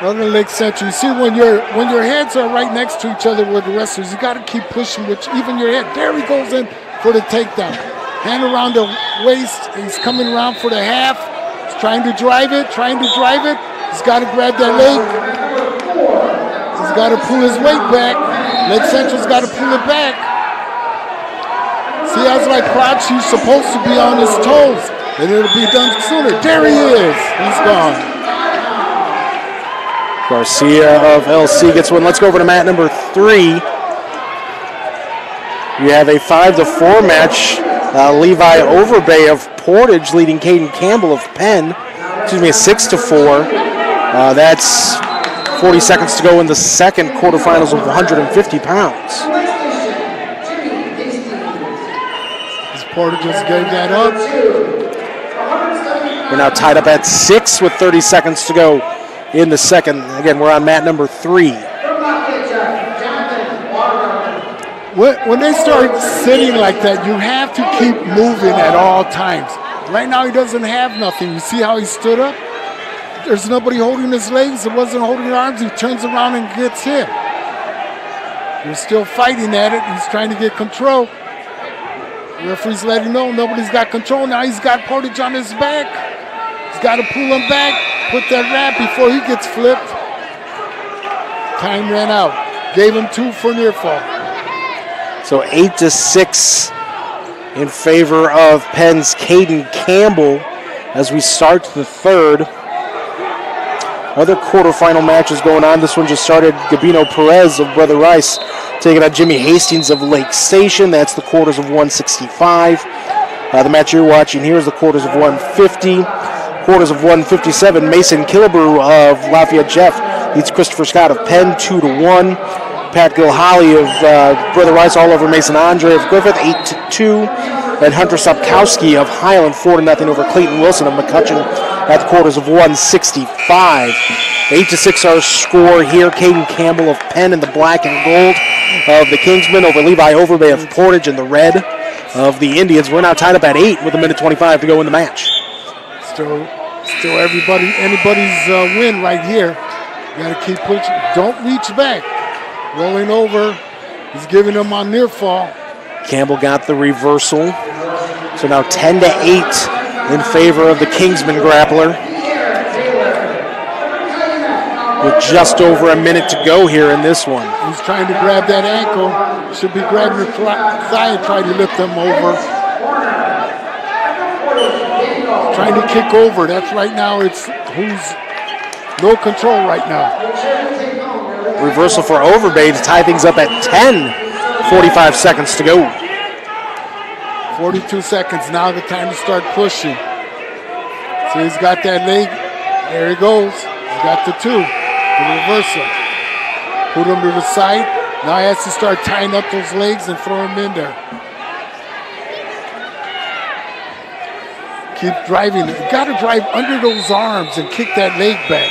Brother Lake Central, you see when your heads are right next to each other with the wrestlers, you got to keep pushing with even your head. There he goes in for the takedown. Hand around the waist, he's coming around for the half. He's trying to drive it, He's got to grab that leg. He's got to pull his weight back. Lake Central's got to pull it back. See, I was like, Crouch, he's supposed to be on his toes, and it'll be done sooner. There he is. He's gone. Garcia of LC gets one. Let's go over to mat number 3. You have a 5-4 match. Levi Overbay of Portage leading Caden Campbell of Penn. Excuse me, a 6-4. That's 40 seconds to go in the second quarterfinals of 150 pounds. Portage just gave that up. We're now tied up at 6 with 30 seconds to go in the second. Again, we're on mat number 3. When they start sitting like that, you have to keep moving at all times. Right now, he doesn't have nothing. You see how he stood up? There's nobody holding his legs. It wasn't holding his arms. He turns around and gets hit. You're still fighting at it. He's trying to get control. The referee's letting know nobody's got control. Now he's got Portage on his back. He's got to pull him back, put that wrap before he gets flipped. Time ran out. Gave him 2 for near fall. So 8-6 in favor of Penn's Caden Campbell as we start the third. Other quarterfinal matches going on. This one just started. Gabino Perez of Brother Rice taking on Jimmy Hastings of Lake Station. That's the quarters of 165. The match you're watching here is the quarters of 150. Quarters of 157. Mason Killebrew of Lafayette Jeff leads Christopher Scott of Penn 2-1. Pat Gilholly of Brother Rice all over Mason Andre of Griffith 8-2. And Hunter Sapkowski of Highland 4-0 over Clayton Wilson of McCutcheon at the quarters of 165. 8-6 our score here. Caden Campbell of Penn in the black and gold of the Kingsmen over Levi Overbay of Portage in the red of the Indians. We're now tied up at 8 with 1:25 to go in the match. Still anybody's win right here. You got to keep pushing. Don't reach back. Rolling over. He's giving him on near fall. Campbell got the reversal. So now 10-8 in favor of the Kingsman grappler. With just over a minute to go here in this one. He's trying to grab that ankle. Should be grabbing the thigh and trying to lift them over. Trying to kick over. That's right now. It's who's no control right now. Reversal for Overbay to tie things up at 10. 45 seconds to go. 42 seconds. Now the time to start pushing. So he's got that leg. There he goes. He's got the 2. The reversal. Put him to the side. Now he has to start tying up those legs and throw him in there. Keep driving. You got to drive under those arms and kick that leg back.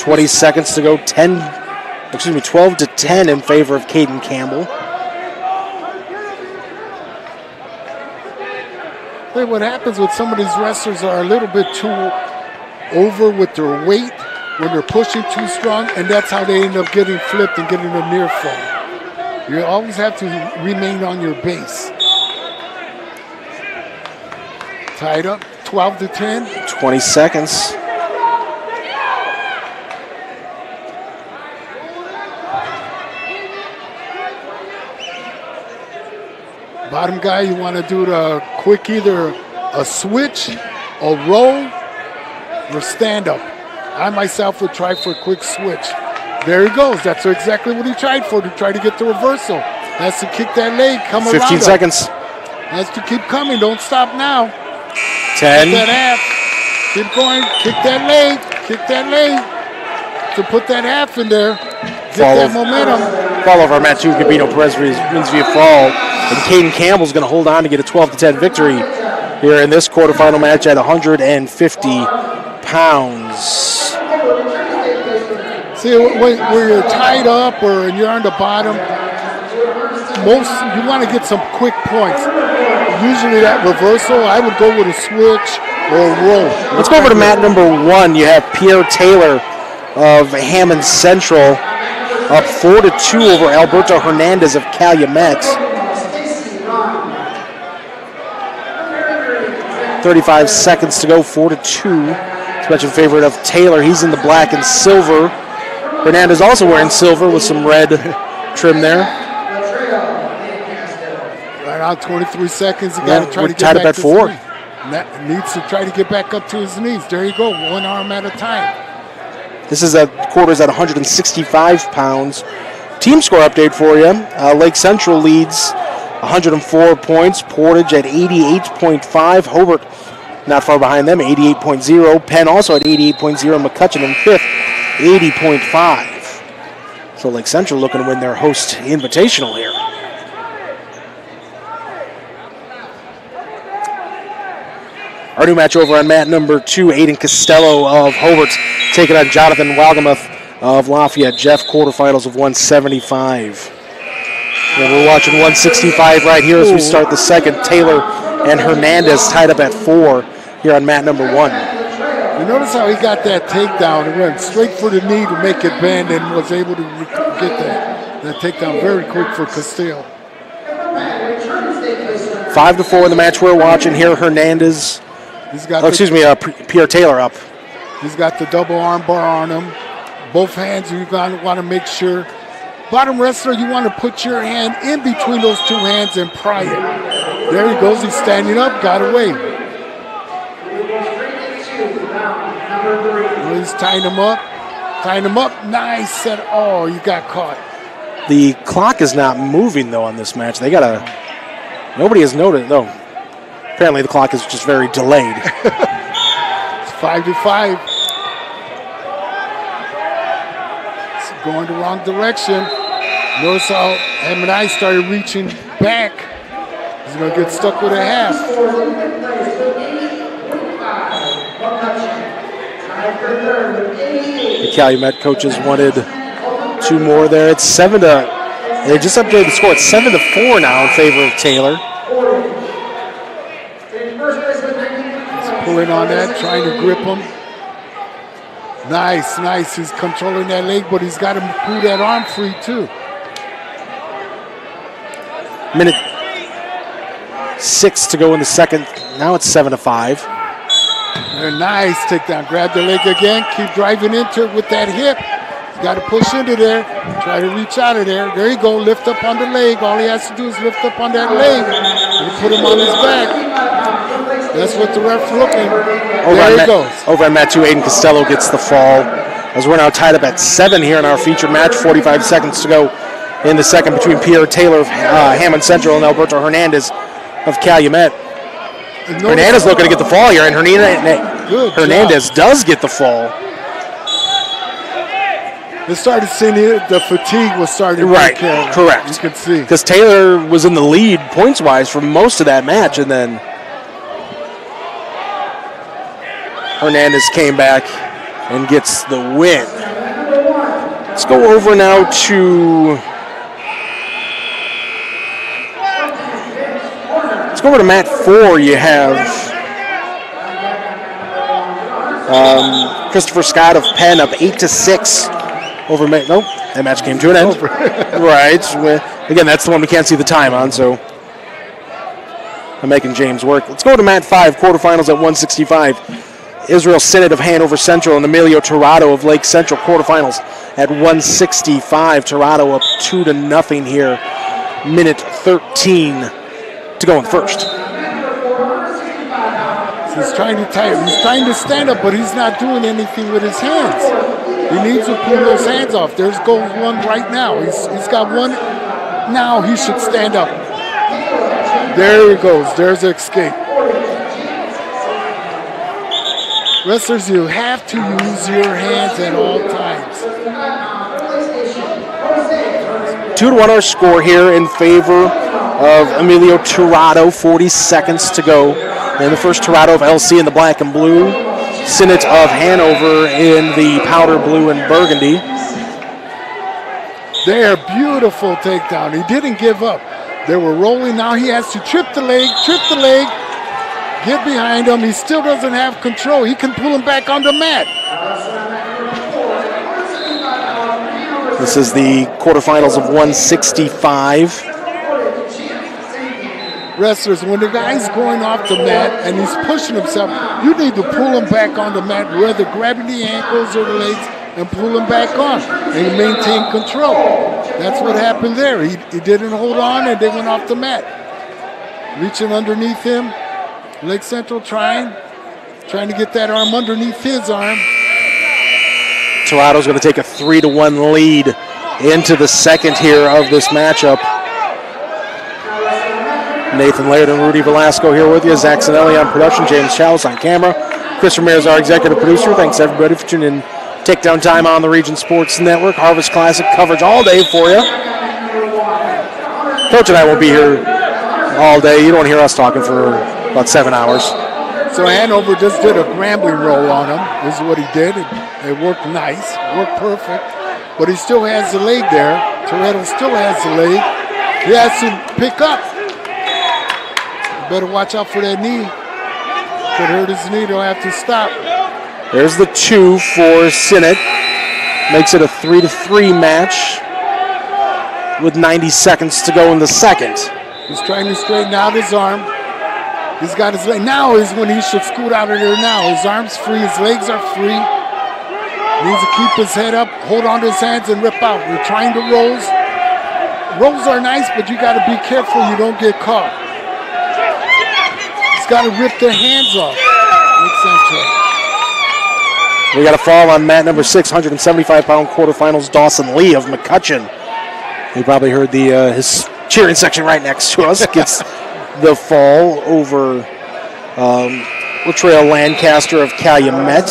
20 seconds to go. 12 to 10 in favor of Caden Campbell. Hey, what happens with some of these wrestlers are a little bit too over with their weight when they're pushing too strong, and that's how they end up getting flipped and getting a near fall. You always have to remain on your base. Tied up, 12 to 10. 20 seconds. Bottom guy, you want to do the quick either a switch, a roll, or stand up. I myself would try for a quick switch. There he goes. That's exactly what he tried for, to try to get the reversal. Has to kick that leg, come around. 15 seconds. Has to keep coming. Don't stop now. 10. Kick that half. Keep going. Kick that leg. Kick that leg. To put that half in there. Get that momentum. Fall over Matt 2. Gabino Perez wins via fall. And Caden Campbell's going to hold on to get a 12 to 10 victory here in this quarterfinal match at 150 pounds. See, when you're tied up or you're on the bottom, you want to get some quick points. Usually that reversal, I would go with a switch or a roll. Let's go over to mat number 1. You have Pierre Taylor of Hammond Central up 4-2 over Alberto Hernandez of Calumet. 35 seconds to go, 4-2. Special favorite of Taylor. He's in the black and silver. Hernandez also wearing silver with some red trim there. Right out 23 seconds. You got to try to get back to 4. Needs to try to get back up to his knees. There you go, one arm at a time. This is quarters at 165 pounds. Team score update for you. Lake Central leads 104 points. Portage at 88.5. Hobart not far behind them, 88.0. Penn also at 88.0. McCutcheon in 5th, 80.5. So Lake Central looking to win their host invitational here. Our new match over on mat number 2, Aiden Costello of Hobart taking on Jonathan Walgamuth of Lafayette. Jeff, quarterfinals of 175. And we're watching 165 right here as we start the second. Taylor and Hernandez tied up at 4 here on mat number 1. You notice how he got that takedown and went straight for the knee to make it bend and was able to get that takedown very quick for Costello. 5-4 in the match we're watching here. Hernandez. Pierre Taylor up. He's got the double arm bar on him. Both hands, you want to make sure. Bottom wrestler, you want to put your hand in between those two hands and pry it. There he goes. He's standing up. Got away. Well, he's tying him up. Tying him up. Nice set. Oh, you got caught. The clock is not moving, though, on this match. Nobody has noted, though. Apparently the clock is just very delayed. It's 5-5. It's going the wrong direction. Notice how Emerick started reaching back. He's going to get stuck with a half. The Calumet coaches wanted 2 more there. It's 7 to. They just updated the score. It's 7-4 now in favor of Taylor. Pulling on that, trying to grip him. Nice. He's controlling that leg, but he's got to pull that arm free too. Minute 6 to go in the second. Now it's 7-5. Nice takedown. Grab the leg again. Keep driving into it with that hip. He's got to push into there. Try to reach out of there. There you go. Lift up on the leg. All he has to do is lift up on that leg. And put him on his back. That's what the ref's looking. There he goes. Over at mat 2, Aiden Costello gets the fall. As we're now tied up at 7 here in our featured match. 45 seconds to go in the second between Pierre Taylor of Hammond Central and Alberto Hernandez of Calumet. Hernandez looking to get the fall here, and Hernandez does get the fall. They started seeing the fatigue was starting to right, correct. You could see. Because Taylor was in the lead points-wise for most of that match, and then Hernandez came back and gets the win. Let's go over now to... Let's go over to mat 4. You have Christopher Scott of Penn up 8-6 over... Nope, that match came to an end. Right. Again, that's the one we can't see the time on, so I'm making James work. Let's go to mat 5, quarterfinals at 165. Israel Sinnott of Hanover Central and Emilio Tirado of Lake Central, quarterfinals at 165. Tirado up 2-0 here. Minute 13 to go in the first. He's trying to tighten. He's trying to stand up, but he's not doing anything with his hands. He needs to pull those hands off. There's goal one right now. He's got one. Now he should stand up. There he goes. There's the escape. Wrestlers, you have to use your hands at all times. 2-1 our score here in favor of Emilio Tirado. 40 seconds to go. And the first, Tirado of LC in the black and blue. Sinnott of Hanover in the powder blue and burgundy. There, beautiful takedown. He didn't give up. They were rolling. Now he has to trip the leg, get behind him. He still doesn't have control. He can pull him back on the mat. This is the quarterfinals of 165. Wrestlers, when the guy's going off the mat and he's pushing himself, you need to pull him back on the mat, whether grabbing the ankles or the legs and pull him back on and maintain control. That's what happened there. He didn't hold on and they went off the mat. Reaching underneath him. Lake Central trying to get that arm underneath his arm. Tirado's going to take a 3-1 lead into the second here of this matchup. Nathan Laird and Rudy Velasco here with you. Zach Zanelli on production. James Chalice on camera. Chris Ramirez, our executive producer. Thanks everybody for tuning in. Takedown time on the Region Sports Network. Harvest Classic coverage all day for you. Coach and I won't be here all day. You don't want to hear us talking for about 7 hours. So Hanover just did a grambling roll on him. This is what he did. It worked nice, worked perfect. But he still has the leg there. Toretto still has the leg. He has to pick up. Better watch out for that knee. Could hurt his knee. They'll have to stop. There's the 2 for Sinnott. Makes it a 3-3 match with 90 seconds to go in the second. He's trying to straighten out his arm. He's got his leg. Now is when he should scoot out of there now. His arm's free. His legs are free. He needs to keep his head up, hold on to his hands, and rip out. We're trying to rolls. Rolls are nice, but you got to be careful you don't get caught. He's got to rip their hands off. We got a fall on mat number 6, 175-pound quarterfinals, Dawson Lee of McCutcheon. You probably heard his cheering section right next to us. Gets the fall over Latrell Lancaster of Calumet.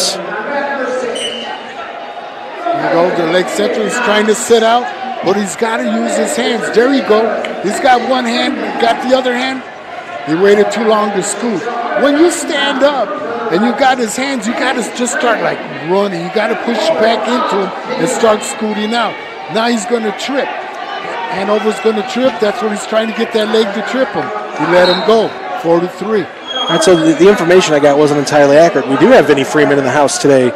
There you go, the Lake Central is trying to sit out, but he's got to use his hands. There you go. He's got one hand, got the other hand. He waited too long to scoot. When you stand up and you got his hands, you got to just start like running. You got to push back into him and start scooting out. Now he's going to trip. Hanover's going to trip. That's what he's trying to get that leg to trip him. He let him go, 4-3. And so the information I got wasn't entirely accurate. We do have Vinny Freeman in the house today.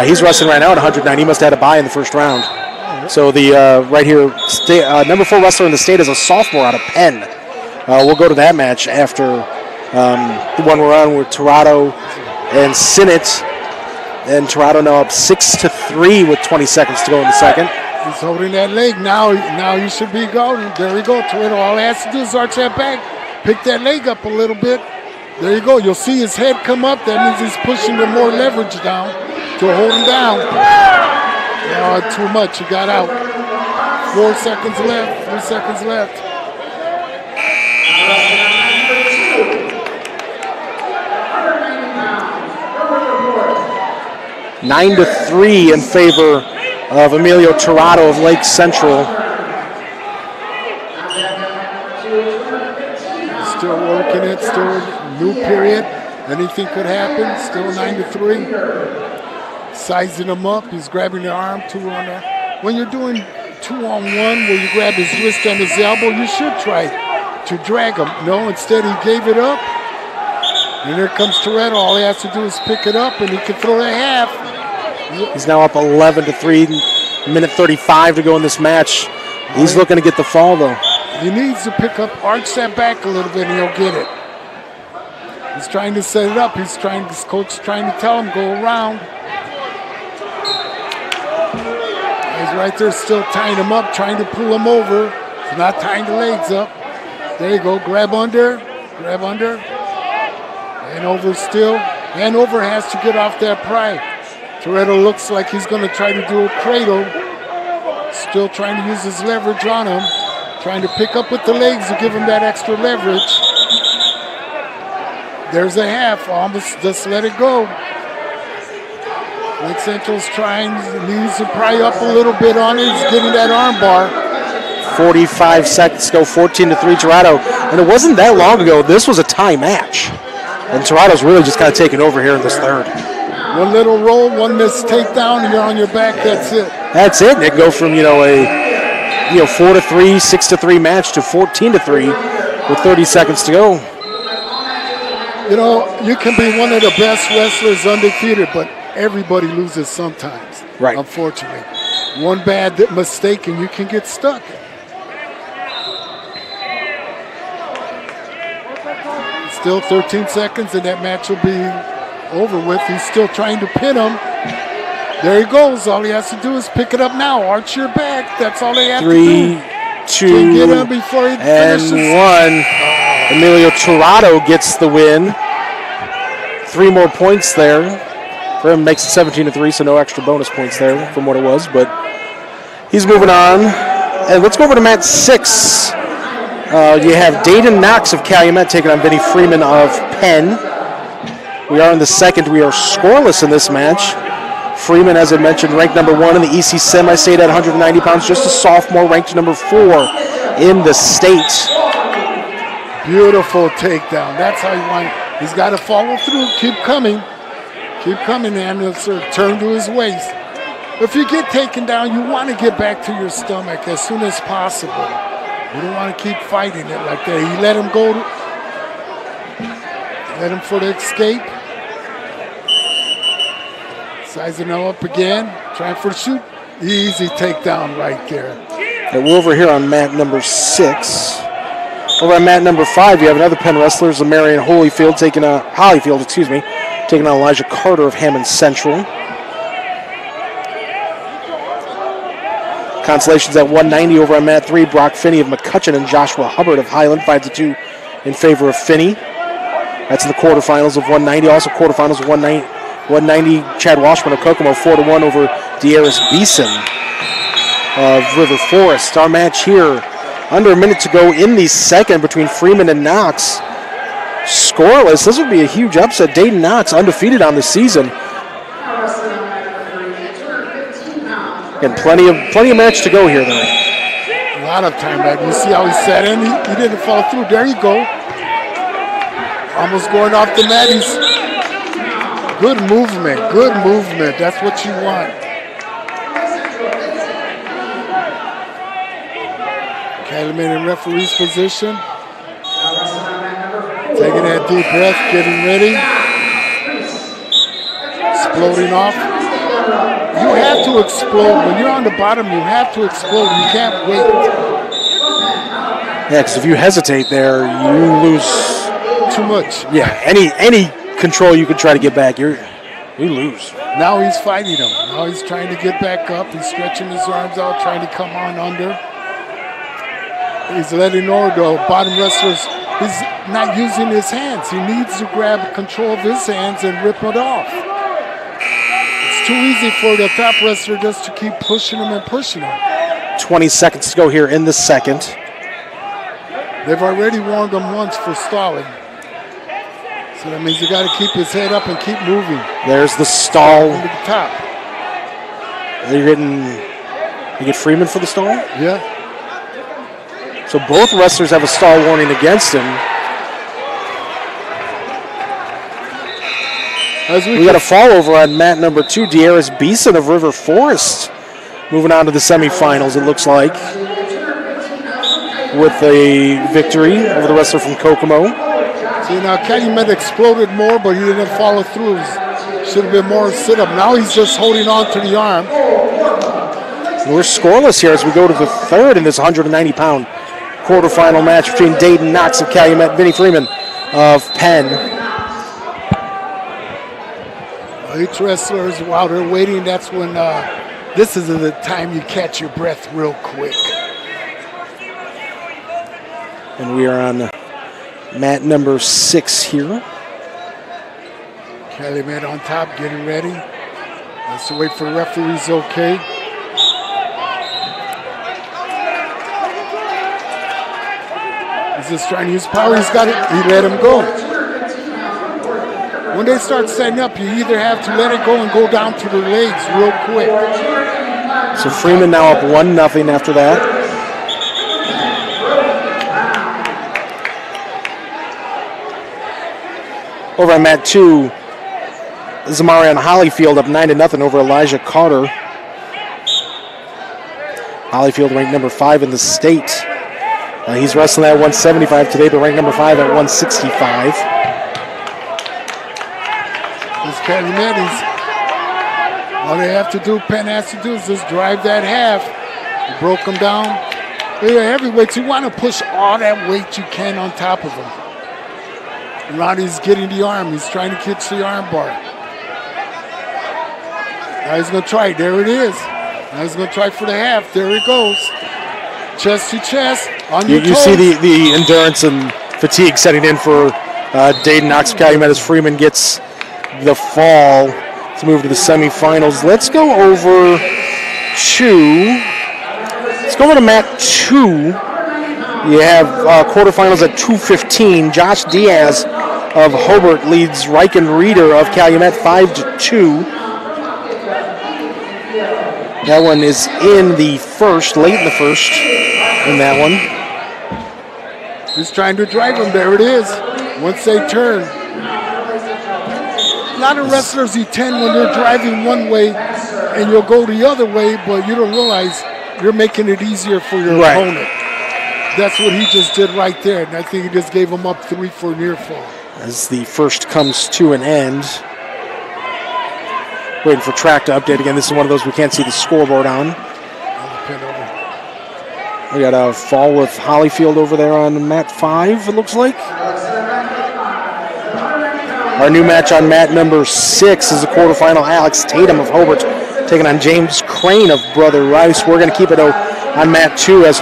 He's wrestling right now at 109. He must have had a bye in the first round. So the right here, number 4 wrestler in the state is a sophomore out of Penn. We'll go to that match after the one we're on with Tirado and Sinnott. And Tirado now up 6-3 with 20 seconds to go in the second. He's holding that leg. Now you should be going. There you go, Tirado. All he has to do is arch that back, pick that leg up a little bit. There you go. You'll see his head come up. That means he's pushing the more leverage down to hold him down. Oh, too much. He got out. 4 seconds left. 3 seconds left. 9-3 in favor of Emilio Tirado of Lake Central. Still working it, still new period. Anything could happen, still 9-3. Sizing him up, he's grabbing the arm, 2 on there. when you're doing 2-on-1 where you grab his wrist and his elbow, you should try to drag him. No, instead he gave it up. And here comes Toretto. All he has to do is pick it up, and he can throw it at half. He's now up 11-3, minute 35 to go in this match. He's looking to get the fall, though. He needs to pick up, arch that back a little bit, and he'll get it. He's trying to set it up. His coach trying to tell him, go around. He's right there still tying him up, trying to pull him over. He's not tying the legs up. There you go, grab under. And over still. And over has to get off that pry. Toretto looks like he's going to try to do a cradle. Still trying to use his leverage on him. Trying to pick up with the legs to give him that extra leverage. There's a half. Almost just let it go. Lake Central's trying, needs to pry up a little bit on it. He's getting that arm bar. 45 seconds to go, 14-3 Toretto. And it wasn't that long ago. This was a tie match. And Toretto's really just kind of taking over here in this third. One little roll, one missed takedown, and you're on your back. That's it. That's it. And it go from, a 4-3, 6-3 match to 14-3 with 30 seconds to go. You can be one of the best wrestlers undefeated, but everybody loses sometimes. Right. Unfortunately. One bad mistake and you can get stuck. Still 13 seconds and that match will be over with. He's still trying to pin him. There he goes. All he has to do is pick it up now. Arch your back. That's all they have to do. 3, 2, get him before he finishes. and 1. Emilio Toretto gets the win. 3 more points there. For him, makes it 17-3, so no extra bonus points there from what it was. But he's moving on. And let's go over to match 6. You have Dayton Knox of Calumet taking on Vinny Freeman of Penn. We are in the second. We are scoreless in this match. Freeman, as I mentioned, ranked number 1 in the EC semi-state at 190 pounds. Just a sophomore, ranked number 4 in the state. Beautiful takedown. That's how you want it. He's got to follow through. Keep coming. Keep coming, Anderson. Turn to his waist. If you get taken down, you want to get back to your stomach as soon as possible. You don't want to keep fighting it like that. He let him go. Let him for the escape. Sizing him up again. Trying for the shoot. Easy takedown right there. And we're over here on mat number 6. Over on mat number 5, you have another Penn wrestler, Marion Holyfield, taking on Elijah Carter of Hammond Central. Consolation's at 190 over on mat 3. Brock Finney of McCutcheon and Joshua Hubbard of Highland, 5-2 in favor of Finney. That's in the quarterfinals of 190. Also quarterfinals of 190. Chad Washburn of Kokomo, 4-1 over Darius Beeson of River Forest. Our match here, under a minute to go in the second between Freeman and Knox. Scoreless. This would be a huge upset. Dayton Knox undefeated on the season. And plenty of match to go here, though. A lot of time back. You see how he sat in? He didn't fall through. There you go. Almost going off the mat. Good movement. Good movement. That's what you want. Calumet in referee's position. Taking that deep breath, getting ready. Exploding off. You have to explode. When you're on the bottom, you have to explode. You can't wait. Yeah, because if you hesitate there, you lose too much. Yeah, any control you could try to get back, you lose. Now he's fighting him. Now he's trying to get back up. He's stretching his arms out, trying to come on under. He's letting know the bottom wrestlers, he's not using his hands. He needs to grab control of his hands and rip it off. It's too easy for the top wrestler just to keep pushing him and pushing him. 20 seconds to go here in the second. They've already warned him once for stalling. So that means you got to keep his head up and keep moving. There's the stall. Into the top. You get Freeman for the stall? Yeah. So both wrestlers have a stall warning against him. We got a fall over on mat number 2, Darius Beeson of River Forest moving on to the semifinals, it looks like, with a victory over the wrestler from Kokomo. See, now Calumet exploded more, but he didn't follow through. Should have been more sit-up. Now he's just holding on to the arm. We're scoreless here as we go to the third in this 190-pound quarterfinal match between Dayton Knox of Calumet and Vinnie Freeman of Penn. Each wrestlers, while they're waiting, that's when this is the time you catch your breath real quick. And we are on mat number 6 here. Calumet on top, getting ready. Let's wait for the referees, okay. He's just trying to use power. He's got it. He let him go. When they start setting up, you either have to let it go and go down to the legs real quick. So Freeman now up 1-0 after that. Over on mat 2, Zamarian Hollyfield up 9-0 over Elijah Carter. Hollyfield ranked number 5 in the state. He's wrestling at 175 today, but ranked number 5 at 165. This Calumet is, all they have to do, Penn has to do is just drive that half. You broke them down. They're heavyweights. You want to push all that weight you can on top of them. And Ronnie's getting the arm. He's trying to catch the arm bar. Now he's going to try. There it is. Now he's going to try for the half. There it goes. Chest to chest. On your toes. You see the endurance and fatigue setting in for Dayton Knox Calumet as Freeman gets the fall to move to the semifinals. Let's go over to mat 2. You have quarterfinals at 2:15. Josh Diaz of Hobart leads Riken Reeder of Calumet 5-2. That one is in the first, late in the first in that one. He's trying to drive him. There it is. Once they turn. A lot of wrestlers, you tend when they're driving one way and you'll go the other way, but you don't realize you're making it easier for your opponent. That's what he just did right there, and I think he just gave him up 3 for near fall. As the first comes to an end. Waiting for track to update again. This is one of those we can't see the scoreboard on. We got a fall with Hollyfield over there on mat 5, it looks like. Our new match on mat number 6 is the quarterfinal. Alex Tatum of Hobart taking on James Crane of Brother Rice. We're going to keep it on mat 2 as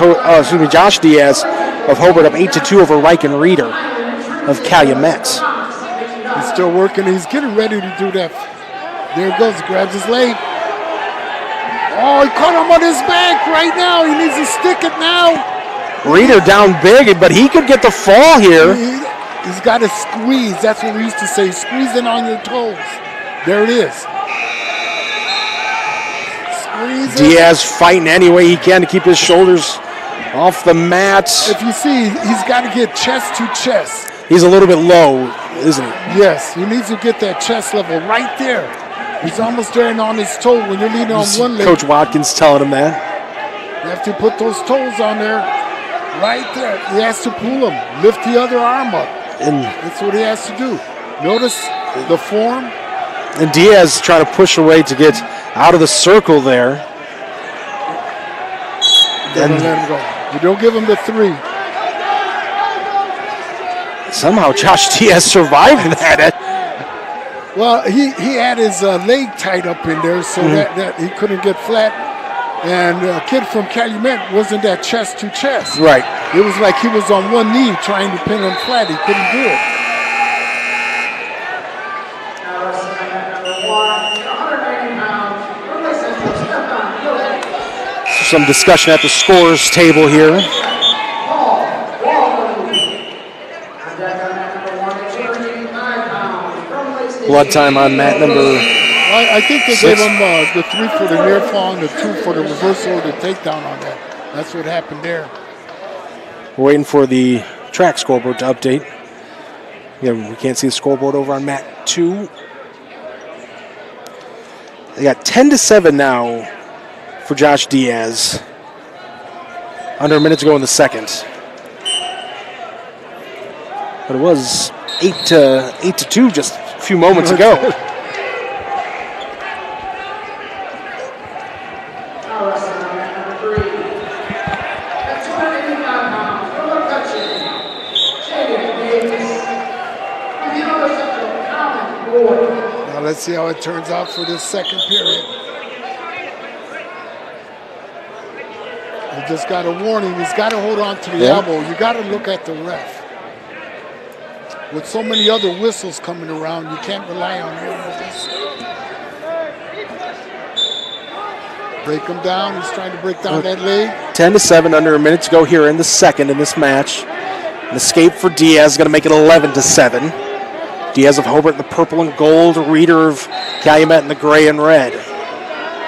Josh Diaz of Hobart up 8-2 over Riken Reeder of Calumet. He's still working. He's getting ready to do that. There he goes. Grabs his leg. Oh, he caught him on his back right now. He needs to stick it now. Reeder down big, but he could get the fall here. He's got to squeeze. That's what we used to say. Squeeze it on your toes. There it is. Squeeze it. Diaz fighting any way he can to keep his shoulders off the mat. If you see, he's got to get chest to chest. He's a little bit low, isn't he? Yes, he needs to get that chest level right there. He's almost there and on his toe when you're leaning on one leg. Coach Watkins telling him that. You have to put those toes on there, right there. He has to pull them, lift the other arm up. And that's what he has to do. Notice the form. And Diaz trying to push away to get out of the circle there. Don't let him go. You don't give him the 3. Somehow Josh Diaz survived that. Well, he had his leg tied up in there so that he couldn't get flat. And a kid from Calumet wasn't that chest to chest. Right. It was like he was on one knee trying to pin him flat. He couldn't do it. Some discussion at the scores table here. Blood time on mat number I think they gave him the 3 for the near fall and the 2 for the reversal or the takedown on that. That's what happened there. We're waiting for the track scoreboard to update. Yeah, we can't see the scoreboard over on mat 2. They got 10-7 now for Josh Diaz. Under a minute to go in the second. But it was 8-2 just a few moments ago. Now let's see how it turns out for this second period. He just got a warning. He's got to hold on to the elbow. You got to look at the ref. With so many other whistles coming around, you can't rely on him. Break him down. He's trying to break down that leg. 10-7, under a minute to go here in the second in this match. An escape for Diaz is going to make it 11-7. Diaz of Hobart in the purple and gold. Reeder of Calumet in the gray and red.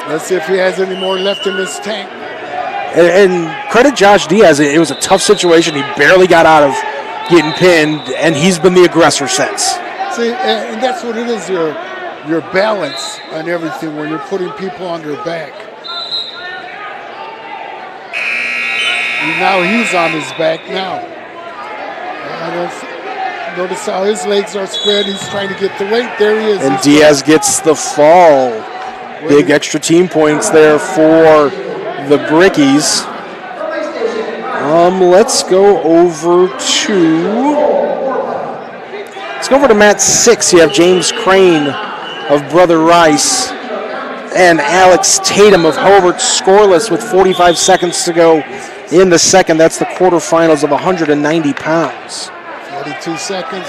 Let's see if he has any more left in this tank. And credit Josh Diaz. It was a tough situation. He barely got out of getting pinned, and he's been the aggressor since. See, and that's what it is, your balance on everything when you're putting people on their back. And now he's on his back now. Notice how his legs are spread. He's trying to get the weight. There he is. And Diaz gets the fall. Big extra team points there for the Brickies. Let's go over to mat 6. You have James Crane of Brother Rice and Alex Tatum of Hobart scoreless with 45 seconds to go in the second. That's the quarterfinals of 190 pounds. 42 seconds.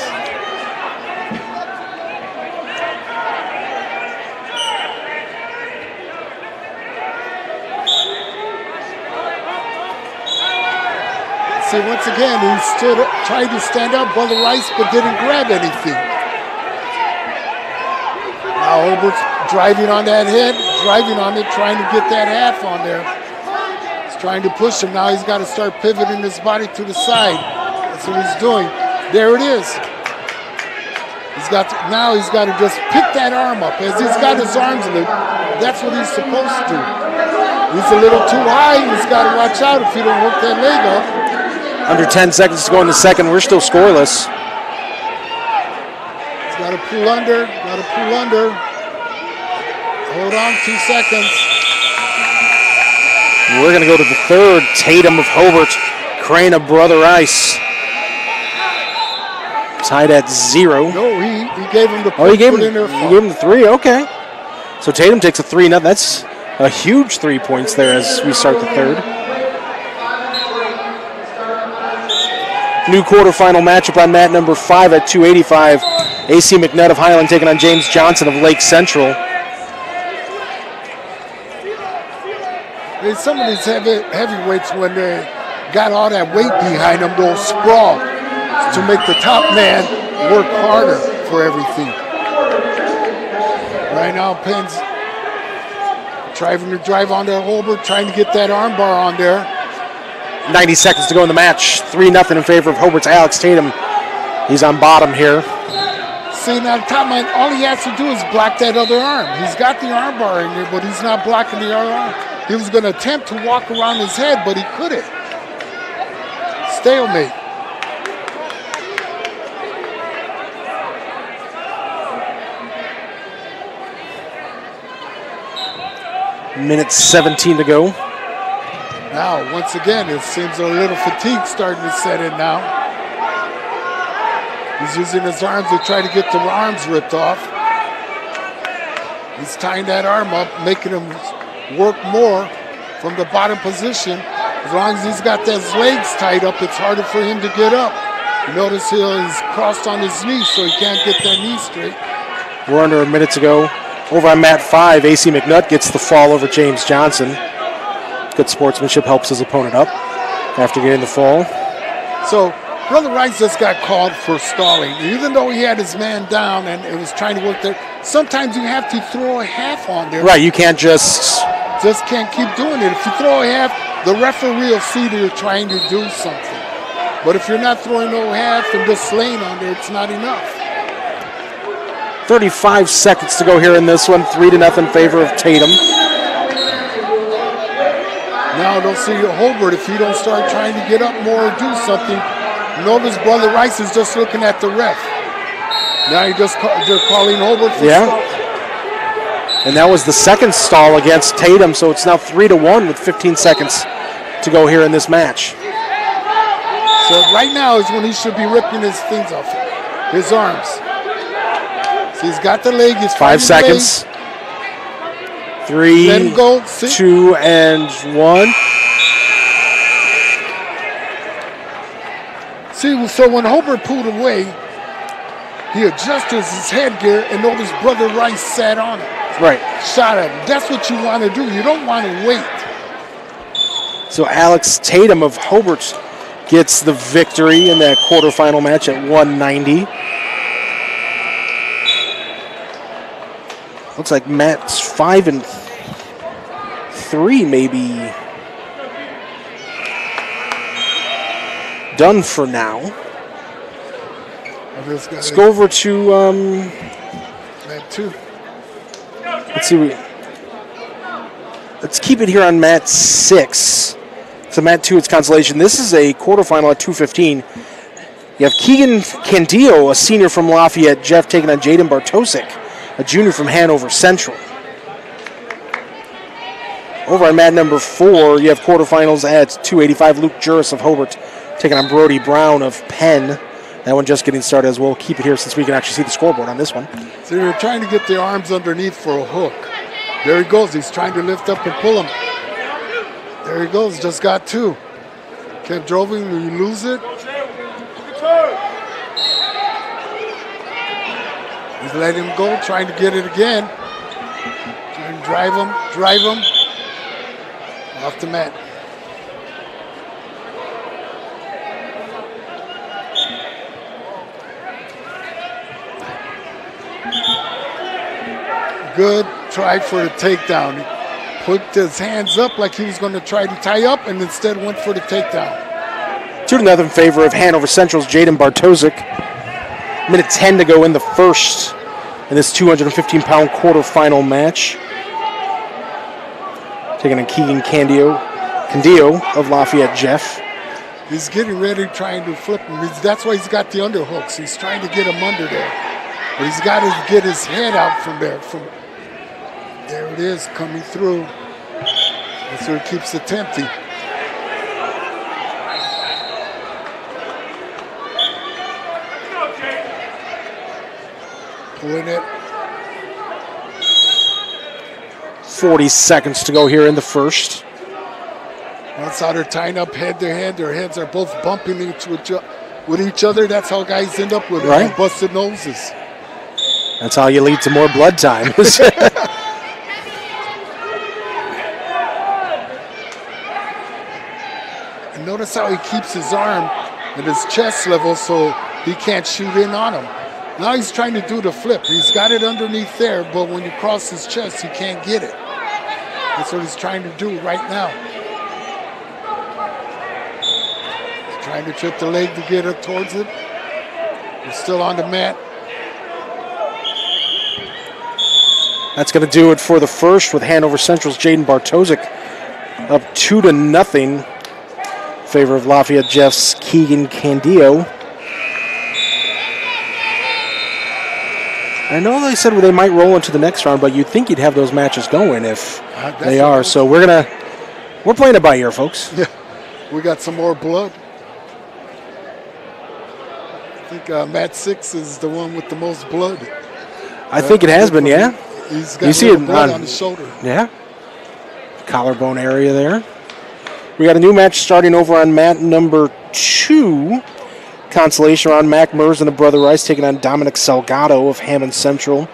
See, once again, he tried to stand up, Brother Rice, but didn't grab anything. Now Hobart's driving on that head, driving on it, trying to get that half on there. He's trying to push him. Now he's got to start pivoting his body to the side. That's what he's doing. There it is. Now he's got to just pick that arm up. As he's got his arms in it, that's what he's supposed to do. He's a little too high. He's got to watch out if he don't hook that leg up. Under 10 seconds to go in the second. We're still scoreless. He's got to pull under. Hold on, 2 seconds. We're going to go to the third. Tatum of Hobart, Crane of Brother Rice. Tied at 0. No, he gave him the he gave him the 3. Okay. So Tatum takes a 3. Now that's a huge 3 points there as we start the third. New quarterfinal matchup on mat number 5 at 285. AC McNutt of Highland taking on James Johnson of Lake Central. Some of these heavyweights, when they got all that weight behind them, they'll sprawl to make the top man work harder for everything. Right now, Penn's trying to drive on there, Holbert, trying to get that arm bar on there. 90 seconds to go in the match. 3-0 in favor of Hobart's Alex Tatum. He's on bottom here. See, now the top man, all he has to do is block that other arm. He's got the arm bar in there, but he's not blocking the other arm. He was going to attempt to walk around his head, but he couldn't. Stalemate. Minute 17 to go. Now, once again, it seems a little fatigue starting to set in now. He's using his arms to try to get the arms ripped off. He's tying that arm up, making him work more from the bottom position. As long as he's got those legs tied up, it's harder for him to get up. You notice he's crossed on his knees, so he can't get that knee straight. We're under a minute to go. Over on mat 5, AC McNutt gets the fall over James Johnson. Good sportsmanship, helps his opponent up after getting the fall. So Brother Rice just got called for stalling. Even though he had his man down and it was trying to work there, sometimes you have to throw a half on there. Right, you can't just can't keep doing it. If you throw a half, the referee will see that you're trying to do something. But if you're not throwing no half and just laying on there, it's not enough. 35 seconds to go here in this one. 3-0 in favor of Tatum. now, don't see Hobart if he don't start trying to get up more or do something. Notice Brother Rice is just looking at the ref. Now they're calling Hobart for stall. And that was the second stall against Tatum, so it's now 3-1 with 15 seconds to go here in this match. So right now is when he should be ripping his things off, his arms. So he's got the leg. He's 5 seconds. 3, let him go. 2, and 1. See, so when Hobart pulled away, he adjusted his headgear and noticed Brother Rice sat on it. Right. Shot at him. That's what you want to do. You don't want to wait. So Alex Tatum of Hobart gets the victory in that quarterfinal match at 190. Looks like Matt's 5-3 maybe done for now. Let's go over to Matt 2. Let's see. Let's keep it here on Mat 6. So Mat 2, it's Consolation. This is a quarterfinal at 2:15. You have Keegan Cantillo, a senior from Lafayette Jeff, taking on Jaden Bartosik, a junior from Hanover Central. Over on mat number 4, you have quarterfinals at 285. Luke Juris of Hobart taking on Brody Brown of Penn. That one just getting started as well. Keep it here since we can actually see the scoreboard on this one. So they're trying to get their arms underneath for a hook. There he goes. He's trying to lift up and pull him. There he goes. Just got 2. Kept drove him. You lose it. He's letting him go. Trying to get it again. Trying to drive him. Off the mat. Good try for the takedown. He put his hands up like he was going to try to tie up and instead went for the takedown. 2-0 in favor of Hanover Central's Jaden Bartosik. Minute 10 to go in the first in this 215-pound quarterfinal match. Taking on Keegan Cantillo of Lafayette Jeff. He's getting ready trying to flip him. That's why he's got the underhooks. He's trying to get him under there. But he's got to get his head out from there. There it is, coming through. That's where he keeps it empty. Pulling it. 40 seconds to go here in the first. That's how they're tying up head to head. Their heads are both bumping with each other. That's how guys end up with busted noses. That's how you lead to more blood time. And notice how he keeps his arm at his chest level so he can't shoot in on him. Now he's trying to do the flip. He's got it underneath there, but when you cross his chest, he can't get it. That's what he's trying to do right now. He's trying to trip the leg to get it towards it. He's still on the mat. That's going to do it for the first with Hanover Central's Jaden Bartosik up 2-0 in favor of Lafayette Jeff's Keegan Cantillo. I know they said they might roll into the next round, but you'd think you'd have those matches going if they are. So we're playing it by ear, folks. Yeah, we got some more blood. I think mat 6 is the one with the most blood. I think it has been, yeah. He's got blood on his shoulder. Yeah, collarbone area there. We got a new match starting over on mat number 2. Consolation around Mac Mers and the Brother Rice taking on Dominic Salgado of Hammond Central.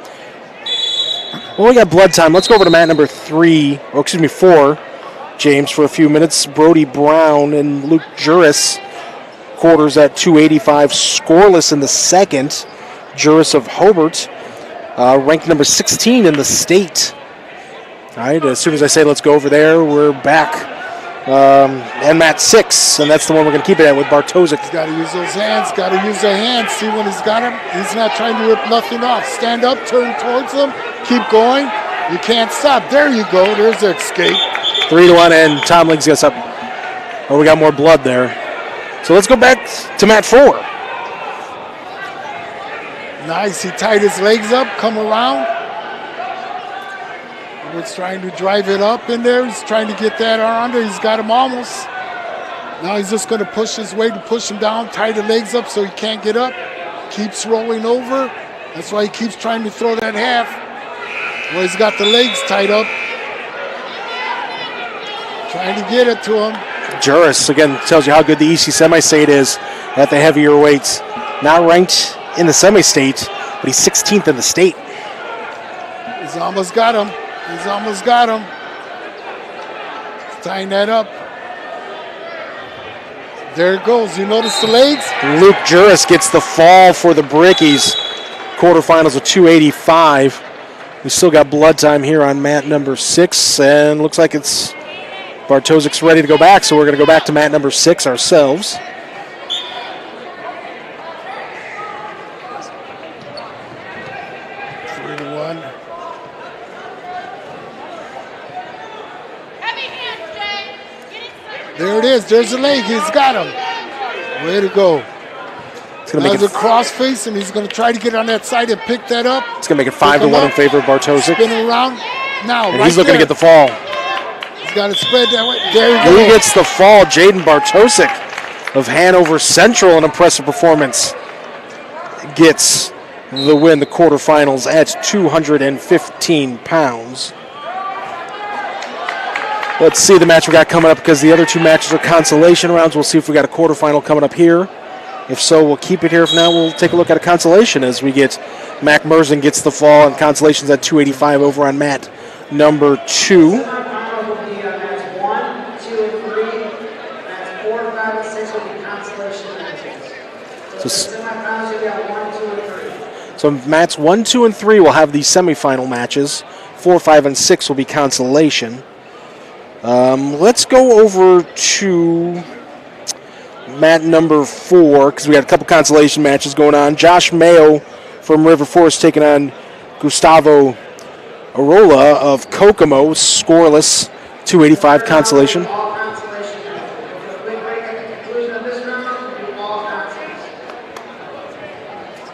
Well, we got blood time. Let's go over to mat number 4, James, for a few minutes. Brody Brown and Luke Juris, quarters at 285, scoreless in the second. Juris of Hobart, ranked number 16 in the state. All right, as soon as I say let's go over there, we're back. And mat 6, and that's the one we're going to keep it at with Bartosik. He's got to use those hands, got to use the hands. See when he's got him? He's not trying to rip nothing off. Stand up, turn towards him, keep going. You can't stop. There you go. There's the escape. 3-1, and Tomlings gets up. Oh, we got more blood there. So let's go back to mat 4. Nice. He tied his legs up, come around. He's trying to drive it up in there. He's trying to get that under. He's got him almost. Now he's just going to push his way to push him down, tie the legs up so he can't get up. Keeps rolling over. That's why he keeps trying to throw that half. Well, he's got the legs tied up. Trying to get it to him. Juris, again, tells you how good the EC semi-state is at the heavier weights. Not ranked in the semi-state, but he's 16th in the state. He's almost got him. He's almost got him. He's tying that up. There it goes. You notice the legs? Luke Juris gets the fall for the Brickies. Quarterfinals of 285. We still got blood time here on mat number 6, and looks like it's Bartozik's ready to go back, so we're going to go back to mat number 6 ourselves. There it is. There's the leg. He's got him. Way to go. Now there's a cross face, and he's going to try to get on that side and pick that up. It's going to make it 5-1 in favor of Bartozik. Spin around. Now, and he's looking to get the fall. He's got to spread that way. There you go. He gets the fall. Jaden Bartosik of Hanover Central, an impressive performance, gets the win, the quarterfinals at 215 pounds. Let's see the match we got coming up, because the other 2 matches are consolation rounds. We'll see if we got a quarterfinal coming up here. If so, we'll keep it here. If not, we'll take a look at a consolation as we get Mac Merzen gets the fall, and consolation's at 285 over on mat number 2. So mats 1, 2, and 3 will have the semifinal matches. 4, 5, and 6 will be consolation. Let's go over to mat number 4, because we got a couple consolation matches going on. Josh Mayo from River Forest taking on Gustavo Arola of Kokomo, scoreless, 285 consolation.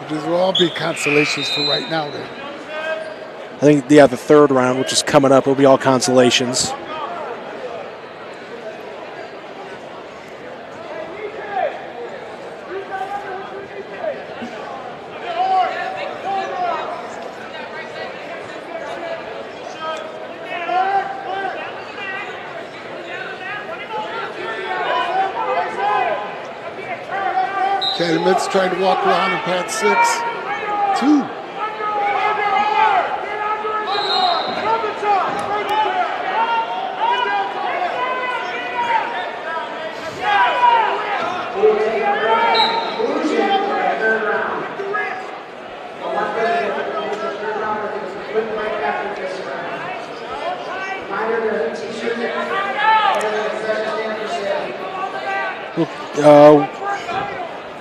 These will all be consolations for right now, then. I think, the third round, which is coming up, will be all consolations. Calumet's trying to walk around in pad 6. 2.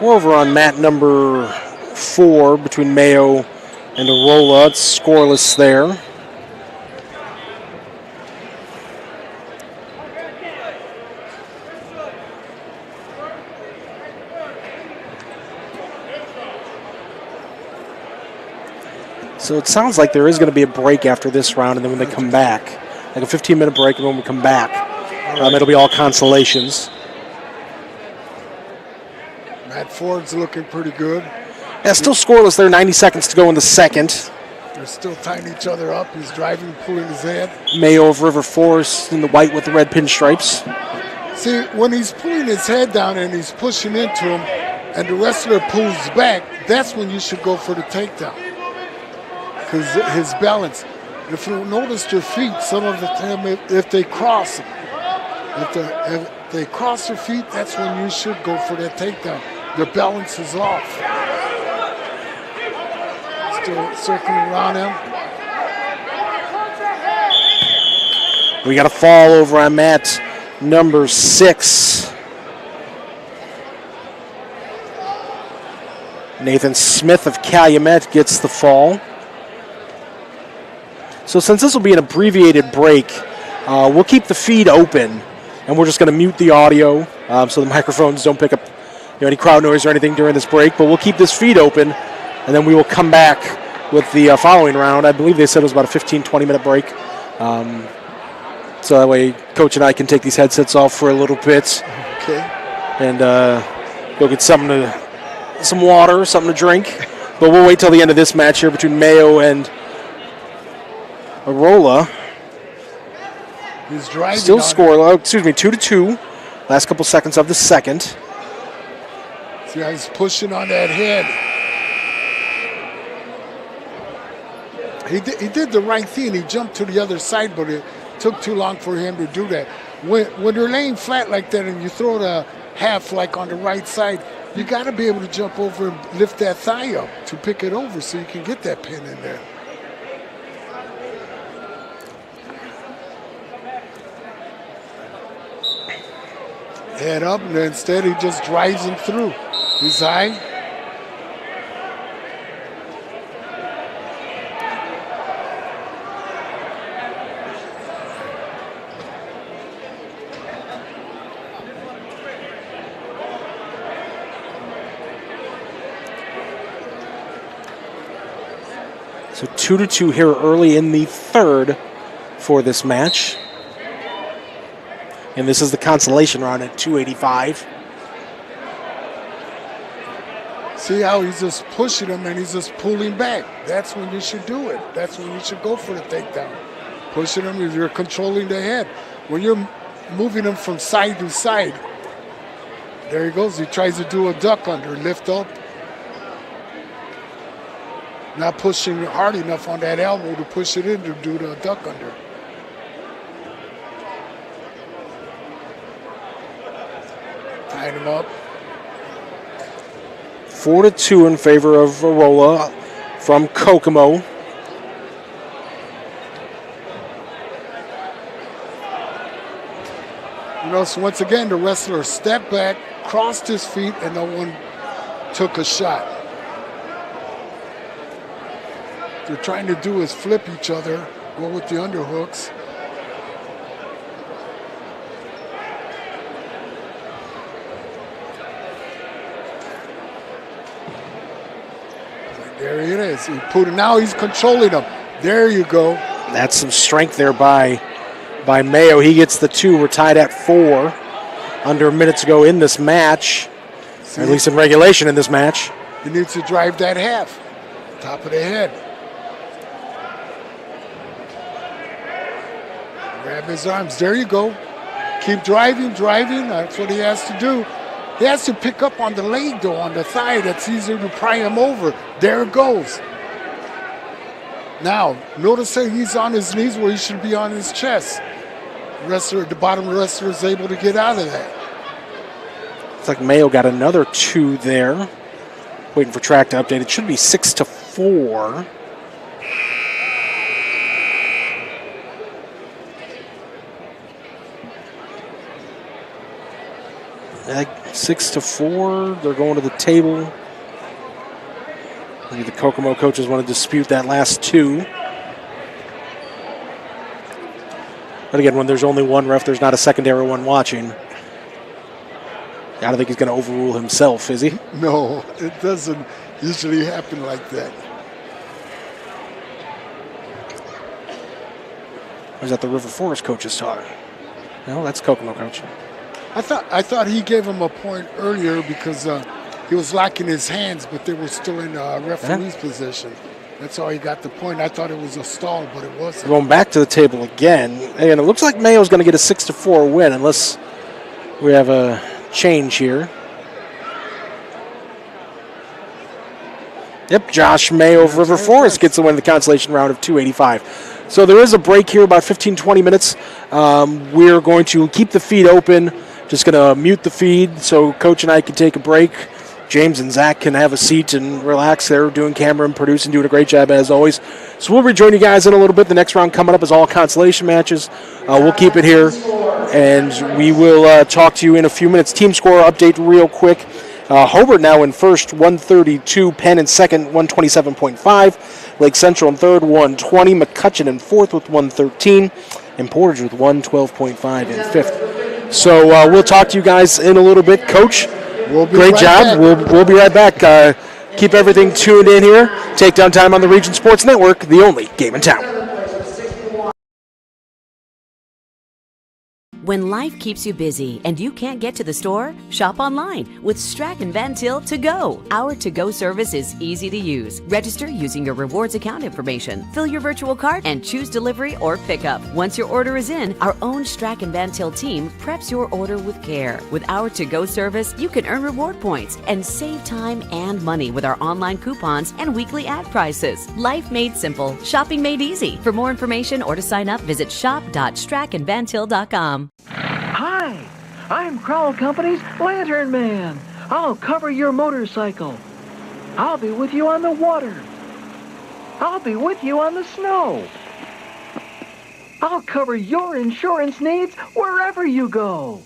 We're over on mat number 4 between Mayo and Arola. It's scoreless there. So it sounds like there is going to be a break after this round, and then when they come back, like a 15-minute break, and when we come back, it'll be all consolations. Matt Ford's looking pretty good. Yeah, still scoreless there, 90 seconds to go in the second. They're still tying each other up. He's driving, pulling his head. Mayo of River Forest in the white with the red pinstripes. See, when he's pulling his head down and he's pushing into him and the wrestler pulls back, that's when you should go for the takedown. Because his balance. If you notice your feet, some of the time, if they cross, if they cross their feet, that's when you should go for that takedown. Their balance is off. Still circling around him. We got a fall over on mat number 6. Nathan Smith of Calumet gets the fall. So since this will be an abbreviated break, we'll keep the feed open, and we're just going to mute the audio so the microphones don't pick up any crowd noise or anything during this break. But we'll keep this feed open, and then we will come back with the following round. I believe they said it was about a 15, 20-minute break. So that way Coach and I can take these headsets off for a little bit. Okay. And go get some water, something to drink. But we'll wait till the end of this match here between Mayo and Arola. He's driving. Still scoreless. 2-2. Last couple seconds of the second. See how he's pushing on that head. He did the right thing. He jumped to the other side, but it took too long for him to do that. When they're laying flat like that and you throw the half like on the right side, you got to be able to jump over and lift that thigh up to pick it over so you can get that pin in there. Head up, and instead he just drives him through. He's high. So 2-2 here early in the third for this match. And this is the consolation round at 285. See how he's just pushing him and he's just pulling back. That's when you should do it. That's when you should go for the takedown. Pushing him, you're controlling the head. When you're moving him from side to side, there he goes. He tries to do a duck under, lift up. Not pushing hard enough on that elbow to push it in to do the duck under. Tied him up. 4-2 in favor of Arola from Kokomo. So once again, the wrestler stepped back, crossed his feet, and no one took a shot. What they're trying to do is flip each other, go with the underhooks. There it is. Now he's controlling him. There you go. That's some strength there by Mayo. He gets the 2. We're tied at 4. Under a minute to go in this match. Or at least in regulation in this match. He needs to drive that half. Top of the head. Grab his arms. There you go. Keep driving. That's what he has to do. He has to pick up on the leg, though, on the thigh. That's easier to pry him over. There it goes. Now, notice that he's on his knees where he should be on his chest. The bottom wrestler is able to get out of that. Looks like Mayo got another 2 there. Waiting for track to update. It should be 6-4. Like 6-4. They're going to the table. Maybe the Kokomo coaches want to dispute that last 2. But again, when there's only one ref, there's not a secondary one watching. I don't think he's going to overrule himself, is he? No, it doesn't usually happen like that. Or is that the River Forest coach's talk? No, that's Kokomo coach. I thought he gave him a point earlier because he was locking his hands, but they were still in referee's position. That's how he got the point. I thought it was a stall, but it wasn't. Going back to the table again, and it looks like Mayo's going to get a 6-4 win unless we have a change here. Yep, Josh Mayo of River Forest gets the win in the consolation round of 285. So there is a break here, about 15-20 minutes. We're going to keep the feed open. Just going to mute the feed so Coach and I can take a break. James and Zach can have a seat and relax. They're doing camera and producing, doing a great job as always. So we'll rejoin you guys in a little bit. The next round coming up is all consolation matches. We'll keep it here, and we will talk to you in a few minutes. Team score update real quick. Hobart now in first, 132. Penn in second, 127.5. Lake Central in third, 120. McCutcheon in fourth with 113. and Portage with 112.5 in fifth. So we'll talk to you guys in a little bit. Coach, great job. We'll be right back. Keep everything tuned in here. Takedown time on the Region Sports Network, the only game in town. When life keeps you busy and you can't get to the store, shop online with Strachan Van Til To Go. Our to-go service is easy to use. Register using your rewards account information, fill your virtual cart, and choose delivery or pickup. Once your order is in, our own Strachan Van Til team preps your order with care. With our to-go service, you can earn reward points and save time and money with our online coupons and weekly ad prices. Life made simple, shopping made easy. For more information or to sign up, visit shop.strachanvantil.com. Hi, I'm Crowell Company's Lantern Man. I'll cover your motorcycle. I'll be with you on the water. I'll be with you on the snow. I'll cover your insurance needs wherever you go.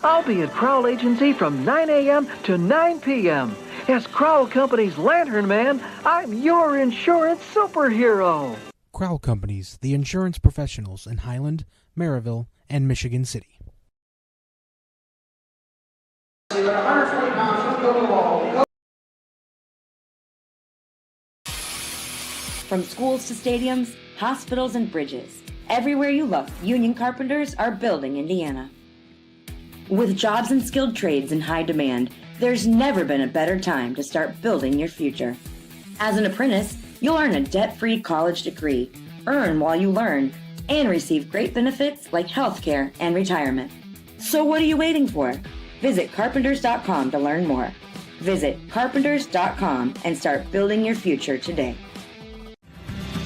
I'll be at Crowell Agency from 9 a.m. to 9 p.m. As Crowell Company's Lantern Man, I'm your insurance superhero. Crowell Companies, the insurance professionals in Highland, Maryville, and Michigan City. From schools to stadiums, hospitals and bridges, everywhere you look, union carpenters are building Indiana. With jobs and skilled trades in high demand, there's never been a better time to start building your future. As an apprentice, you'll earn a debt-free college degree, earn while you learn, and receive great benefits like healthcare and retirement. So what are you waiting for? Visit carpenters.com to learn more. Visit carpenters.com and start building your future today.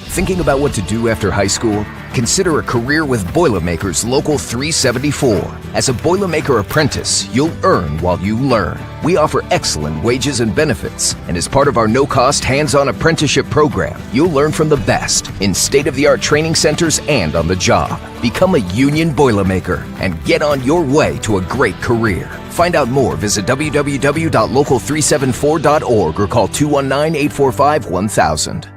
Thinking about what to do after high school? Consider a career with Boilermakers Local 374. As a Boilermaker apprentice, you'll earn while you learn. We offer excellent wages and benefits, and as part of our no-cost hands-on apprenticeship program, you'll learn from the best in state-of-the-art training centers and on the job. Become a union Boilermaker and get on your way to a great career. Find out more, visit www.local374.org or call 219-845-1000.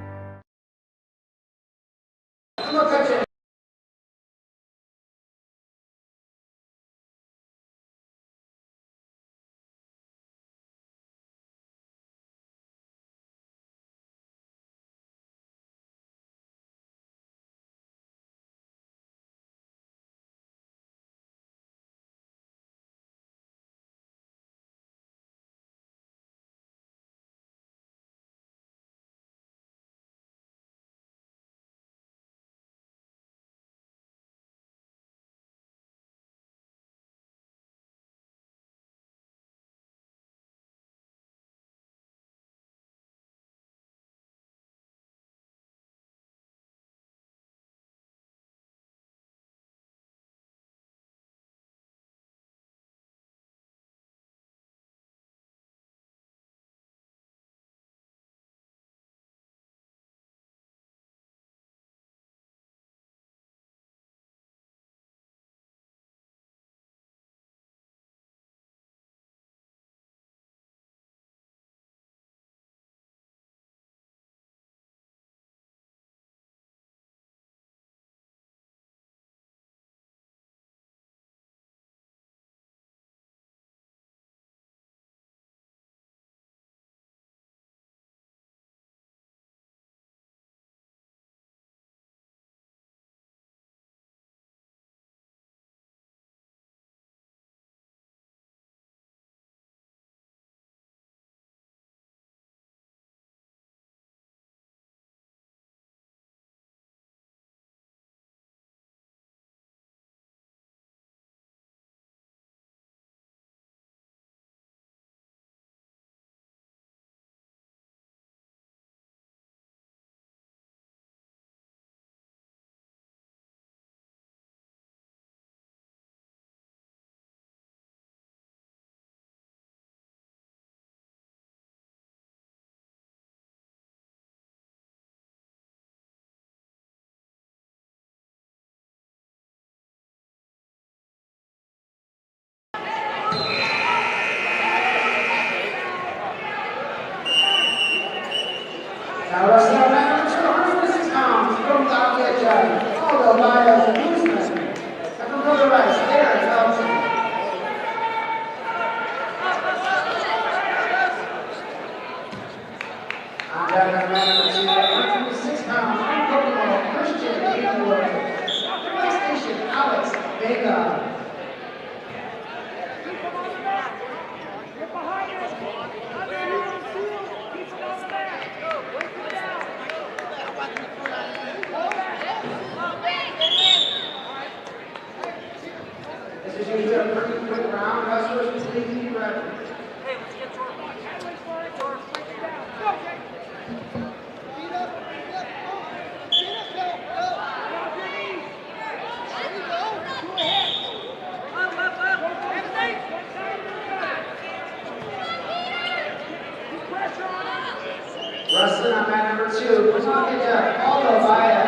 Wrestling on mat number 2, Pacific Jeff, Aldo Vaya,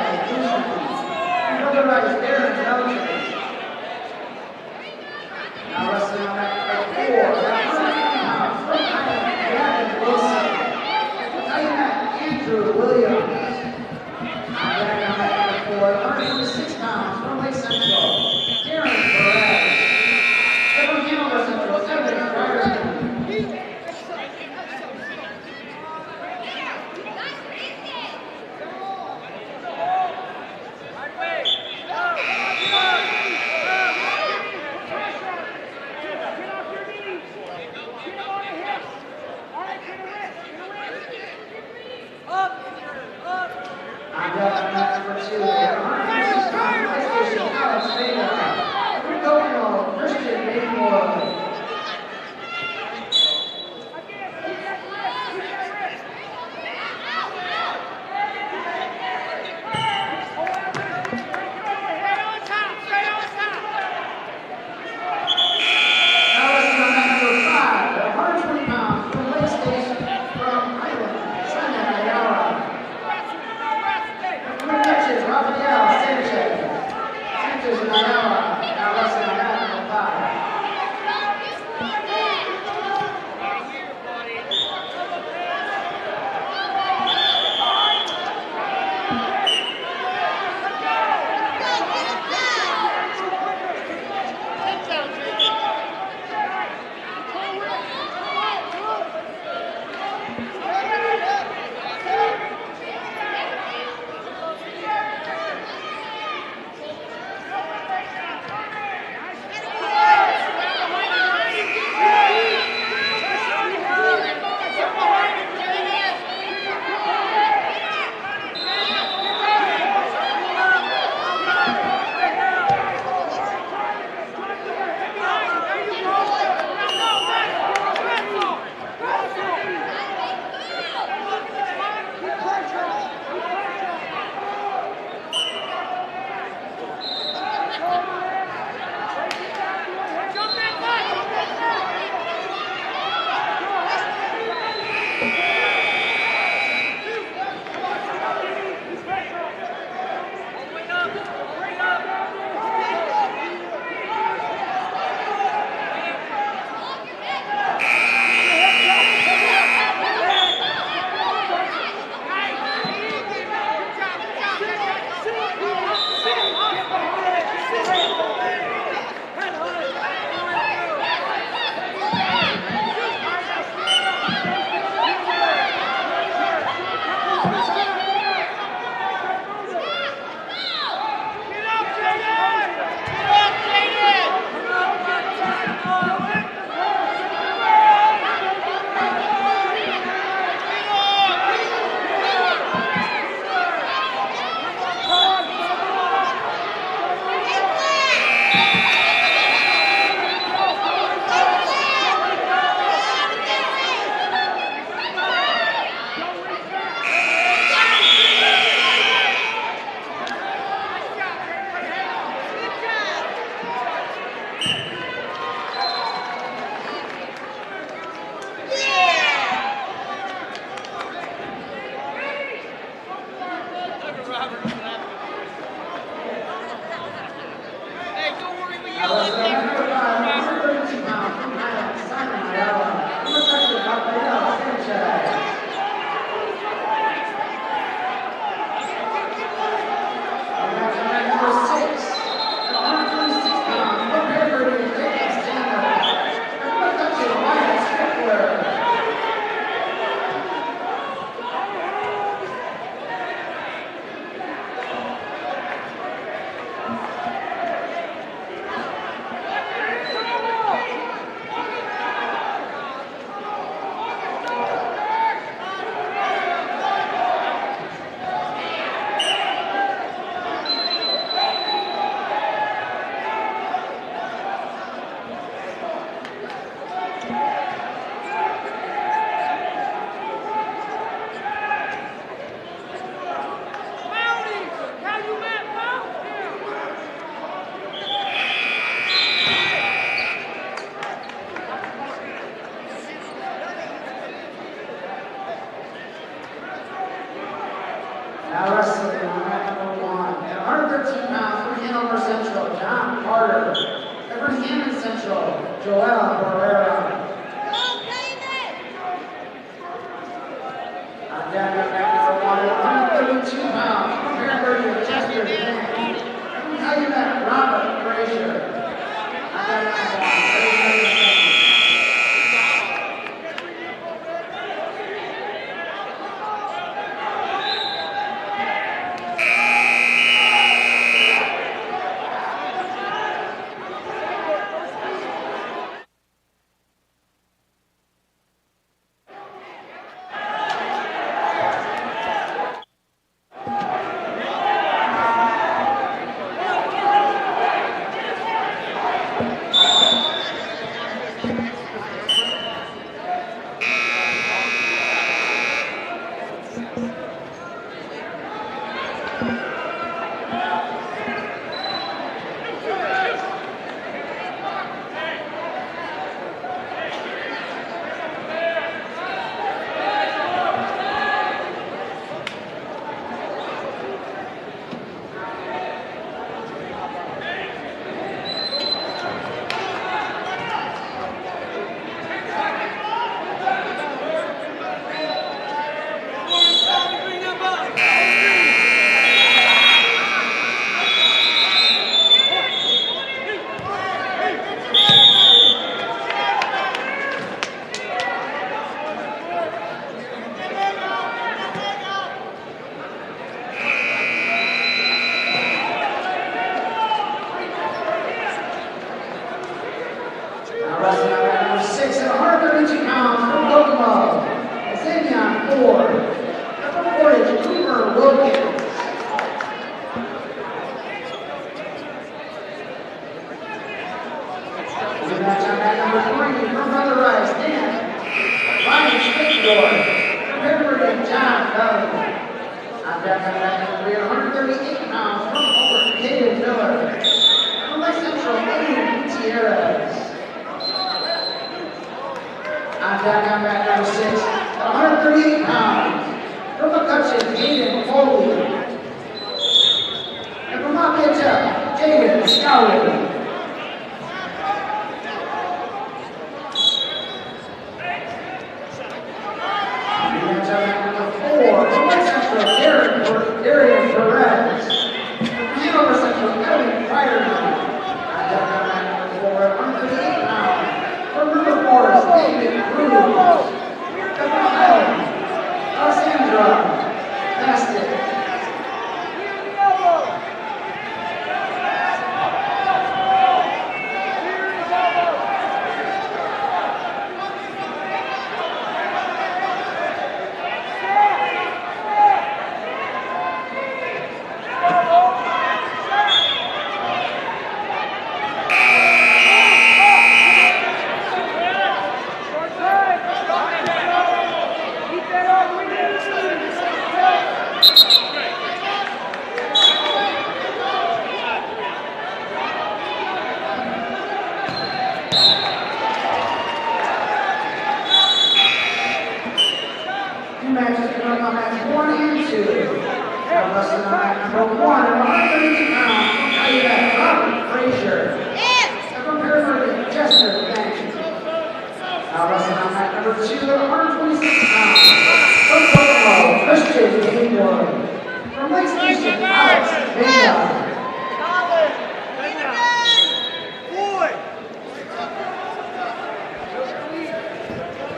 and Brother Rice, Darren Belcher. Now wrestling on mat number 4, Gavin Wilson. Tight mat, Andrew Williams. On mat number 4, 126 pounds, from Lake Central, Darren Perez. From Hanover Central, Evan Ryerson. North Central, John Carter. Everett Hammond Central, Joel Barrera. On deck at number 132 pounds, Hamburg and Chester Bank. How you met Robert Frazier? On deck at number 1.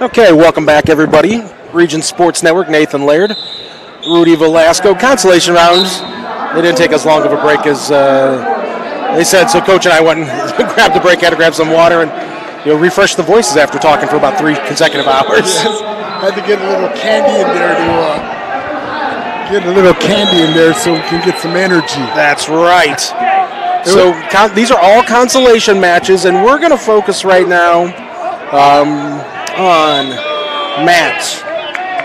Okay, welcome back, everybody. Region Sports Network, Nathan Laird, Rudy Velasco. Consolation rounds. They didn't take as long of a break as they said, so Coach and I went and grabbed a break, had to grab some water, and refresh the voices after talking for about 3 consecutive hours. Yes. Had to get a little candy in there so we can get some energy. That's right. So these are all consolation matches, and we're going to focus right now on mat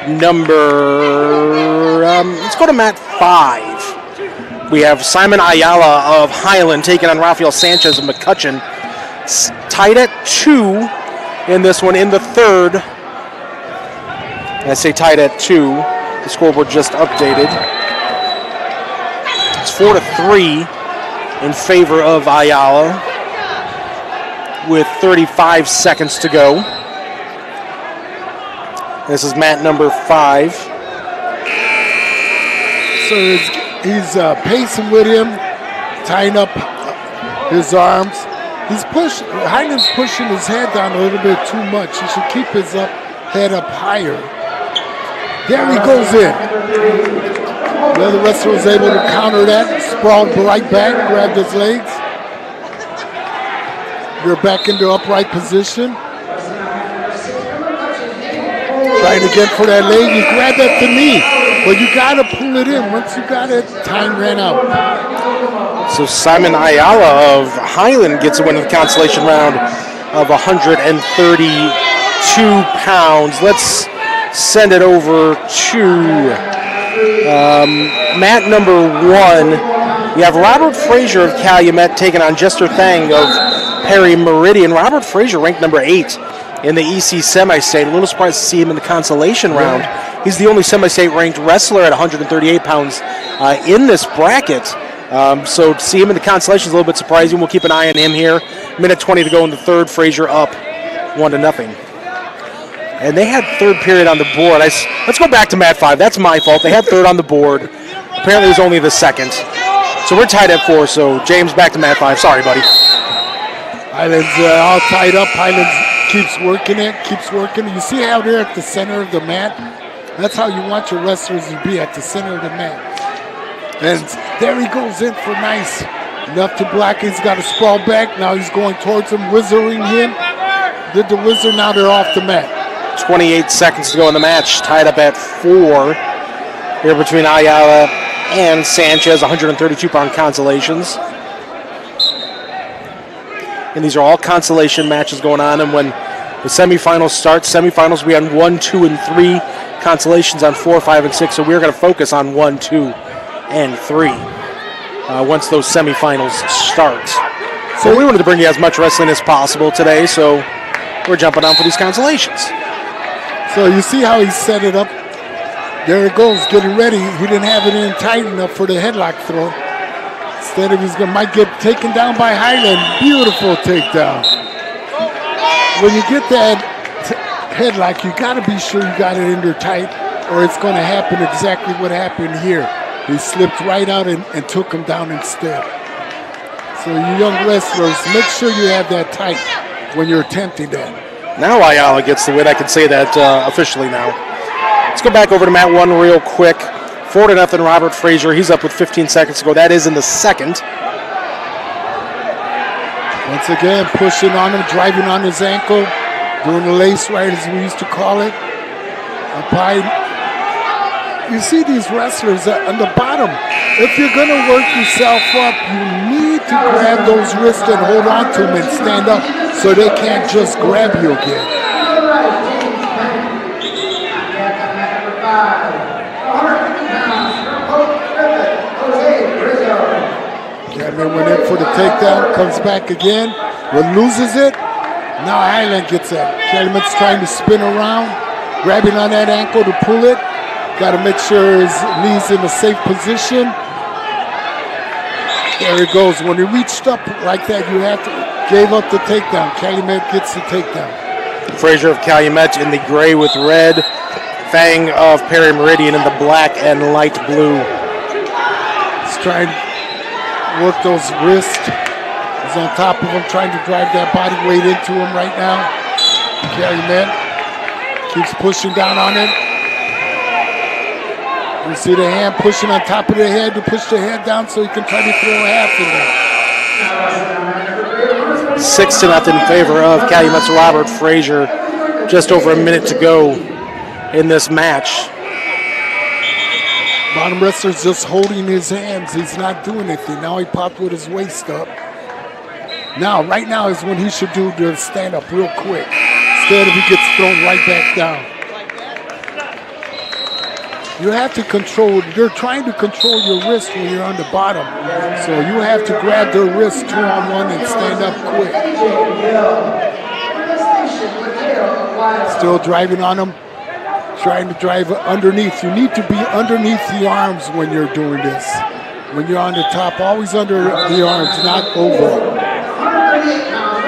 number, let's go to mat 5. We have Simon Ayala of Highland taking on Rafael Sanchez of McCutcheon. Tied at 2 in this one in the third. I say tied at 2. The scoreboard just updated. It's 4-3 in favor of Ayala with 35 seconds to go. This is mat number 5. So he's pacing with him, tying up his arms. Hyland's pushing his head down a little bit too much. He should keep his head up higher. There he goes in. The other wrestler was able to counter that, sprawled right back, grabbed his legs. They're back into upright position. Trying again for that leg. He grabbed at the knee, but you got to pull it in. Once you got it, time ran out. So Simon Ayala of Highland gets a win in the consolation round of 132 pounds. Let's send it over to mat number 1. We have Robert Frazier of Calumet taking on Jester Thang of Perry Meridian. Robert Frazier ranked number 8 in the EC semi-state. A little surprised to see him in the consolation round. He's the only semi-state ranked wrestler at 138 pounds in this bracket. So to see him in the consolation is a little bit surprising. We'll keep an eye on him here. Minute 20 to go in the third. Frazier up 1-0. And they had third period on the board. Let's go back to mat 5. That's my fault. They had third on the board. Apparently it was only the second. So we're tied at 4. So James, back to mat 5. Sorry, buddy. Highland's all tied up. Highland's keeps working it. You see how they're at the center of the mat? That's how you want your wrestlers to be, at the center of the mat. And there he goes in for nice. Enough to block. He's got to sprawl back. Now he's going towards him, wizarding him. Did the wizard, now they're off the mat. 28 seconds to go in the match. Tied up at 4 here between Ayala and Sanchez, 132-pound consolations. And these are all consolation matches going on. And when the semifinals start, we have 1, 2, and 3. Consolations on 4, 5, and 6. So we're going to focus on 1, 2, and 3 once those semifinals start. So we wanted to bring you as much wrestling as possible today. So we're jumping on for these consolations. So you see how he set it up? There it goes, getting ready. He didn't have it in tight enough for the headlock throw. Instead of might get taken down by Highland. Beautiful takedown. When you get that headlock, you got to be sure you got it in there tight, or it's going to happen exactly what happened here. He slipped right out and took him down instead. So you young wrestlers, make sure you have that tight when you're attempting that. Now Ayala gets the win. I can say that officially now. Let's go back over to mat 1 real quick. 4-0 Robert Frazier. He's up with 15 seconds to go. That is in the second. Once again, pushing on him, driving on his ankle, doing the lace right as we used to call it. Up high. You see these wrestlers on the bottom. If you're going to work yourself up, you need to grab those wrists and hold on to them and stand up so they can't just grab you again. Cameron went in for the takedown, comes back again, but loses it. Now Highland gets it. Calumet's trying to spin around, grabbing on that ankle to pull it. Got to make sure his knee's in a safe position. There it goes. When he reached up like that, you have to gave up the takedown. Calumet gets the takedown. Frazier of Calumet in the gray with red. Thang of Perry Meridian in the black and light blue. He's trying to work those wrists. He's on top of him, trying to drive that body weight into him right now. Calumet keeps pushing down on it. You see the hand pushing on top of the head to push the head down so he can try to throw a half in there. 6-0 in favor of Calumet's Robert Frazier. Just over a minute to go in this match. Bottom wrestler's just holding his hands. He's not doing anything. Now he popped with his waist up. Now, right now is when he should do the stand up real quick. Instead of he gets thrown right back down. You have to control, you're trying to control your wrist when you're on the bottom. So you have to grab their wrist 2-on-1 and stand up quick. Still driving on them, trying to drive underneath. You need to be underneath the arms when you're doing this. When you're on the top, always under the arms, not over. 138 pounds,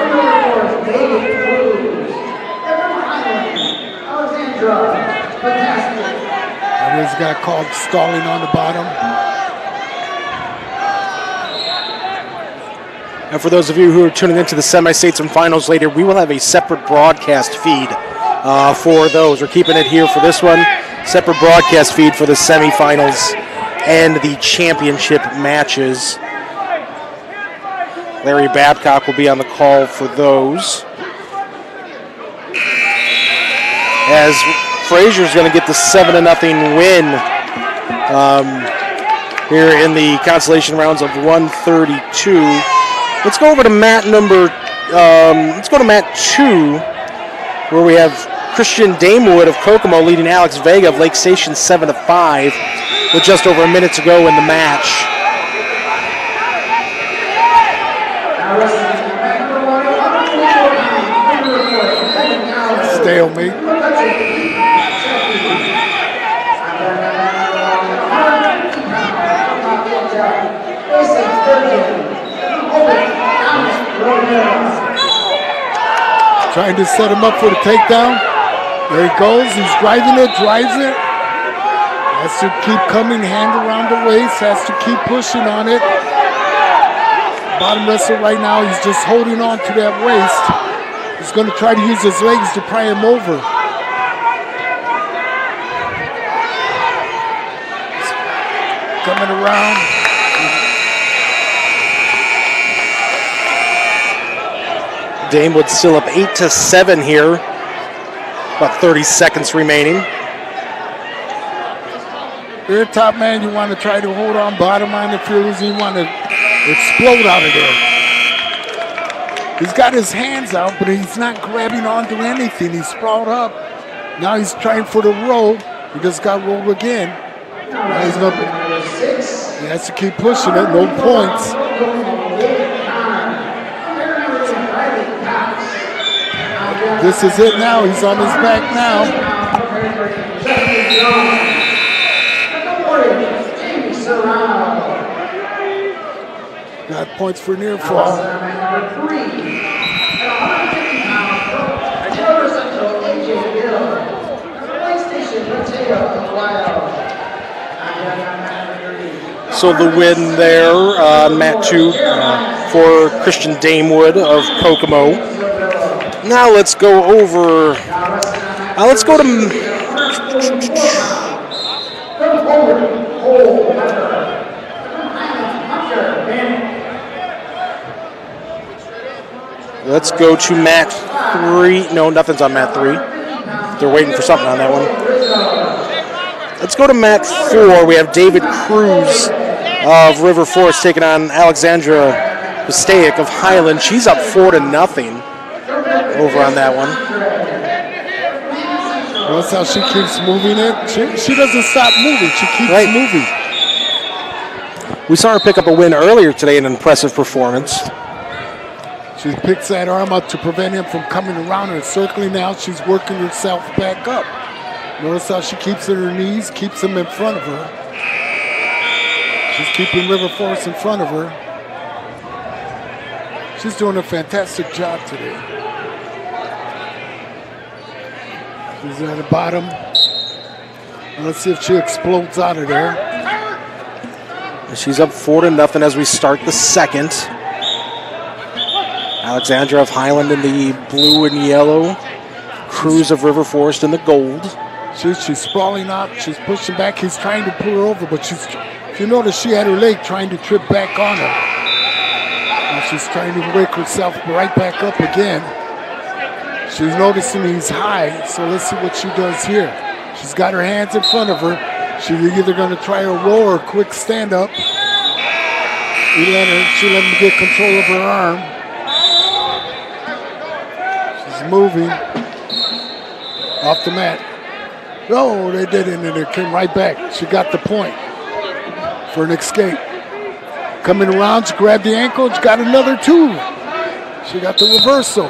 from David Cruz. From Highland, Alexandra, fantastic. And this guy called stalling on the bottom. And for those of you who are tuning into the semi-states and finals later, we will have a separate broadcast feed for those. We're keeping it here for this one. Separate broadcast feed for the semifinals and the championship matches. Larry Babcock will be on the call for those. As Frazier's going to get the 7-0 win here in the consolation rounds of 132. Let's go over to mat number. Let's go to mat 2, where we have Christian Damewood of Kokomo leading Alex Vega of Lake Station 7-5, with just over a minute to go in the match. Stalemate. Trying to set him up for the takedown. There he goes. He's driving it, drives it. Has to keep coming, hand around the waist. Has to keep pushing on it. Bottom wrestler right now, he's just holding on to that waist. He's going to try to use his legs to pry him over. Coming around. Damewood still up 8-7 here. About 30 seconds remaining. You're a top man, you want to try to hold on bottom on the feelers. You want to explode out of there. He's got his hands out, but he's not grabbing onto anything. He's sprawled up. Now he's trying for the roll. He just got rolled again. Now he's going to, he has to keep pushing it, no points. This is it now. He's on his back now. Got points for near fall. So the win there, mat 2 for Christian Damewood of Kokomo. Now let's go over. Let's go to. Let's go to mat 3. No, nothing's on mat 3. They're waiting for something on that one. Let's go to mat 4. We have David Cruz of River Forest taking on Alexandra Pastaic of Highland. She's up 4-0 over on that one. Notice how she keeps moving it. She doesn't stop moving. She keeps moving. We saw her pick up a win earlier today, an impressive performance. She picks that arm up to prevent him from coming around her, circling now. She's working herself back up. Notice how she keeps her knees, keeps him in front of her. She's keeping River Forest in front of her. She's doing a fantastic job today. She's at the bottom. And let's see if she explodes out of there. She's up 4-0 as we start the second. Alexandra of Highland in the blue and yellow. Cruz of River Forest in the gold. She's sprawling out. She's pushing back. He's trying to pull her over, but if you notice, she had her leg trying to trip back on her. And she's trying to wake herself right back up again. She's noticing he's high, so let's see what she does here. She's got her hands in front of her. She's either going to try a roll or a quick stand-up. She let him get control of her arm. She's moving off the mat. Oh, they didn't, and it came right back. She got the point for an escape. Coming around, she grabbed the ankle. She got another 2. She got the reversal.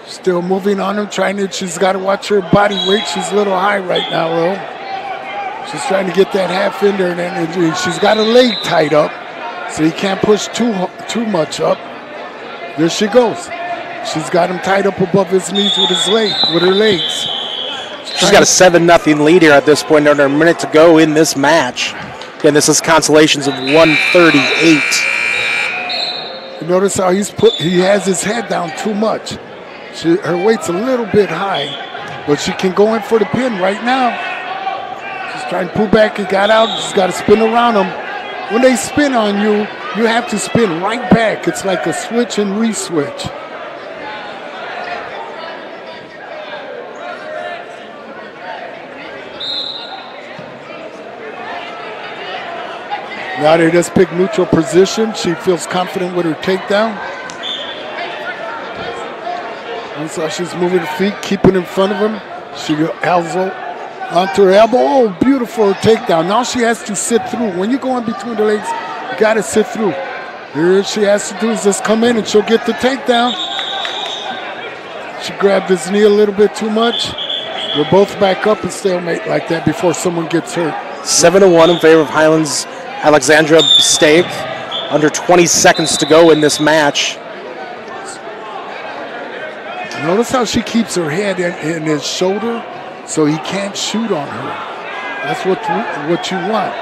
Still moving on him, she's got to watch her body weight. She's a little high right now, though. She's trying to get that half in there, and she's got her leg tied up, so he can't push too much up. There she goes. She's got him tied up above his knees with her legs. She's got a 7-0 lead here at this point, under a minute to go in this match. Again, this is Consolations of 138. Notice how he has his head down too much. Her weight's a little bit high, but she can go in for the pin right now. She's trying to pull back. He got out. She's got to spin around him. When they spin on you, you have to spin right back. It's like a switch and re-switch. Now they just pick neutral position. She feels confident with her takedown. And so she's moving her feet, keeping in front of him. She has onto her elbow. Oh, beautiful takedown. Now she has to sit through. When you go in between the legs, you got to sit through. Here she has to do is just come in and she'll get the takedown. She grabbed his knee a little bit too much. They're both back up and stalemate like that before someone gets hurt. 7-1 in favor of Highlands Alexandra Stake. Under 20 seconds to go in this match. Notice how she keeps her head in his shoulder so he can't shoot on her. That's what you want.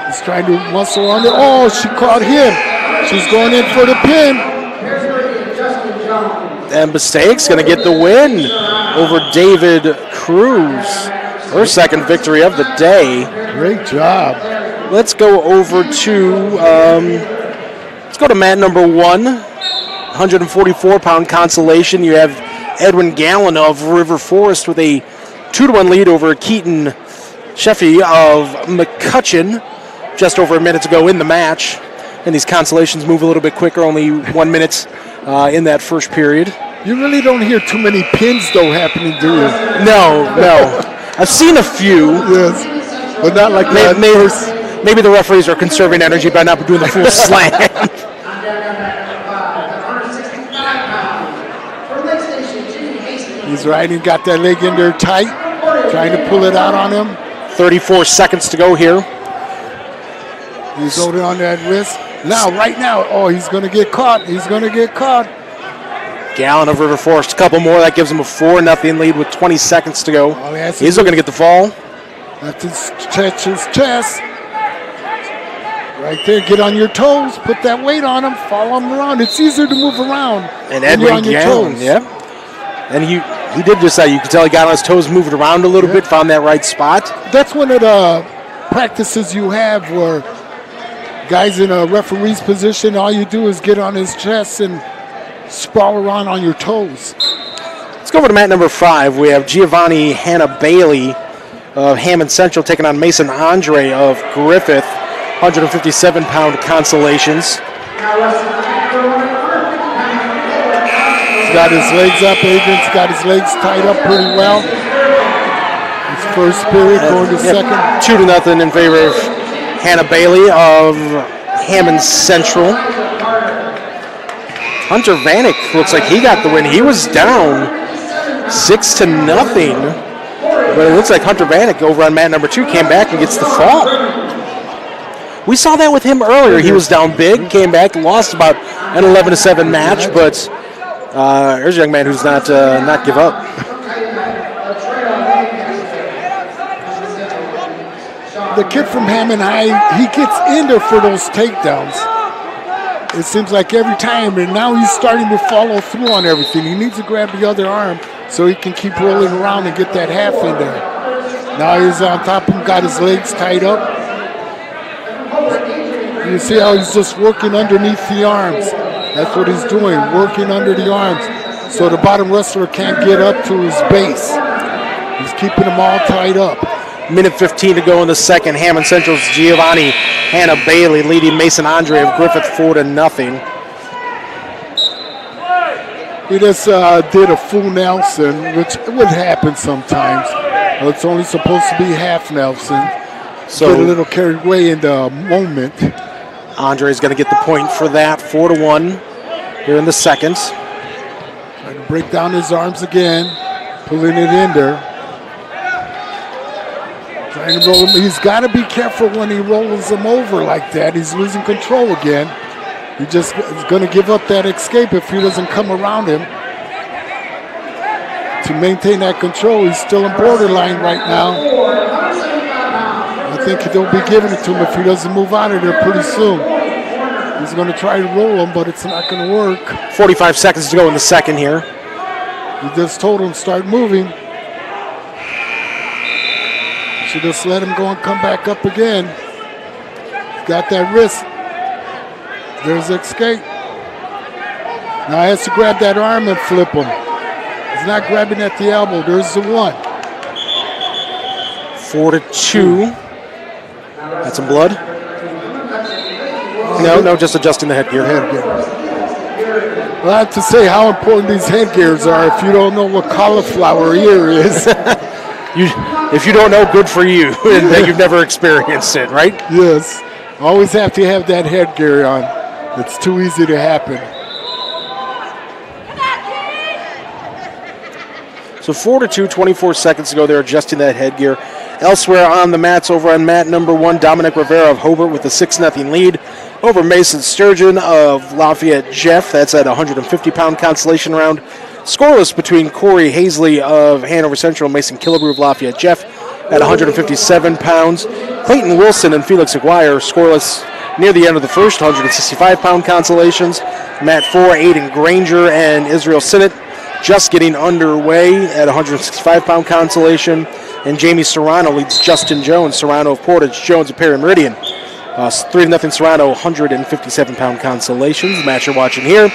He's trying to muscle on it. Oh, she caught him. She's going in for the pin. And Mistake's going to get the win over David Cruz. Her second victory of the day. Great job. Let's go over to mat number 1. 144-pound Consolation. You have Edwin Gallen of River Forest with a 2-1 lead over Keaton Sheffy of McCutcheon. Just over a minute to go in the match. And these Consolations move a little bit quicker, only 1 minute in that first period. You really don't hear too many pins, though, happening, do you? No. I've seen a few. Yes, but not like that. Maybe the referees are conserving energy by not doing the full slam. He's riding, got that leg in there tight, trying to pull it out on him. 34 seconds to go here. He's holding on that wrist. Right now, oh, he's going to get caught. Gallen of River Forest, a couple more. That gives him a 4-0 lead with 20 seconds to go. He's looking to get the fall. That's his chest. Right there, get on your toes. Put that weight on him. Follow him around. It's easier to move around and when you're on your Gallen, toes. Yeah. And he did just that. You could tell he got on his toes, moved around a little bit, found that right spot. That's one of the practices you have where guys in a referee's position, all you do is get on his chest and sprawl around on your toes. Let's go over to mat number 5. We have Giovanni Hannah Bailey of Hammond Central taking on Mason Andre of Griffith. 157-pound Consolations. He's got his legs up. Adrian's got his legs tied up pretty well. His first period going to second. 2-0 in favor of Hannah Bailey of Hammond Central. Hunter Vanek looks like he got the win. He was down 6-0. But it looks like Hunter Vanek over on mat number 2 came back and gets the fall. We saw that with him earlier. He was down big, came back, lost about an 11-7 match, but there's a young man who's not give up. The kid from Hammond High, he gets in there for those takedowns. It seems like every time, and now he's starting to follow through on everything. He needs to grab the other arm so he can keep rolling around and get that half in there. Now he's on top of him, got his legs tied up. You see how he's just working underneath the arms. That's what he's doing, working under the arms. So the bottom wrestler can't get up to his base. He's keeping them all tied up. Minute 15 to go in the second. Hammond Central's Giovanni Hannah Bailey leading Mason Andre of Griffith 4-0. He just did a full Nelson, which would happen sometimes. It's only supposed to be half Nelson. So get a little carried away in the moment. Andre's going to get the point for that. 4-1 here in the second. Trying to break down his arms again, pulling it in there. Trying to roll him. He's got to be careful when he rolls him over like that. He's losing control again. He just is going to give up that escape if he doesn't come around him. To maintain that control, he's still in borderline right now. I think they'll be giving it to him if he doesn't move out of there pretty soon. He's going to try to roll him, but it's not going to work. 45 seconds to go in the second here. He just told him start moving. Should just let him go and come back up again. Got that wrist. There's the escape. Now he has to grab that arm and flip him. He's not grabbing at the elbow. There's the one. 4-2. Got some blood? No, just adjusting the headgear. Well, I have to say how important these headgears are if you don't know what cauliflower ear is. If you don't know, good for you, and that you've never experienced it, right? Yes. Always have to have that headgear on. It's too easy to happen. So 4-2, 24 seconds to go. They're adjusting that headgear. Elsewhere on the mats, over on mat number 1, Dominic Rivera of Hobart with a 6-0 lead over Mason Sturgeon of Lafayette Jeff. That's at 150-pound consolation round. Scoreless between Corey Hazley of Hanover Central and Mason Killebrew of Lafayette Jeff at 157 pounds. Clayton Wilson and Felix Aguirre scoreless near the end of the first 165-pound consolations. Mat 4, Aiden Granger and Israel Sinnott just getting underway at 165-pound consolation. And Jamie Serrano leads Justin Jones, Serrano of Portage, Jones of Perry Meridian. 3-0 Serrano, 157-pound consolations. The match you're watching here.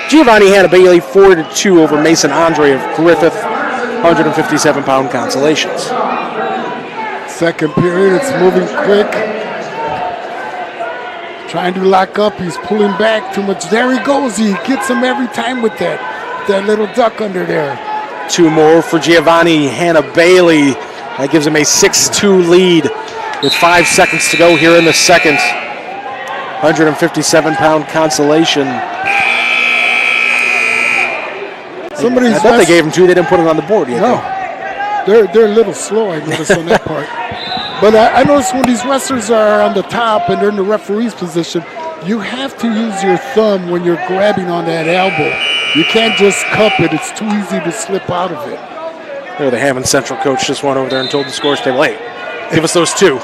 Giovanni Hanna-Bailey, 4-2 over Mason Andre of Griffith, 157-pound consolations. Second period, it's moving quick. Trying to lock up, he's pulling back too much. There he goes, he gets him every time with that little duck under there. 2 more for Giovanni Hanna-Bailey. That gives him a 6-2 lead with 5 seconds to go here in the second. 157-pound consolation. I thought they gave him 2. They didn't put it on the board yet. No. They're a little slow, I noticed on that part. But I noticed when these wrestlers are on the top and they're in the referee's position, you have to use your thumb when you're grabbing on that elbow. You can't just cup it. It's too easy to slip out of it. There, the Hammond Central coach just went over there and told the scores table, hey, give us those 2.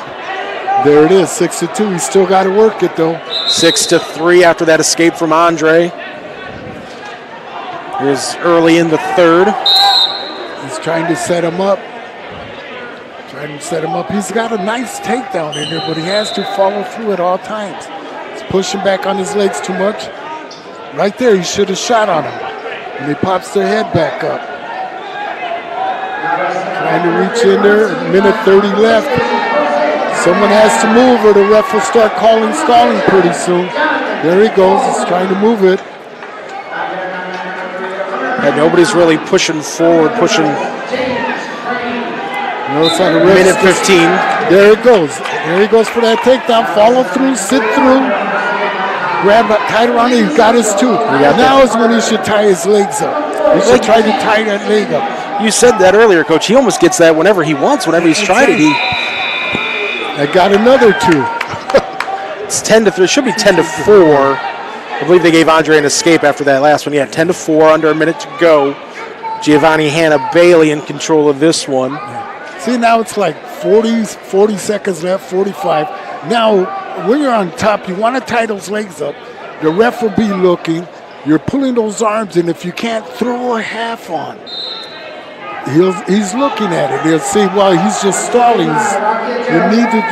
There it is, 6-2. He's still got to work it, though. 6-3 after that escape from Andre. Here's early in the third. He's trying to set him up. He's got a nice takedown in there, but he has to follow through at all times. He's pushing back on his legs too much. Right there, he should have shot on him. And he pops their head back up. Trying to reach in there, a minute 30 left. Someone has to move or the ref will start calling stalling pretty soon. There he goes, he's trying to move it. And nobody's really pushing forward, Notice on the wrist. Minute 15. There it goes. There he goes for that takedown. Follow through, sit through. Grab tight around it. He got his 2. Now is when he should tie his legs up. He should try to tie that leg up. You said that earlier, Coach. He almost gets that whenever he wants, whenever he's tried it. I got another 2. It's 10-3. It should be 10-4. I believe they gave Andre an escape after that last one. Yeah, 10-4, under a minute to go. Giovanni Hanna-Bailey in control of this one. See, now it's like 40 seconds left, 45. Now, when you're on top, you want to tie those legs up. The ref will be looking. You're pulling those arms in. If you can't throw a half on, he's looking at it. He'll see, well, he's just stalling. You need to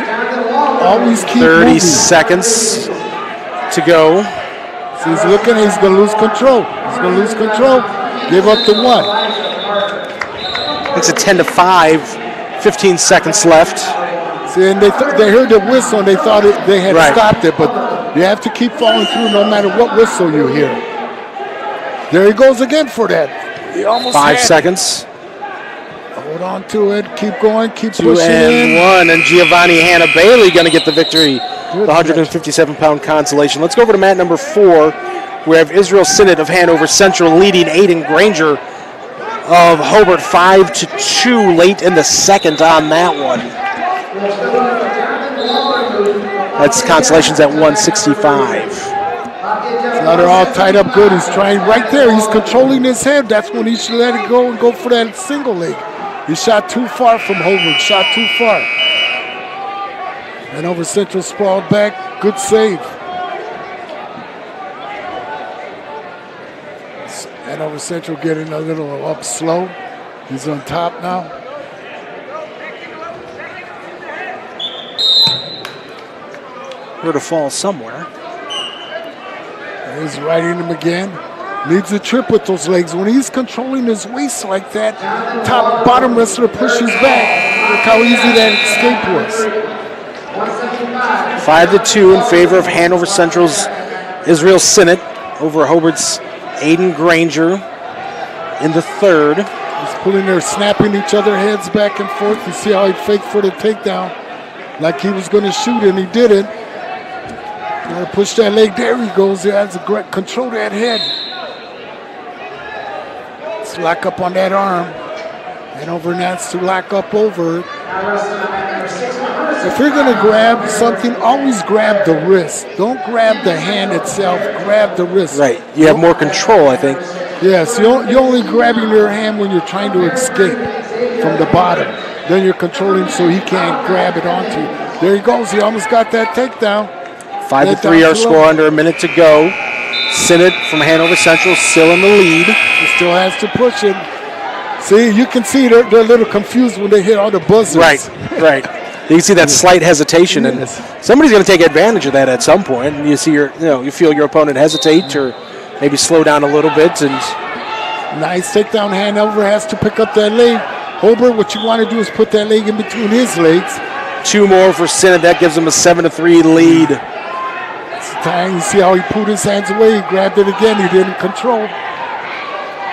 always keep 30 moving. seconds to go. So he's looking, he's going to lose control. Give up the 1. It's a 10-5. 15 seconds left. See, and they heard the whistle and they thought they had stopped it, but you have to keep following through no matter what whistle you hear. There he goes again for that. He almost 5 seconds. Hold on to it. Keep going. Keep 2 pushing and in. 1, and Giovanni Hanna-Bailey going to get the victory. The 157-pound consolation. Let's go over to mat number 4. We have Israel Sinnott of Hanover Central leading Aiden Granger of Hobart 5-2 late in the second on that one. That's Consolation's at 165. Now they're all tied up good. He's trying right there. He's controlling his head. That's when he should let it go and go for that single leg. He shot too far from Hobart. Shot too far. And over Central sprawled back. Good save. And over Central getting a little up slow. He's on top now. Heard a fall somewhere. He's riding him again. Needs a trip with those legs. When he's controlling his waist like that, bottom wrestler pushes back. Look how easy that escape was. 5-2 in favor of Hanover Central's Israel Sinnott over Hobart's Aiden Granger in the third. He's pulling there, snapping each other heads back and forth. You see how he faked for the takedown like he was going to shoot and he didn't. Gotta push that leg. There he goes. He has to control that head. Let's lock up on that arm. And over Nats to lock up over it. If you're gonna grab something, always grab the wrist. Don't grab the hand itself. Grab the wrist. Right. You have more control, I think. Yes. You're only grabbing your hand when you're trying to escape from the bottom. Then you're controlling so he can't grab it onto you. There he goes. He almost got that takedown. 5-3 our score, under a minute to go. Sinnott from Hanover Central still in the lead. He still has to push it. See, you can see they're a little confused when they hit all the buzzers. Right. You can see that slight hesitation, and somebody's going to take advantage of that at some point. And you see you feel your opponent hesitate or maybe slow down a little bit. And nice takedown. Hanover has to pick up that leg. Hobart, what you want to do is put that leg in between his legs. 2 more for Sinnott. That gives him a 7-3 lead. Tying, you see how he pulled his hands away. He grabbed it again. He didn't control.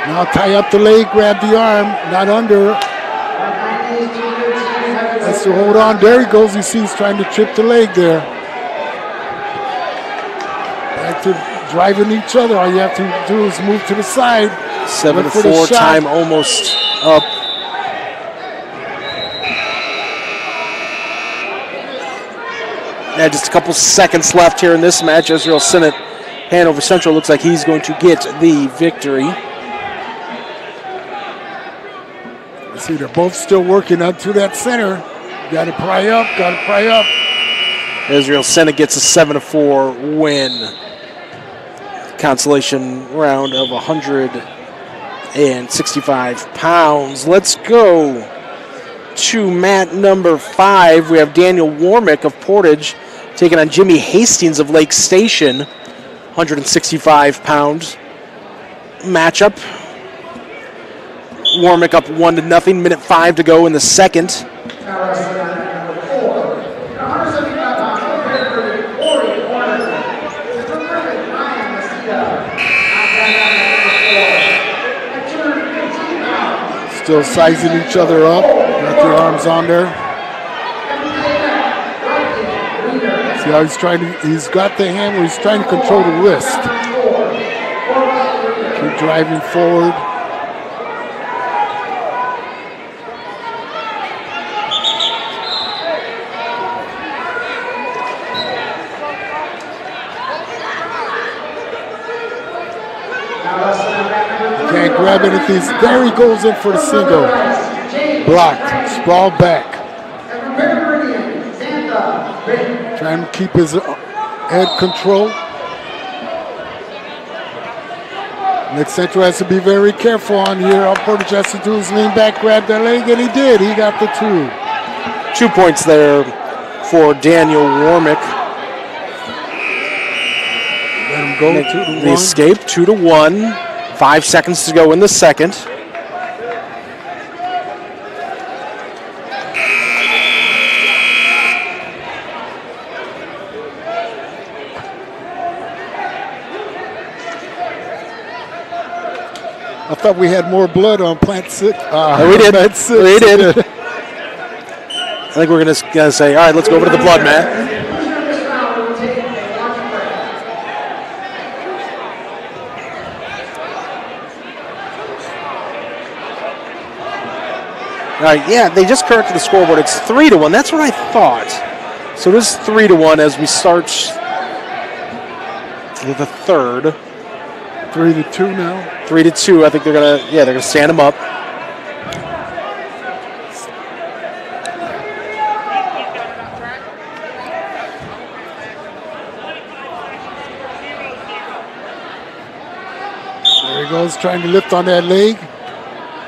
Now tie up the leg, grab the arm, not under. Has to hold on. There he goes. You see he's trying to trip the leg there. Back to driving each other. All you have to do is move to the side. 7-4, time almost up. Yeah, just a couple seconds left here in this match. Israel Sinnott, Hanover Central, looks like he's going to get the victory. You see, they're both still working up to that center. Got to pry up, Israel Sinnott gets a 7-4 win. Consolation round of 165 pounds. Let's go to mat number 5. We have Daniel Warmick of Portage taking on Jimmy Hastings of Lake Station. 165 pounds matchup. Warmick up 1-0, minute 5 to go in the second. Still sizing each other up. Got their arms on there. See how he's got the hand where he's trying to control the wrist. Keep driving forward. Can't grab anything. There he goes in for the single. Blocked. Sprawl back. Trying to keep his head control. Lake Central has to be very careful on here. All Portage has to do is lean back, grab that leg, and he did. He got the 2. 2 points there for Daniel Warmick. Let him go. 2-1. The escape, 2-1. 5 seconds to go in the second. I thought we had more blood on plant 6. We did. We did. I think we're gonna say, all right, let's go over to the blood mat. right, yeah, they just corrected the scoreboard. It's 3-1. That's what I thought. So it is 3-1 as we start the third. 3-2 now. 3-2. I think they're gonna stand them up. There he goes, trying to lift on that leg.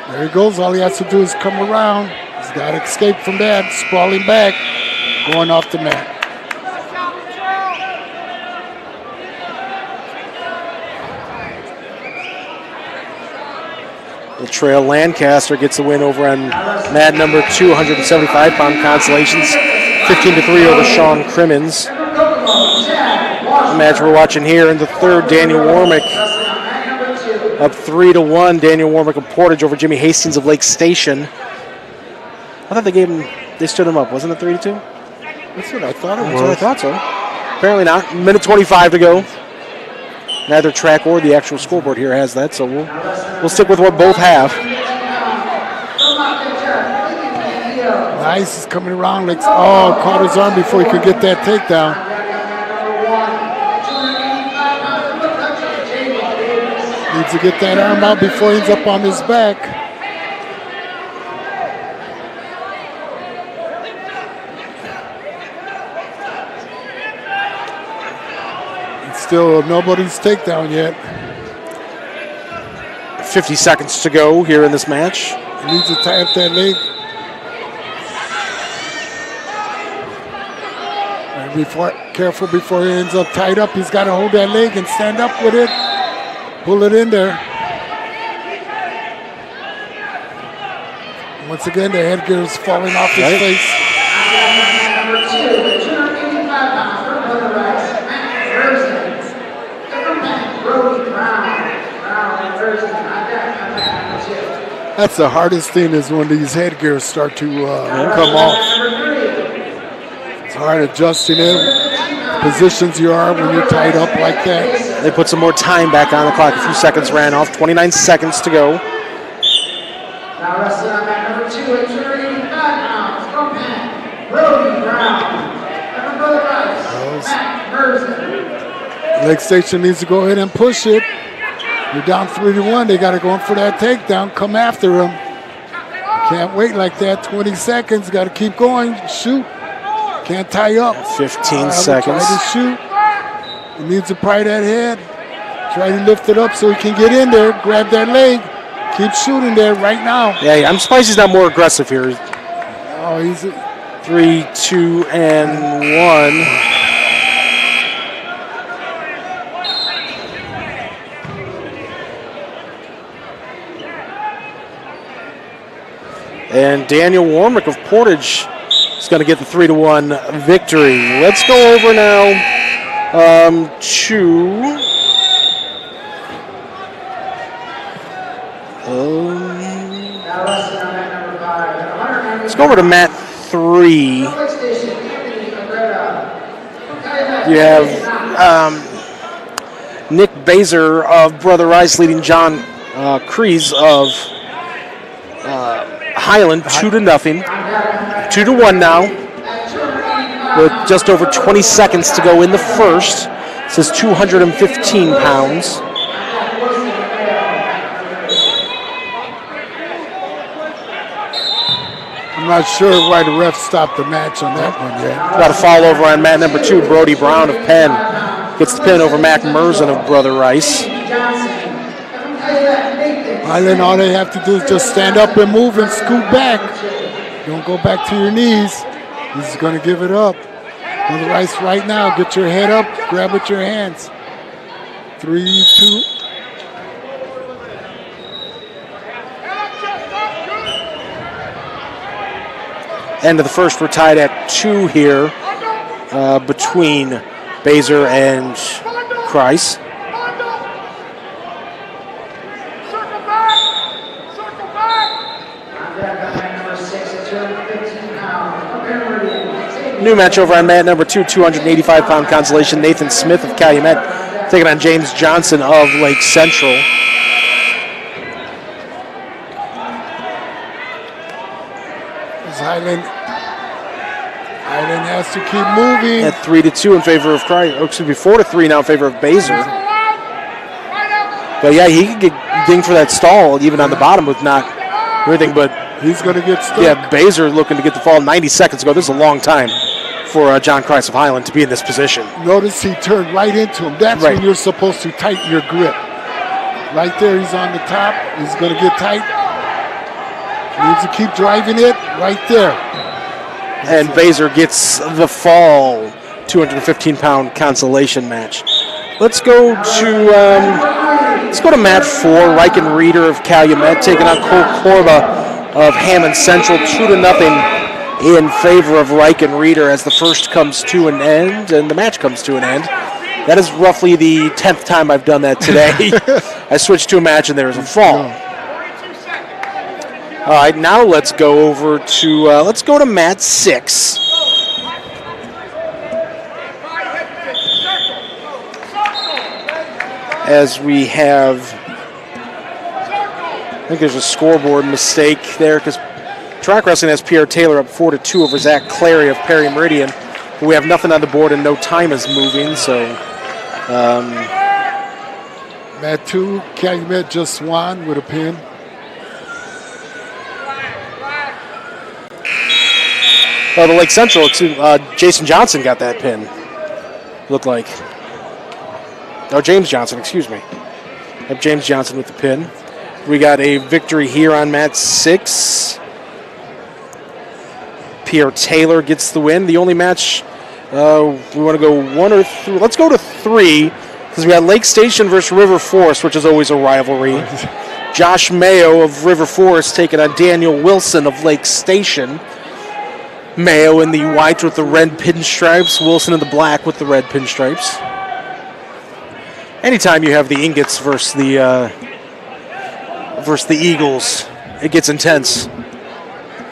There he goes. All he has to do is come around. He's got to escape from that. Sprawling back, going off the mat. Latrell Lancaster gets the win over on mat number 2, 175-pound Consolations, 15-3 over Sean Crimmins. The match we're watching here in the third, Daniel Warmick up 3-1. Daniel Warmick of Portage over Jimmy Hastings of Lake Station. I thought they stood him up. Wasn't it 3-2? That's what I thought it was. That's what I thought so. Apparently not. Minute 25 to go. Neither track or the actual scoreboard here has that, so we'll stick with what both have. Nice, he's coming around. Like, caught his arm before he could get that takedown. Needs to get that arm out before he ends up on his back. Still nobody's takedown yet. 50 seconds to go here in this match. He needs to tie up that leg. And careful before he ends up tied up. He's got to hold that leg and stand up with it. Pull it in there. Once again, the headgear is falling off his face. That's the hardest thing is when these headgears start to come off. It's hard adjusting it, positions you are when you're tied up like that. They put some more time back on the clock. A few seconds ran off. 29 seconds to go. Now wrestling on mat number 2 at 285 pounds, from Penn, Brody Brown. From Brother Rice, Matt Merzen. Lake Station needs to go ahead and push it. You're down 3-1. They got to go in for that takedown. Come after him. Can't wait like that. 20 seconds. Got to keep going. Shoot. Can't tie up. 15 seconds. Try to shoot. He needs to pry that head. Try to lift it up so he can get in there. Grab that leg. Keep shooting there right now. Yeah, I'm surprised he's not more aggressive here. Oh, he's 3, 2, and 1. And Daniel Warmick of Portage is going to get the 3-1 victory. Let's go over now to let's go over to mat 3. You have Nick Baser of Brother Rice leading John Kreese of Highland 2-0. 2-1 now. With just over 20 seconds to go in the first. This is 215 pounds. I'm not sure why the ref stopped the match on that one yet. Got a fall over on mat number 2. Brody Brown of Penn gets the pin over Mac Merzen of Brother Rice. Island, all they have to do is just stand up and move and scoot back. Don't go back to your knees. He's going to give it up. Brother Rice right now, get your head up, grab with your hands. 3, 2. End of the first, we're tied at 2 here between Baser and Kreis. New match over on mat number 2, 285-pound Consolation. Nathan Smith of Calumet taking on James Johnson of Lake Central. As Highland has to keep moving. At 3-2 in favor of 4-3 now in favor of Baser. But yeah, he could get dinged for that stall even on the bottom with not everything. But he's going to get stuck. Yeah, Baser looking to get the fall 90 seconds ago. This is a long time for John Kreis of Highland to be in this position. Notice he turned right into him. That's when you're supposed to tighten your grip. Right there, he's on the top. He's going to get tight. Needs to keep driving it right there. And Baser gets the fall 215-pound consolation match. Let's go to match 4. Riken Reeder of Calumet taking on Cole Corba of Hammond Central. 2-0 in favor of Riken Reeder as the first comes to an end and the match comes to an end. That is roughly the 10th time I've done that today. I switched to a match and there's a fall. All right, now let's go over to mat 6. As we have, I think there's a scoreboard mistake there because track wrestling has Pierre Taylor up 4-2 over Zach Clary of Perry Meridian. We have nothing on the board and no time is moving, so. Mat 2, Calumet just won with a pin. Oh, the Lake Central, Jason Johnson got that pin, looked like. No, James Johnson, excuse me. I have James Johnson with the pin. We got a victory here on mat 6. Pierre Taylor gets the win. The only match, we want to go 1 or 3. Let's go to 3, because we got Lake Station versus River Forest, which is always a rivalry. Josh Mayo of River Forest taking on Daniel Wilson of Lake Station. Mayo in the white with the red pinstripes, Wilson in the black with the red pinstripes. Anytime you have the ingots versus the Eagles, it gets intense.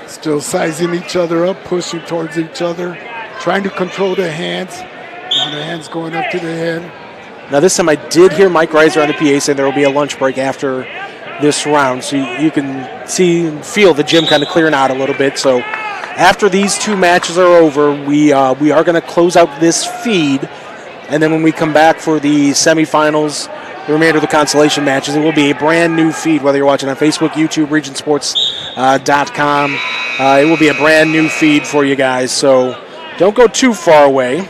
Still sizing each other up, pushing towards each other, trying to control their hands. Now the hands going up to the head. Now this time I did hear Mike Reiser on the PA saying there will be a lunch break after this round, so you can see and feel the gym kind of clearing out a little bit. So after these 2 matches are over, we are going to close out this feed, and then when we come back for the semifinals, the remainder of the consolation matches, it will be a brand new feed, whether you're watching on Facebook, YouTube, regionsports.com. It will be a brand new feed for you guys, so don't go too far away.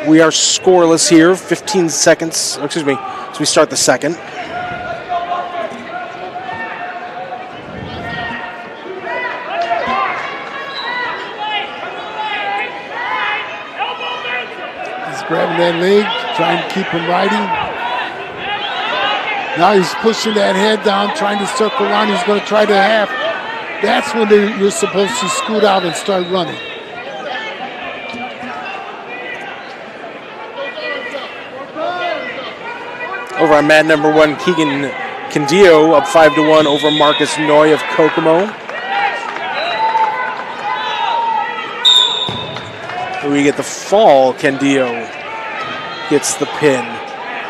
We are scoreless here, 15 seconds, as we start the second. Grabbing that leg, trying to keep him riding. Now he's pushing that head down, trying to circle around. He's going to try to half. That's when you're supposed to scoot out and start running. Over on mat number 1, Keegan Candio up 5-1 over Marcus Noy of Kokomo. We get the fall. Candio gets the pin.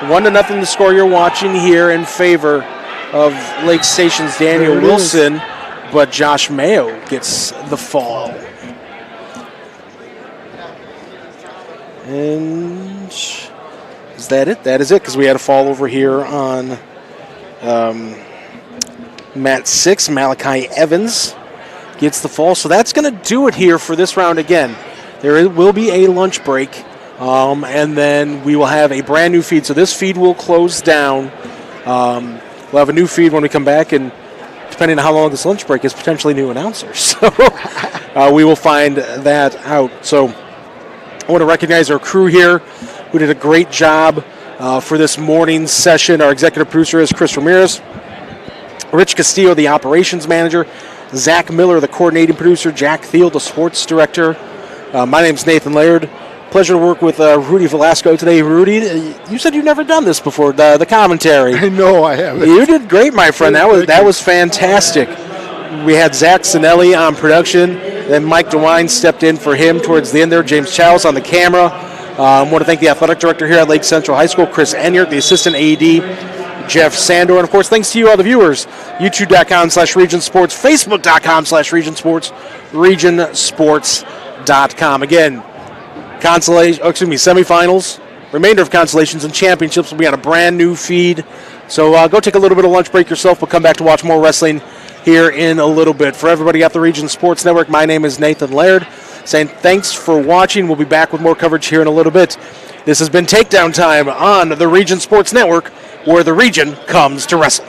1-0 the score you're watching here in favor of Lake Station's Daniel Wilson, but Josh Mayo gets the fall. And is that it? That is it, because we had a fall over here on mat 6. Malachi Evans gets the fall. So that's going to do it here for this round again. There will be a lunch break, and then we will have a brand new feed. So this feed will close down. We'll have a new feed when we come back, and depending on how long this lunch break is, potentially new announcers. So we will find that out. So I want to recognize our crew here who did a great job for this morning's session. Our executive producer is Chris Ramirez. Rich Castillo, the operations manager. Zach Miller, the coordinating producer. Jack Thiel, the sports director. My name's Nathan Laird. Pleasure to work with Rudy Velasco today. Rudy, you said you've never done this before, the commentary. I know I haven't. You did great, my friend. That was fantastic. We had Zach Sinelli on production. Then Mike DeWine stepped in for him towards the end there. James Chalice on the camera. I want to thank the athletic director here at Lake Central High School, Chris Enyart, the assistant AD, Jeff Sandor. And, of course, thanks to you, all the viewers. YouTube.com/Region Sports, Facebook.com/Region Sports, RegionSports.com. Again, semifinals, remainder of consolations and championships will be on a brand new feed. So go take a little bit of lunch break yourself, but come back to watch more wrestling here in a little bit. For everybody at the Region Sports Network, my name is Nathan Laird, saying thanks for watching. We'll be back with more coverage here in a little bit. This has been Takedown Time on the Region Sports Network, where the region comes to wrestle.